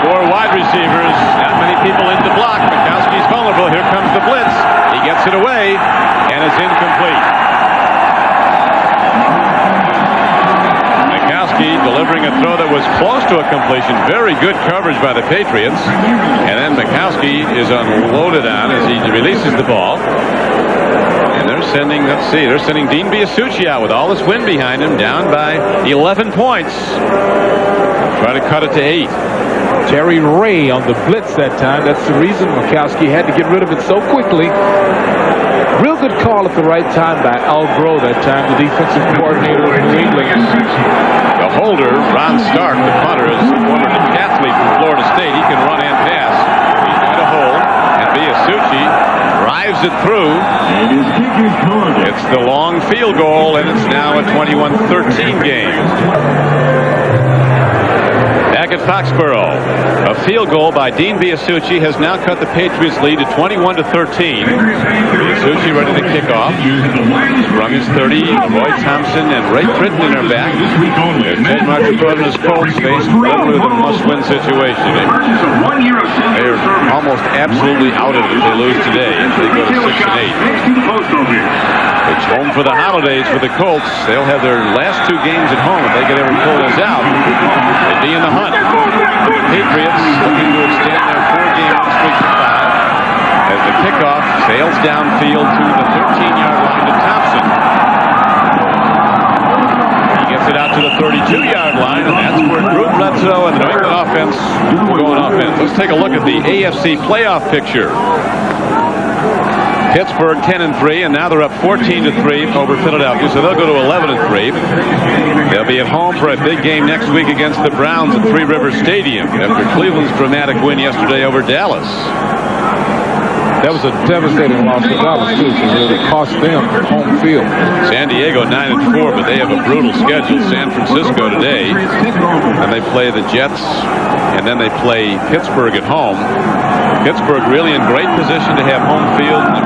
Four wide receivers, not many people in to block. Mikowski's vulnerable. Here comes the blitz. He gets it away, and it's incomplete. Delivering a throw that was close to a completion. Very good coverage by the Patriots. And then Mikowski is unloaded on as he releases the ball. And they're sending, they're sending Dean Biasucci out with all this wind behind him, down by 11 points. Try to cut it to 8. Terry Ray on the blitz that time. That's the reason Mikowski had to get rid of it so quickly. Real good call at the right time by Al Groh that time, the defensive coordinator of New England. The holder, Ron Stark, the punter, is a former decathlete from Florida State. He can run and pass. He's going to hold, and Biasucci drives it through. It's the long field goal, and it's now a 21-13 game. Back at Foxborough, a field goal by Dean Biasucci has now cut the Patriots' lead to 21-13. Biasucci ready to kick off. From his 30, Roy Thompson and Ray Britton are back. As Ted Marchand and his Colts face literally the must-win situation. They're almost absolutely out of it if they lose today. If they go to 6-8. It's home for the holidays for the Colts. They'll have their last two games at home. If they could ever pull this out, they'd be in the hunt. The Patriots looking to extend their 4-game streak to 5 as the kickoff sails downfield to the 13-yard line to Thompson. He gets it out to the 32-yard line, and that's where Drew Bledsoe and the New England offense will go on offense. Let's take a look at the AFC playoff picture. Pittsburgh 10-3, and now they're up 14-3 over Philadelphia, so they'll go to 11-3. They'll be at home for a big game next week against the Browns at Three Rivers Stadium after Cleveland's dramatic win yesterday over Dallas. That was a devastating loss for Dallas, too, because it cost them home field. San Diego 9-4, but they have a brutal schedule. San Francisco today, and they play the Jets, and then they play Pittsburgh at home. Pittsburgh really in great position to have home field. And if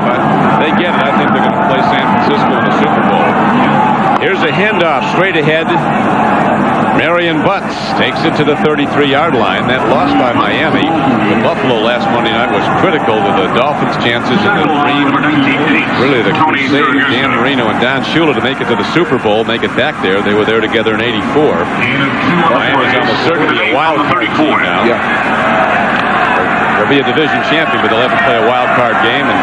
they get it, I think they're going to play San Francisco in the Super Bowl. Here's a handoff straight ahead. Marion Butts takes it to the 33-yard line. That loss by Miami to Buffalo last Monday night was critical to the Dolphins' chances in the dream. Really, the crusade of Dan Marino and Don Shula to make it to the Super Bowl, make it back there. They were there together in '84. Miami's almost certain to be a wild card team now. Yeah. They'll be a division champion, but they'll have to play a wild card game and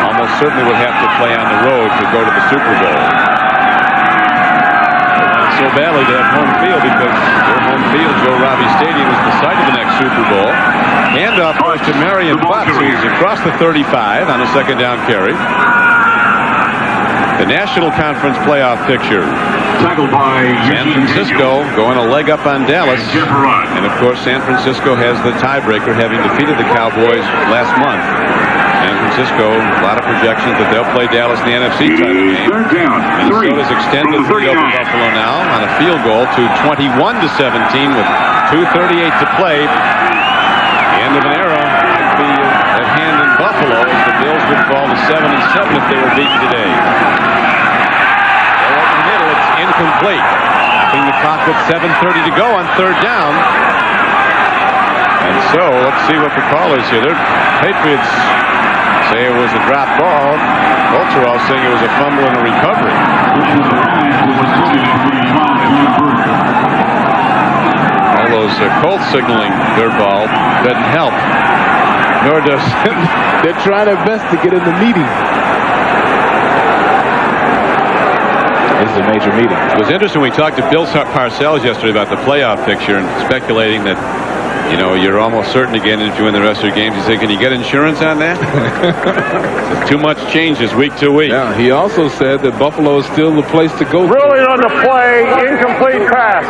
almost certainly would have to play on the road to go to the Super Bowl. So badly to have home field because their home field, Joe Robbie Stadium, is the site of the next Super Bowl. Handoff goes to Marion Butts, who's across the 35 on a second down carry. The National Conference playoff picture. San Francisco going a leg up on Dallas. And of course, San Francisco has the tiebreaker, having defeated the Cowboys last month. San Francisco, a lot of projections that they'll play Dallas in the NFC title game. Minnesota's extended the lead over Buffalo now on a field goal to 21-17 with 2:38 to play. The end of an era could be at hand in Buffalo as the Bills would fall to 7-7 if they were beaten today. Well, in the middle, it's incomplete. Keeping the clock with 7:30 to go on third down. And so, let's see what the call is here. The Patriots say it was a drop ball. Colts are all saying it was a fumble and a recovery. All those Colts signaling third ball doesn't help. Nor does They're trying their best to get in the meeting. This is a major meeting. It was interesting. We talked to Bill Parcells yesterday about the playoff picture and speculating that, you know, you're almost certain to get in if you win the rest of your games. He said, can you get insurance on that? Too much changes week to week. Yeah, he also said that Buffalo is still the place to go. Ruling on the play, incomplete pass.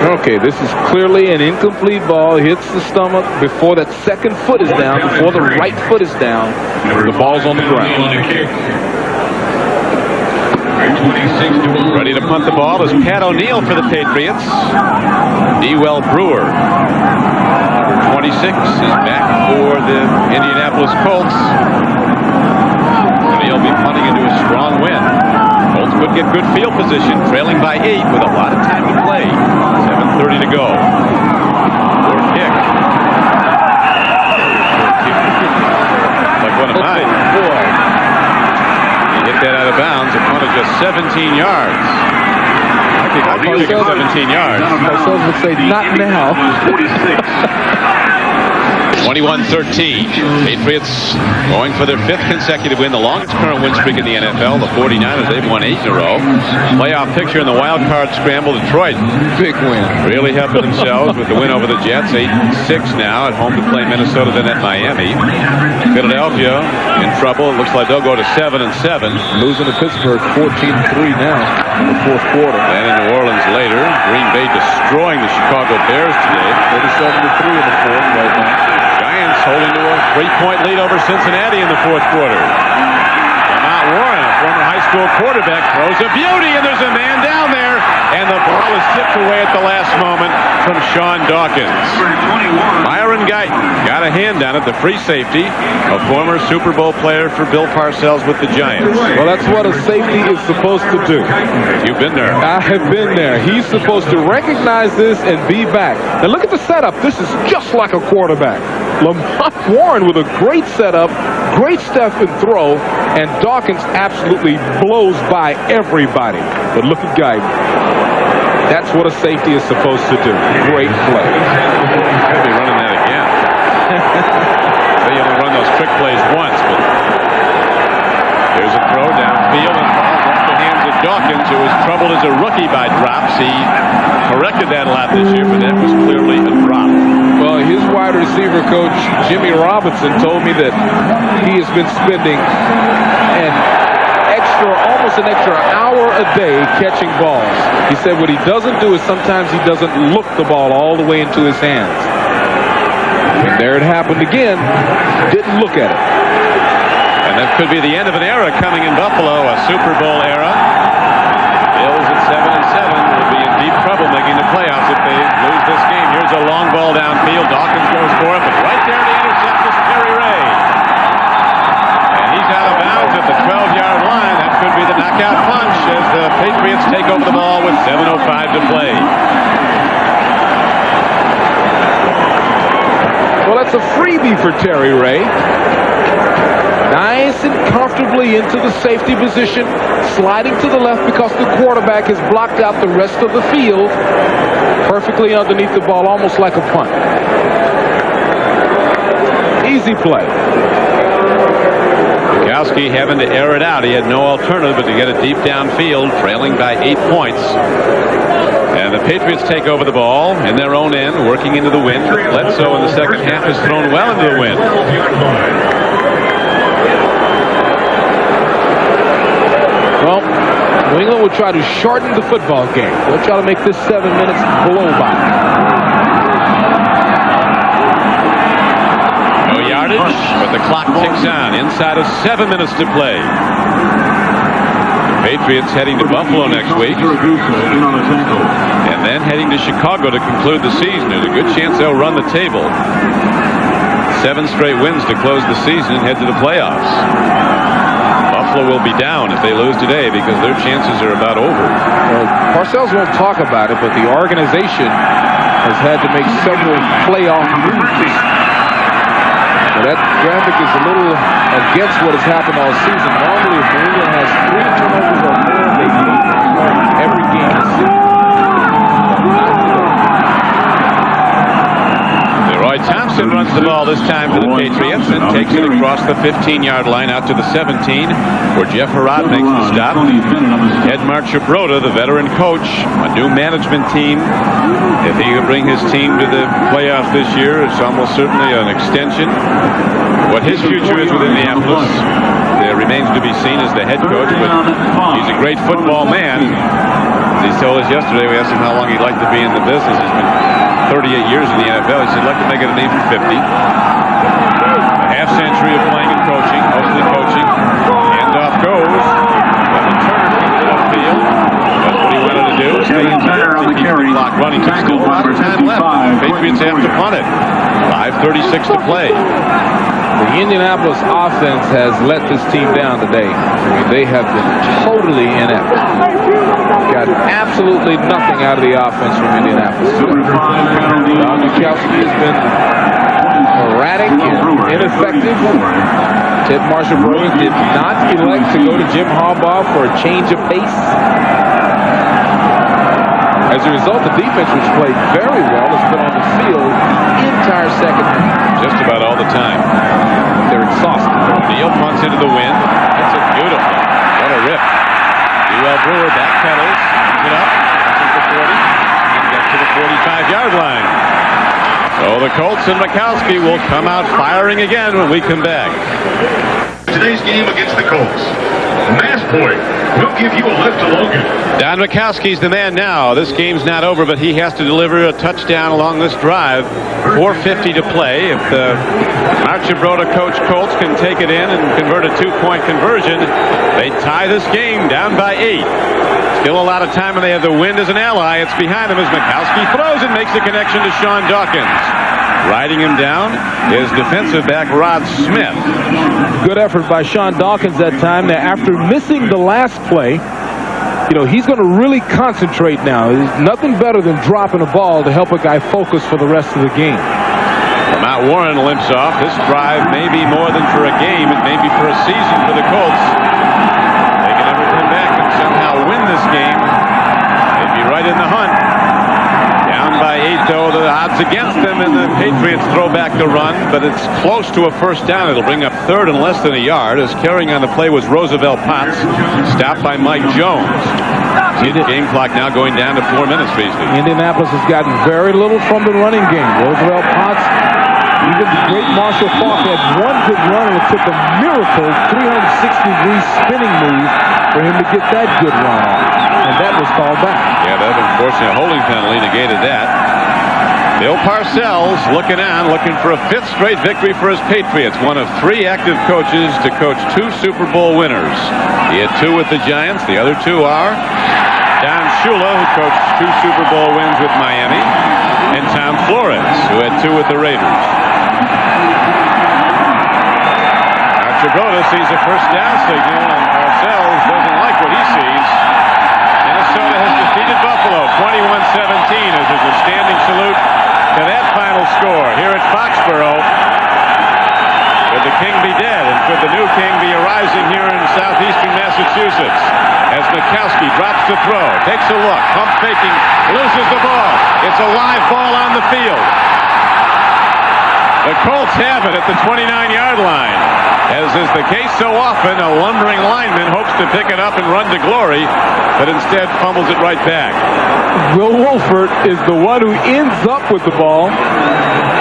Okay, this is clearly an incomplete ball. Hits the stomach before that second foot is down, before the right foot is down. The ball's on the ground. Ready to punt the ball is Pat O'Neill for the Patriots. Dewell Brewer, number 26, is back for the Indianapolis Colts. O'Neill will be punting into a strong win. Colts could get good field position, trailing by 8 with a lot of time to play. 7:30 to go. Or kick. Like one of mine. Hit that out of bounds. A punt of just 17 yards. I think I'll take 17 yards. Myself would say not now. 21-13. Patriots going for their 5th consecutive win, the longest current win streak in the NFL. The 49ers, they've won 8 in a row. Playoff picture in the wild card scramble. Detroit, big win. really helping themselves with the win over the Jets. 8-6 now at home to play Minnesota, then at Miami. Philadelphia in trouble. It looks like they'll go to 7-7. Losing to Pittsburgh 14-3 now in the fourth quarter. Then in New Orleans later. Green Bay destroying the Chicago Bears today. 37-3 in the fourth right now. Giants holding to a 3-point lead over Cincinnati in the fourth quarter. Lamont Warren, a former high school quarterback, throws a beauty, and there's a man down there, and the ball is tipped away at the last moment from Sean Dawkins. Myron Guyton got a hand on it, the free safety, a former Super Bowl player for Bill Parcells with the Giants. Well, that's what a safety is supposed to do. You've been there. I have been there. He's supposed to recognize this and be back. And look at the setup. This is just like a quarterback. Lamont Warren with a great setup, great step and throw, and Dawkins absolutely blows by everybody. But look at Guyton. That's what a safety is supposed to do. Great play. Could be running that again. They only run those trick plays once, but there's a throw downfield and ball off the hands of Dawkins, who was troubled as a rookie by drops. He corrected that a lot this year, but that was clearly a drop. Well, his wide receiver coach, Jimmy Robinson, told me that he has been spending almost an extra hour a day catching balls. He said what he doesn't do is sometimes he doesn't look the ball all the way into his hands. And there it happened again. Didn't look at it. And that could be the end of an era coming in Buffalo, a Super Bowl era. Bills at 7-7 will be in deep trouble making the playoffs if they lose this a long ball downfield. Dawkins goes for it, but right there to intercept is Terry Ray. And he's out of bounds at the 12-yard line. That could be the knockout punch as the Patriots take over the ball with 7:05 to play. Well, that's a freebie for Terry Ray. Nice and comfortably into the safety position, sliding to the left because the quarterback has blocked out the rest of the field. Perfectly underneath the ball, almost like a punt. Easy play. Mikowski having to air it out. He had no alternative but to get it deep downfield, trailing by 8 points. And the Patriots take over the ball in their own end, working into the wind. Bledsoe in the second half has thrown well into the wind. Well, New England will try to shorten the football game. They'll try to make this 7 minutes blow by. No yardage, but the clock ticks on. Inside of 7 minutes to play. Patriots heading to Buffalo next week. And then heading to Chicago to conclude the season. There's a good chance they'll run the table. 7 straight wins to close the season and head to the playoffs. Buffalo will be down if they lose today because their chances are about over. Well, Parcells won't talk about it, but the organization has had to make several playoff moves. So that graphic is a little against what has happened all season. Normally, if New England has 3 turnovers or more, they lose every game this season. Roy Thompson runs the ball this time for the Patriots and takes it across the 15-yard line out to the 17, where Jeff Herrod makes the stop. Ed Marchibroda, the veteran coach, a new management team. If he can bring his team to the playoffs this year, it's almost certainly an extension. What his future is with Indianapolis, there remains to be seen as the head coach, but he's a great football man. As he told us yesterday, we asked him how long he'd like to be in the business. He's been 38 years in the NFL. He said, I'd like to make it an even 50. A half-century of playing and coaching, mostly coaching. Handoff goes. But the Turner keeps it upfield. That's what he wanted to do. Stay in there to keep the clock running. There's still a lot of time left. The Patriots have to punt it. 5:36 to play. The Indianapolis offense has let this team down today. I mean, they have been totally inept. Got absolutely nothing out of the offense from Indianapolis. Don Mikowski has been erratic and ineffective. Ted Marchibroda did not elect to go to Jim Harbaugh for a change of pace. As a result, the defense, which played very well, has been on the field the entire second half. Just about all the time. They're exhausted. Neal punts into the wind. That's it beautiful. What a rip. Ewell Brewer backpedals, it up, to the 40, and gets to the 45-yard line. So the Colts and Mikowski will come out firing again when we come back. Today's game against the Colts. Mass Point will give you a lift to Logan. Don Mikowski's the man now. This game's not over, but he has to deliver a touchdown along this drive. 4:50 to play. If the Marchibroda coach Colts can take it in and convert a 2-point conversion, they tie this game down by 8. Still a lot of time, and they have the wind as an ally. It's behind them as Mikowski throws and makes the connection to Sean Dawkins. Riding him down is defensive back Rod Smith. Good effort by Sean Dawkins that time. Now, after missing the last play, you know, he's going to really concentrate now. There's nothing better than dropping a ball to help a guy focus for the rest of the game. Matt Warren limps off. This drive may be more than for a game. It may be for a season for the Colts. They can ever come back and somehow win this game. They'd be right in the hunt. Down by 8, though, the odds against them, and the Patriots throw back the run, but it's close to a first down. It'll bring up third and less than a yard, as carrying on the play was Roosevelt Potts, stopped by Mike Jones. Game clock now going down to 4 minutes, basically. Indianapolis has gotten very little from the running game. Roosevelt Potts, even the great Marshall Faulk had one good run, and it took a miracle 360-degree spinning move for him to get that good run off. And that was called back. Yeah, that unfortunate holding penalty negated that. Bill Parcells looking on, looking for a 5th straight victory for his Patriots. One of 3 active coaches to coach 2 Super Bowl winners. He had 2 with the Giants. The other 2 are Don Shula, who coached 2 Super Bowl wins with Miami, and Tom Flores, who had 2 with the Raiders. Archibald sees a first down signal, and Parcells doesn't like what he sees. Minnesota has defeated Buffalo 21-17 as there's a standing salute to that final score here at Foxborough. Could the king be dead, and could the new king be arising here in southeastern Massachusetts? As Mikowski drops to throw, takes a look, pump faking, loses the ball. It's a live ball on the field. The Colts have it at the 29-yard line. As is the case so often, a lumbering lineman hopes to pick it up and run to glory, but instead fumbles it right back. Will Wolford is the one who ends up with the ball.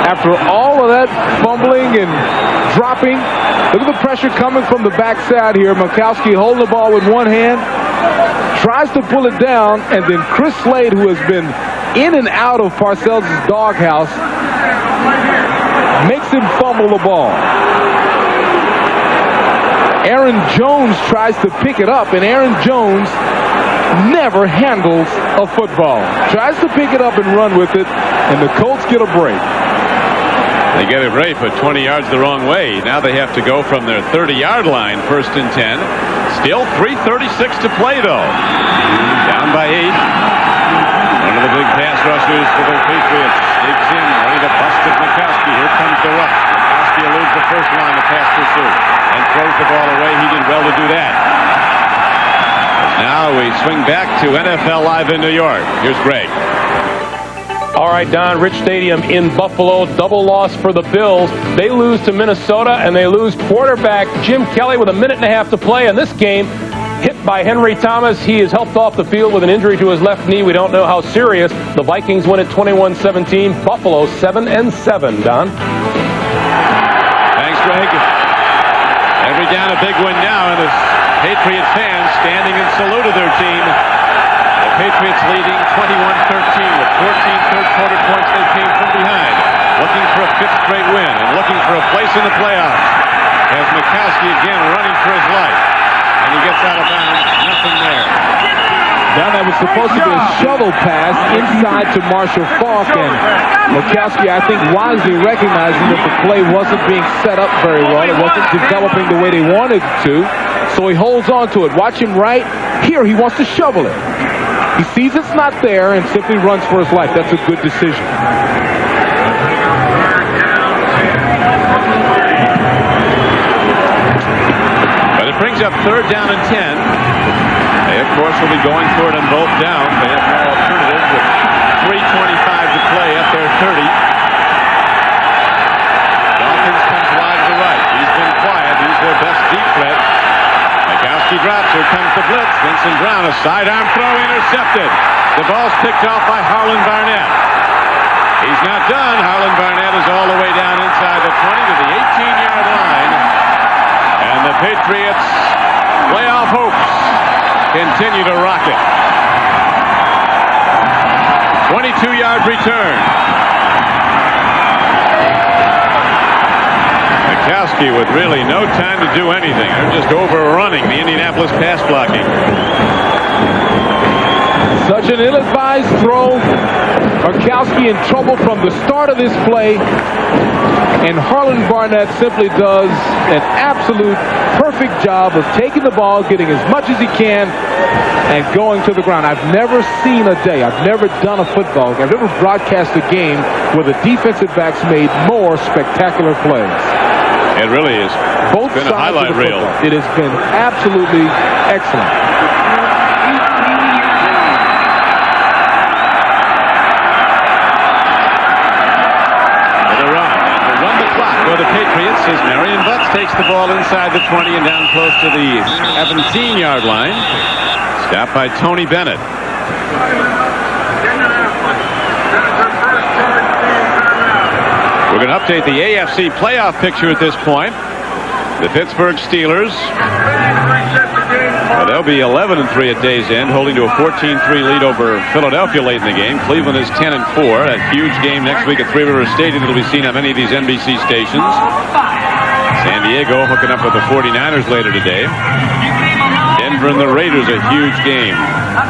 After all of that fumbling and dropping, look at the pressure coming from the backside here. Mikowski holding the ball with one hand, tries to pull it down, and then Chris Slade, who has been in and out of Parcells' doghouse, makes him fumble the ball. Aaron Jones tries to pick it up, and Aaron Jones never handles a football. Tries to pick it up and run with it, and the Colts get a break. They get a break, but 20 yards the wrong way. Now they have to go from their 30-yard line, 1st and 10. Still 3:36 to play, though. Down by 8. One of the big pass rushers for the Patriots sneaks in, ready to bust at Mikowski. Here comes the rush. Mikowski eludes the first line of pass pursuit and throws the ball away. He did well to do that. Now we swing back to NFL Live in New York. Here's Greg. All right, Don, Rich Stadium in Buffalo. Double loss for the Bills. They lose to Minnesota, and they lose quarterback Jim Kelly with 1.5 minutes to play in this game. Hit by Henry Thomas. He is helped off the field with an injury to his left knee. We don't know how serious. The Vikings win at 21-17. Buffalo 7-7, Don. Thanks, Greg. Every down a big win now, and the Patriot fans standing in salute of their team. The Patriots leading 21-13 with 14 third-quarter points. They came from behind, looking for a 5th straight win and looking for a place in the playoffs. As Mikowski again running for his life, and he gets out of bounds. Nothing there. Now that was supposed to be a shovel pass inside to Marshall Faulk, and Mikowski, I think, wisely recognizing that the play wasn't being set up very well. It wasn't developing the way they wanted it to, so he holds on to it. Watch him right here. He wants to shovel it. He sees it's not there and simply runs for his life. That's a good decision. But it brings up 3rd down and 10. They, of course, will be going for it on both downs. They have no alternative with 3:25 to play at their 30. Dawkins comes wide to the right. He's been quiet. He's their best deep threat. Mikowski drops. Here comes the blitz. Vincent Brown, a sidearm throw, intercepted. The ball's picked off by Harlan Barnett. He's not done. Harlan Barnett is all the way down inside the 20 to the 18-yard line. And the Patriots' playoff hopes continue to rocket. 22-yard return. Mikowski with really no time to do anything. They're just overrunning the Indianapolis pass blocking. Such an ill-advised throw. Mikowski in trouble from the start of this play. And Harlan Barnett simply does an absolute perfect job of taking the ball, getting as much as he can, and going to the ground. I've never seen a day, I've never done a football, I've never broadcast a game where the defensive backs made more spectacular plays. It really is. Both sides a highlight of the reel. It has been absolutely excellent. For the Patriots, as Marion Butts takes the ball inside the 20 and down close to the 17-yard line. Stopped by Tony Bennett. We're going to update the AFC playoff picture at this point. The Pittsburgh Steelers, they'll be 11-3 at day's end, holding to a 14-3 lead over Philadelphia late in the game. Cleveland is 10-4. That huge game next week at Three Rivers Stadium that'll be seen on many of these NBC stations. San Diego hooking up with the 49ers later today. Denver and the Raiders, a huge game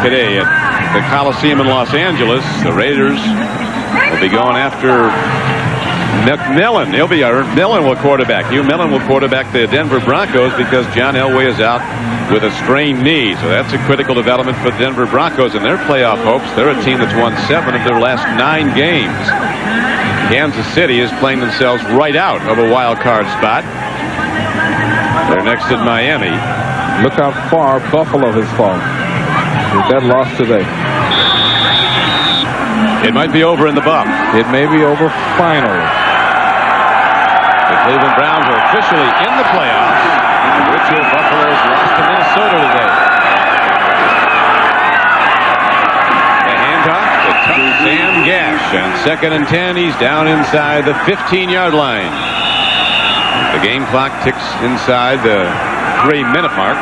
today at the Coliseum in Los Angeles. The Raiders will be going after McMillan. Millen will quarterback. Hugh Millen will quarterback the Denver Broncos because John Elway is out with a sprained knee. So that's a critical development for the Denver Broncos and their playoff hopes. They're a team that's won 7 of their last 9 games. Kansas City is playing themselves right out of a wild card spot. They're next at Miami. Look how far Buffalo has fallen with that loss today. It might be over in the Buff. It may be over finally. The Cleveland Browns are officially in the playoffs. The virtual Buffaloes lost to Minnesota today. The handoff to Sam Gash. On 2nd and 10, he's down inside the 15-yard line. The game clock ticks inside the 3-minute mark.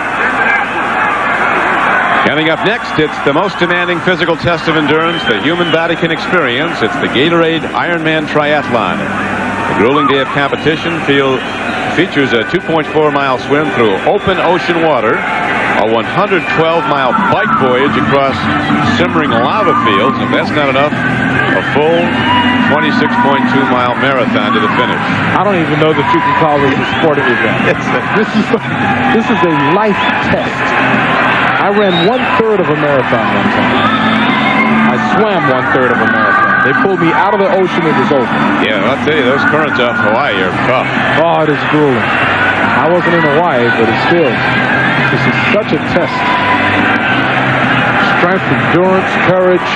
Coming up next, it's the most demanding physical test of endurance the human body can experience. It's the Gatorade Ironman Triathlon. The grueling day of competition features a 2.4-mile swim through open ocean water, a 112-mile bike voyage across simmering lava fields, and if that's not enough, a full 26.2-mile marathon to the finish. I don't even know that you can call this a sporting event. This is a life test. I ran 1/3 of a marathon one time. I swam 1/3 of a marathon. They pulled me out of the ocean. It was over. Yeah, I'll tell you, those currents off Hawaii are tough. Oh, it is grueling. I wasn't in Hawaii, but it's still, this is such a test. Strength, endurance, courage.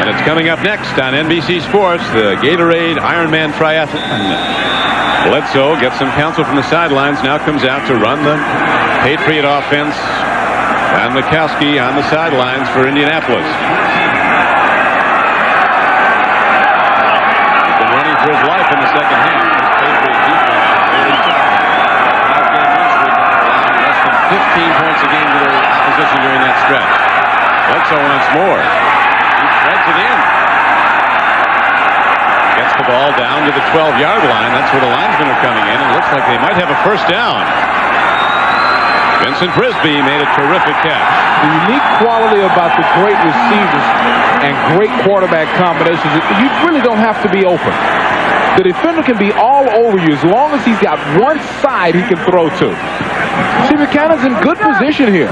And it's coming up next on NBC Sports, the Gatorade Ironman Triathlon. Bledsoe gets some counsel from the sidelines, now comes out to run the Patriot offense. And Mikowski on the sidelines for Indianapolis. He's been running for his life in the second half. This Patriot defense is really tough. 5-game win streak, allowing less than 15 points a game to their opposition during that stretch. Bledsoe wants more. He threads it in. Gets the ball down to the 12-yard line. That's where the linesmen are coming in. It looks like they might have a first down. Vincent Frisbee made a terrific catch. The unique quality about the great receivers and great quarterback combinations, you really don't have to be open. The defender can be all over you as long as he's got one side he can throw to. See, McCannon's in good position here.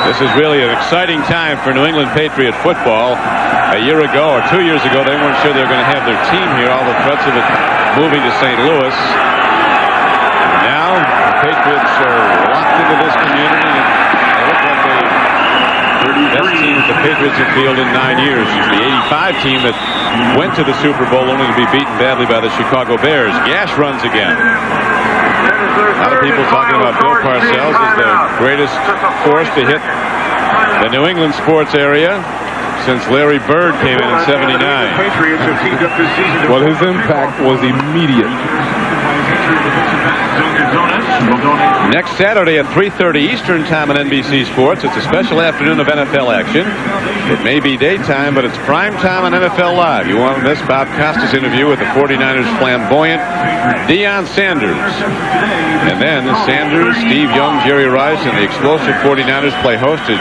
This is really an exciting time for New England Patriot football. A year ago or 2 years ago, they weren't sure they were going to have their team here. All the threats of it moving to St. Louis. Now, the Patriots are locked into this community, and they look like the best team that the Patriots have fielded in 9 years. The '85 team that went to the Super Bowl only to be beaten badly by the Chicago Bears. Gash runs again. A lot of people talking about Bill Parcells as the greatest force to hit the New England sports area since Larry Bird came in 79. Well, his impact was immediate. Next Saturday at 3:30 Eastern Time on NBC Sports, it's a special afternoon of NFL action. It may be daytime, but it's prime time on NFL Live. You won't miss Bob Costas' interview with the 49ers flamboyant Deion Sanders. And then Sanders, Steve Young, Jerry Rice, and the explosive 49ers play host to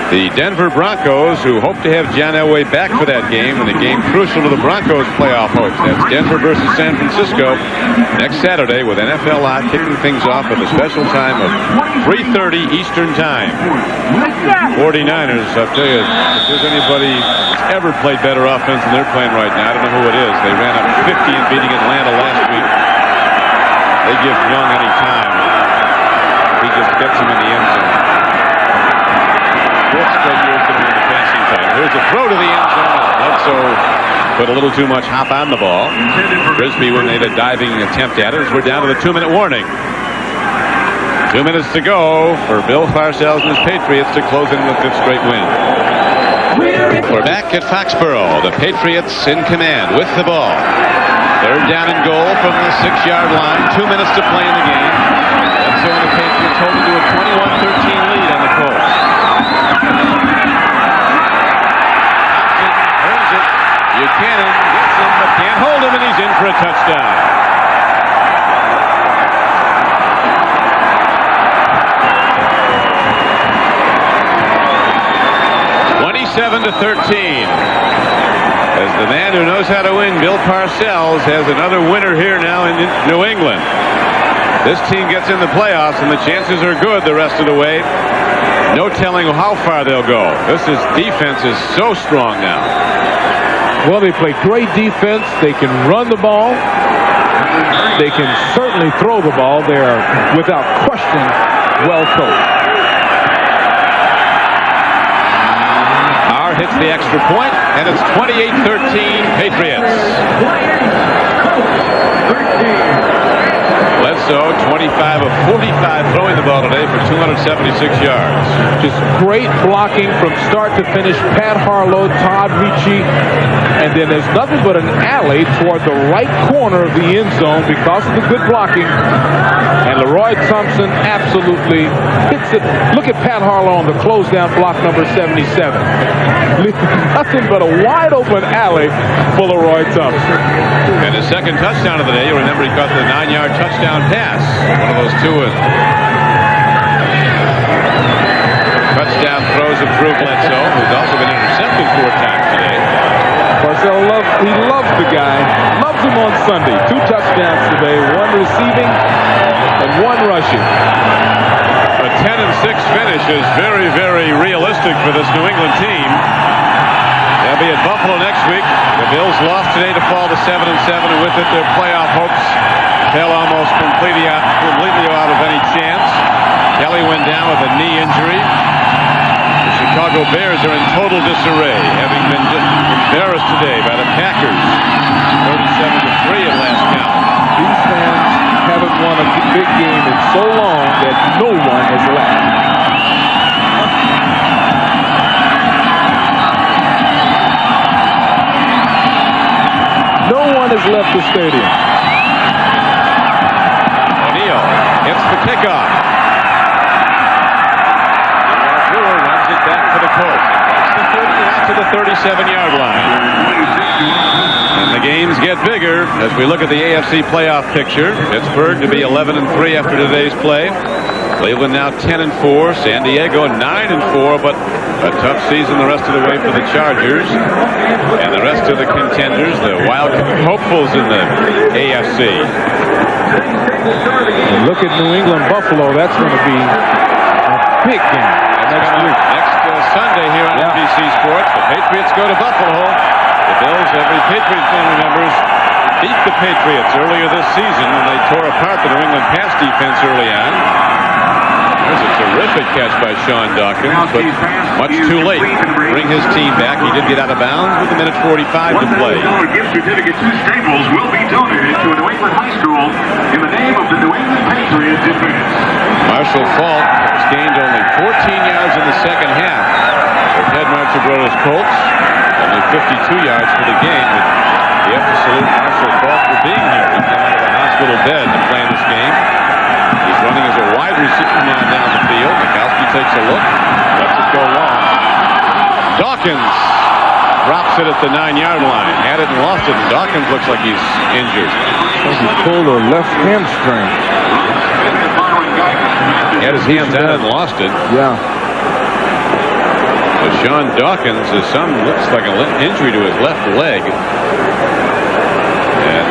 the Denver Broncos, who hope to have John Elway back for that game, and a game crucial to the Broncos' playoff hopes. That's Denver versus San Francisco next Saturday with NFL Live kicking things off at a special time of 3:30 Eastern Time. 49ers, I'll tell you, if there's anybody that's ever played better offense than they're playing right now, I don't know who it is. They ran up 50 in beating Atlanta last week. They give Young any time. He just gets him in the end zone. Here's a throw to the end zone. Bledsoe put a little too much hop on the ball. Frisbee made a diving attempt at it as we're down to the 2-minute warning. 2 minutes to go for Bill Parcells and his Patriots to close in the 5th straight win. We're back at Foxborough. The Patriots in command with the ball. 3rd down and goal from the 6-yard line. 2 minutes to play in the game. Bledsoe and the Patriots holding to a 21-13 lead on the Colts. Buchanan gets him, but can't hold him, and he's in for a touchdown. (27-13). As the man who knows how to win, Bill Parcells, has another winner here now in New England. This team gets in the playoffs, and the chances are good the rest of the way. No telling how far they'll go. Defense is so strong now. Well, they play great defense. They can run the ball. They can certainly throw the ball. They are, without question, well coached. Our hits the extra point, and it's 28-13 Patriots. Bledsoe, 25 of 45 throwing the ball today for 276 yards. Just great blocking from start to finish. Pat Harlow, Todd Ricci, and then there's nothing but an alley toward the right corner of the end zone because of the good blocking. And Leroy Thompson absolutely hits it. Look at Pat Harlow on the close down block number 77. Nothing but a wide open alley for Leroy Thompson. And his second touchdown of the day, you remember he caught the 9-yard touchdown pass. One of those two touchdown throws of Drew Bledsoe, who's also been intercepted 4 times today. Parcells loves the guy. Loves him on Sunday. 2 touchdowns today, 1 receiving and 1 rushing. A 10-6 finish is very, very realistic for this New England team. They'll be at Buffalo next week. The Bills lost today to fall to 7-7, and with it their playoff hopes fell almost completely out of any chance. Kelly went down with a knee injury. The Chicago Bears are in total disarray, having been just embarrassed today by the Packers, 37-3 at last count. These fans haven't won a big game in so long that no one has left. No one has left the stadium. O'Neal hits the kickoff. Brewer runs it back to the Colts. Across the 30 and out to the 37-yard line. And the games get bigger as we look at the AFC playoff picture. Pittsburgh to be 11-3 after today's play. Cleveland now 10-4. San Diego 9-4, but a tough season the rest of the way for the Chargers. And the rest of the contenders, the wild hopefuls in the AFC. And look at New England Buffalo. That's going to be a big game next week. Next Sunday here on NBC Sports. The Patriots go to Buffalo. The Bills, every Patriots fan remembers, beat the Patriots earlier this season when they tore apart the New England pass defense early on. There's a terrific catch by Sean Dawkins, but much too late to bring his team back. He did get out of bounds with 1:45 to play. $1,000 gift certificate to Staples will be donated to a New England high school in the name of the New England Patriots advance. Marshall Faulk has gained only 14 yards in the second half for Ted Marchibroda's Colts. Only 52 yards for the game. But we have to salute Marshall Faulk for being here. He came out of a hospital bed to play in this game. He's running as a wide receiver now down the field. Mikowski takes a look. Lets it go long. Dawkins drops it at the 9-yard line. Had it and lost it. And Dawkins looks like he's injured. He pulled a left hamstring. He had his hands out and lost it. Yeah. So Sean Dawkins is looks like an injury to his left leg. And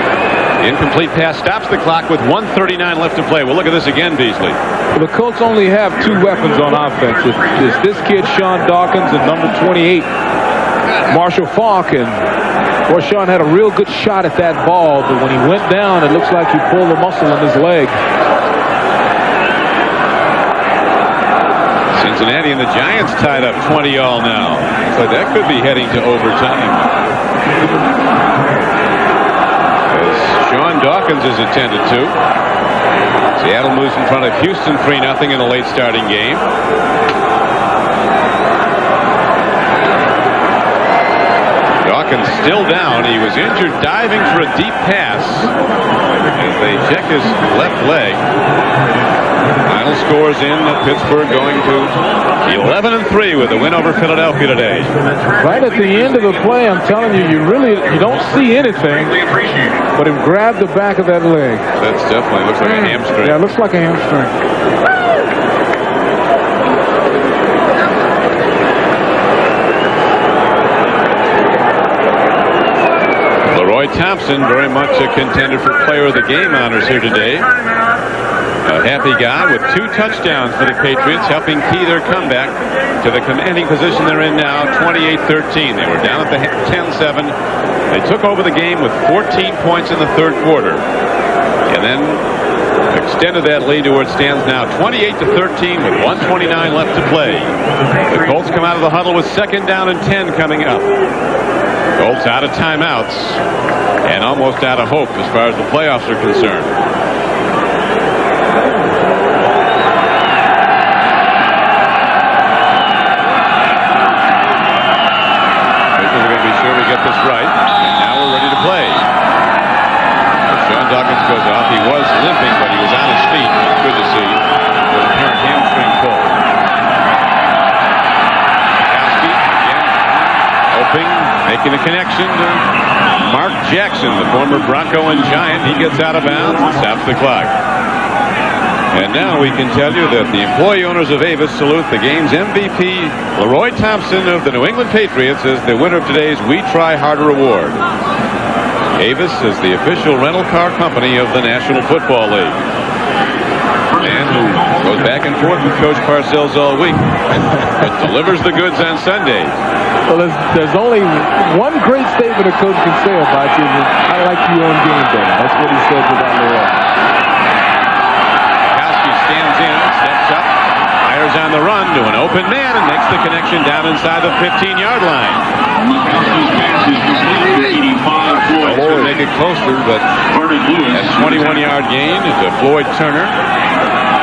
incomplete pass stops the clock with 1:39 left to play. Well, look at this again, Beasley. Well, the Colts only have 2 weapons on offense. It's this kid, Sean Dawkins, and number 28, Marshall Faulk. And boy, Sean had a real good shot at that ball, but when he went down, it looks like he pulled a muscle in his leg. Cincinnati and the Giants tied up 20-all now. So that could be heading to overtime. As Sean Dawkins is attended to. Seattle moves in front of Houston 3-0 in a late starting game. Dawkins still down. He was injured diving for a deep pass. As they check his left leg. Final scores in Pittsburgh going to 11-3 with a win over Philadelphia today. Right at the end of the play, I'm telling you, you don't see anything, but him grab the back of that leg. That's definitely looks like a hamstring. Yeah, it looks like a hamstring. Leroy Thompson, very much a contender for player of the game honors here today. A happy guy with 2 touchdowns for the Patriots, helping key their comeback to the commanding position they're in now, 28-13. They were down at the 10-7. They took over the game with 14 points in the third quarter, and then extended that lead to where it stands now, 28-13 with 1:29 left to play. The Colts come out of the huddle with 2nd down and 10 coming up. Colts out of timeouts and almost out of hope as far as the playoffs are concerned. We're going to be sure we get this right. And now we're ready to play. Sean Dawkins goes off. He was limping, but he was on his feet. Good to see. With a apparent hamstring pull. Kowski again, hoping, making a connection to Mark Jackson, the former Bronco and Giant. He gets out of bounds and stops the clock. And now we can tell you that the employee owners of Avis salute the game's MVP, Leroy Thompson of the New England Patriots, as the winner of today's We Try Harder award. Avis is the official rental car company of the National Football League. And goes back and forth with Coach Parcells all week, but delivers the goods on Sunday. Well, there's only one great statement a coach can say about you. I like you on game day. That's what he says about Leroy. Kowski stands in, steps up, fires on the run to an open man, and makes the connection down inside the 15-yard line. Would make it closer, but that 21-yard gain to Floyd Turner.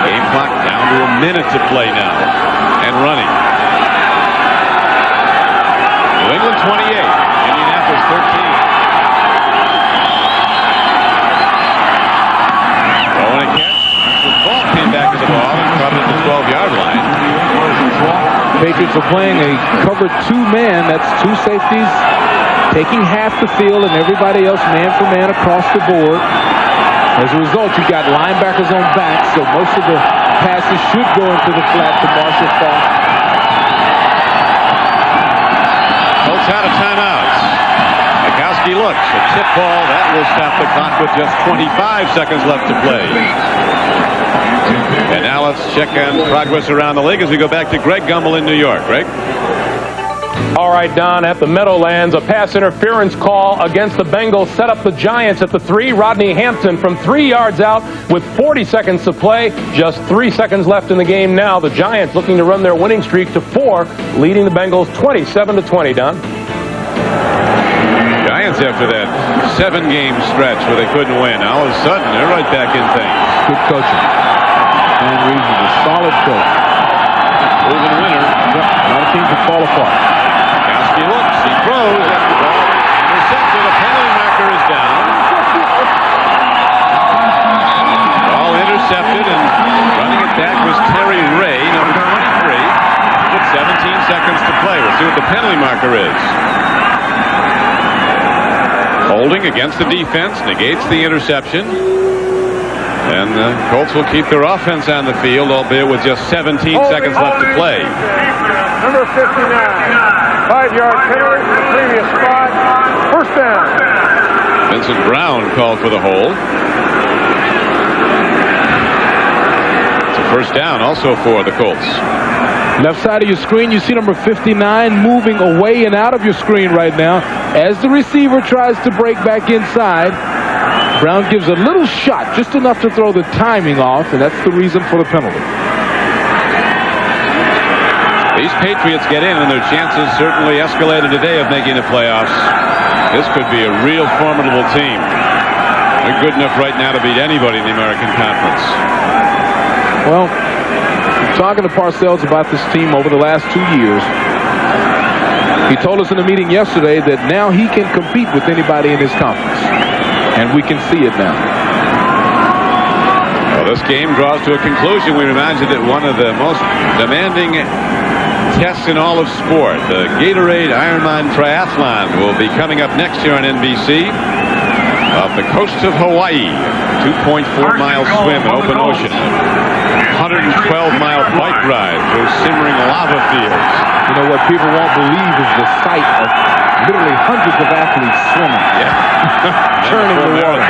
Game clock down to a minute to play now, and running. New England 28, Indianapolis 13. Throwing a catch. The ball came back to the ball and caught it at the 12-yard line. Patriots are playing a cover 2-man. That's 2 safeties taking half the field and everybody else man for man across the board. As a result, you've got linebackers on back, so most of the passes should go into the flat to Marshall Faulk. Colts out of timeouts. Kowski looks. A tip ball. That will stop the clock with just 25 seconds left to play. And now let's check on progress around the league as we go back to Greg Gumbel in New York. Greg? All right, Don, at the Meadowlands, a pass interference call against the Bengals set up the Giants at the 3. Rodney Hampton from 3 yards out with 40 seconds to play. Just 3 seconds left in the game now. The Giants looking to run their winning streak to 4, leading the Bengals 27-20, Don. Giants after that 7-game stretch where they couldn't win. All of a sudden, they're right back in things. Good coaching. And Reeves is a solid coach. Proven winner. Yep, a lot of teams that fall apart. He looks, he throws, and the ball intercepted. A penalty marker is down. Ball intercepted, and running it back was Terry Ray, number 23. With 17 seconds to play. We'll see what the penalty marker is. Holding against the defense, negates the interception. And the Colts will keep their offense on the field, albeit with just 17 seconds left to play. Number 59. 5-yard penalty from the previous spot. First down. Vincent Brown called for the hold. It's a first down also for the Colts. Left side of your screen, you see number 59 moving away and out of your screen right now. As the receiver tries to break back inside, Brown gives a little shot, just enough to throw the timing off, and that's the reason for the penalty. These Patriots get in, and their chances certainly escalated today of making the playoffs. This could be a real formidable team. They're good enough right now to beat anybody in the American Conference. Well, I'm talking to Parcells about this team over the last 2 years. He told us in a meeting yesterday that now he can compete with anybody in his conference. And we can see it now. Well, this game draws to a conclusion. We remind you that one of the most demanding tests in all of sport, the Gatorade Ironman Triathlon, will be coming up next year on NBC. off the coast of Hawaii. 2.4-mile swim in open ocean. 112-mile bike ride through simmering lava fields. You know what people won't believe is the sight of literally hundreds of athletes swimming. Yeah. Churning the water.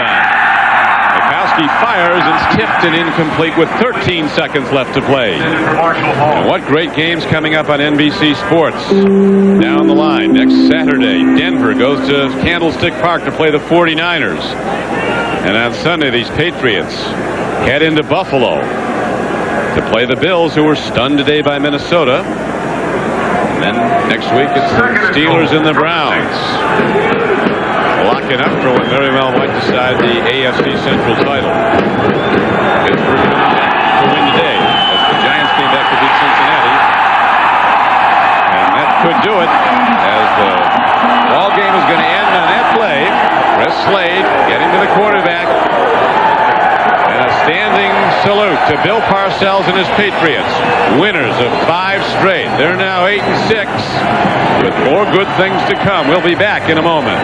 He fires. It's tipped and incomplete with 13 seconds left to play. And what great games coming up on NBC Sports. Down the line next Saturday, Denver goes to Candlestick Park to play the 49ers. And on Sunday, these Patriots head into Buffalo to play the Bills, who were stunned today by Minnesota. And then next week, it's the Steelers and the Browns. Locking up for what very well might decide the AFC Central title. Pittsburgh to win today as the Giants came back to beat Cincinnati. And that could do it, as the ball game is going to end on that play. Chris Slade getting to the quarterback. And a standing salute to Bill Parcells and his Patriots. Winners of 5 straight. They're now 8-6 with more good things to come. We'll be back in a moment.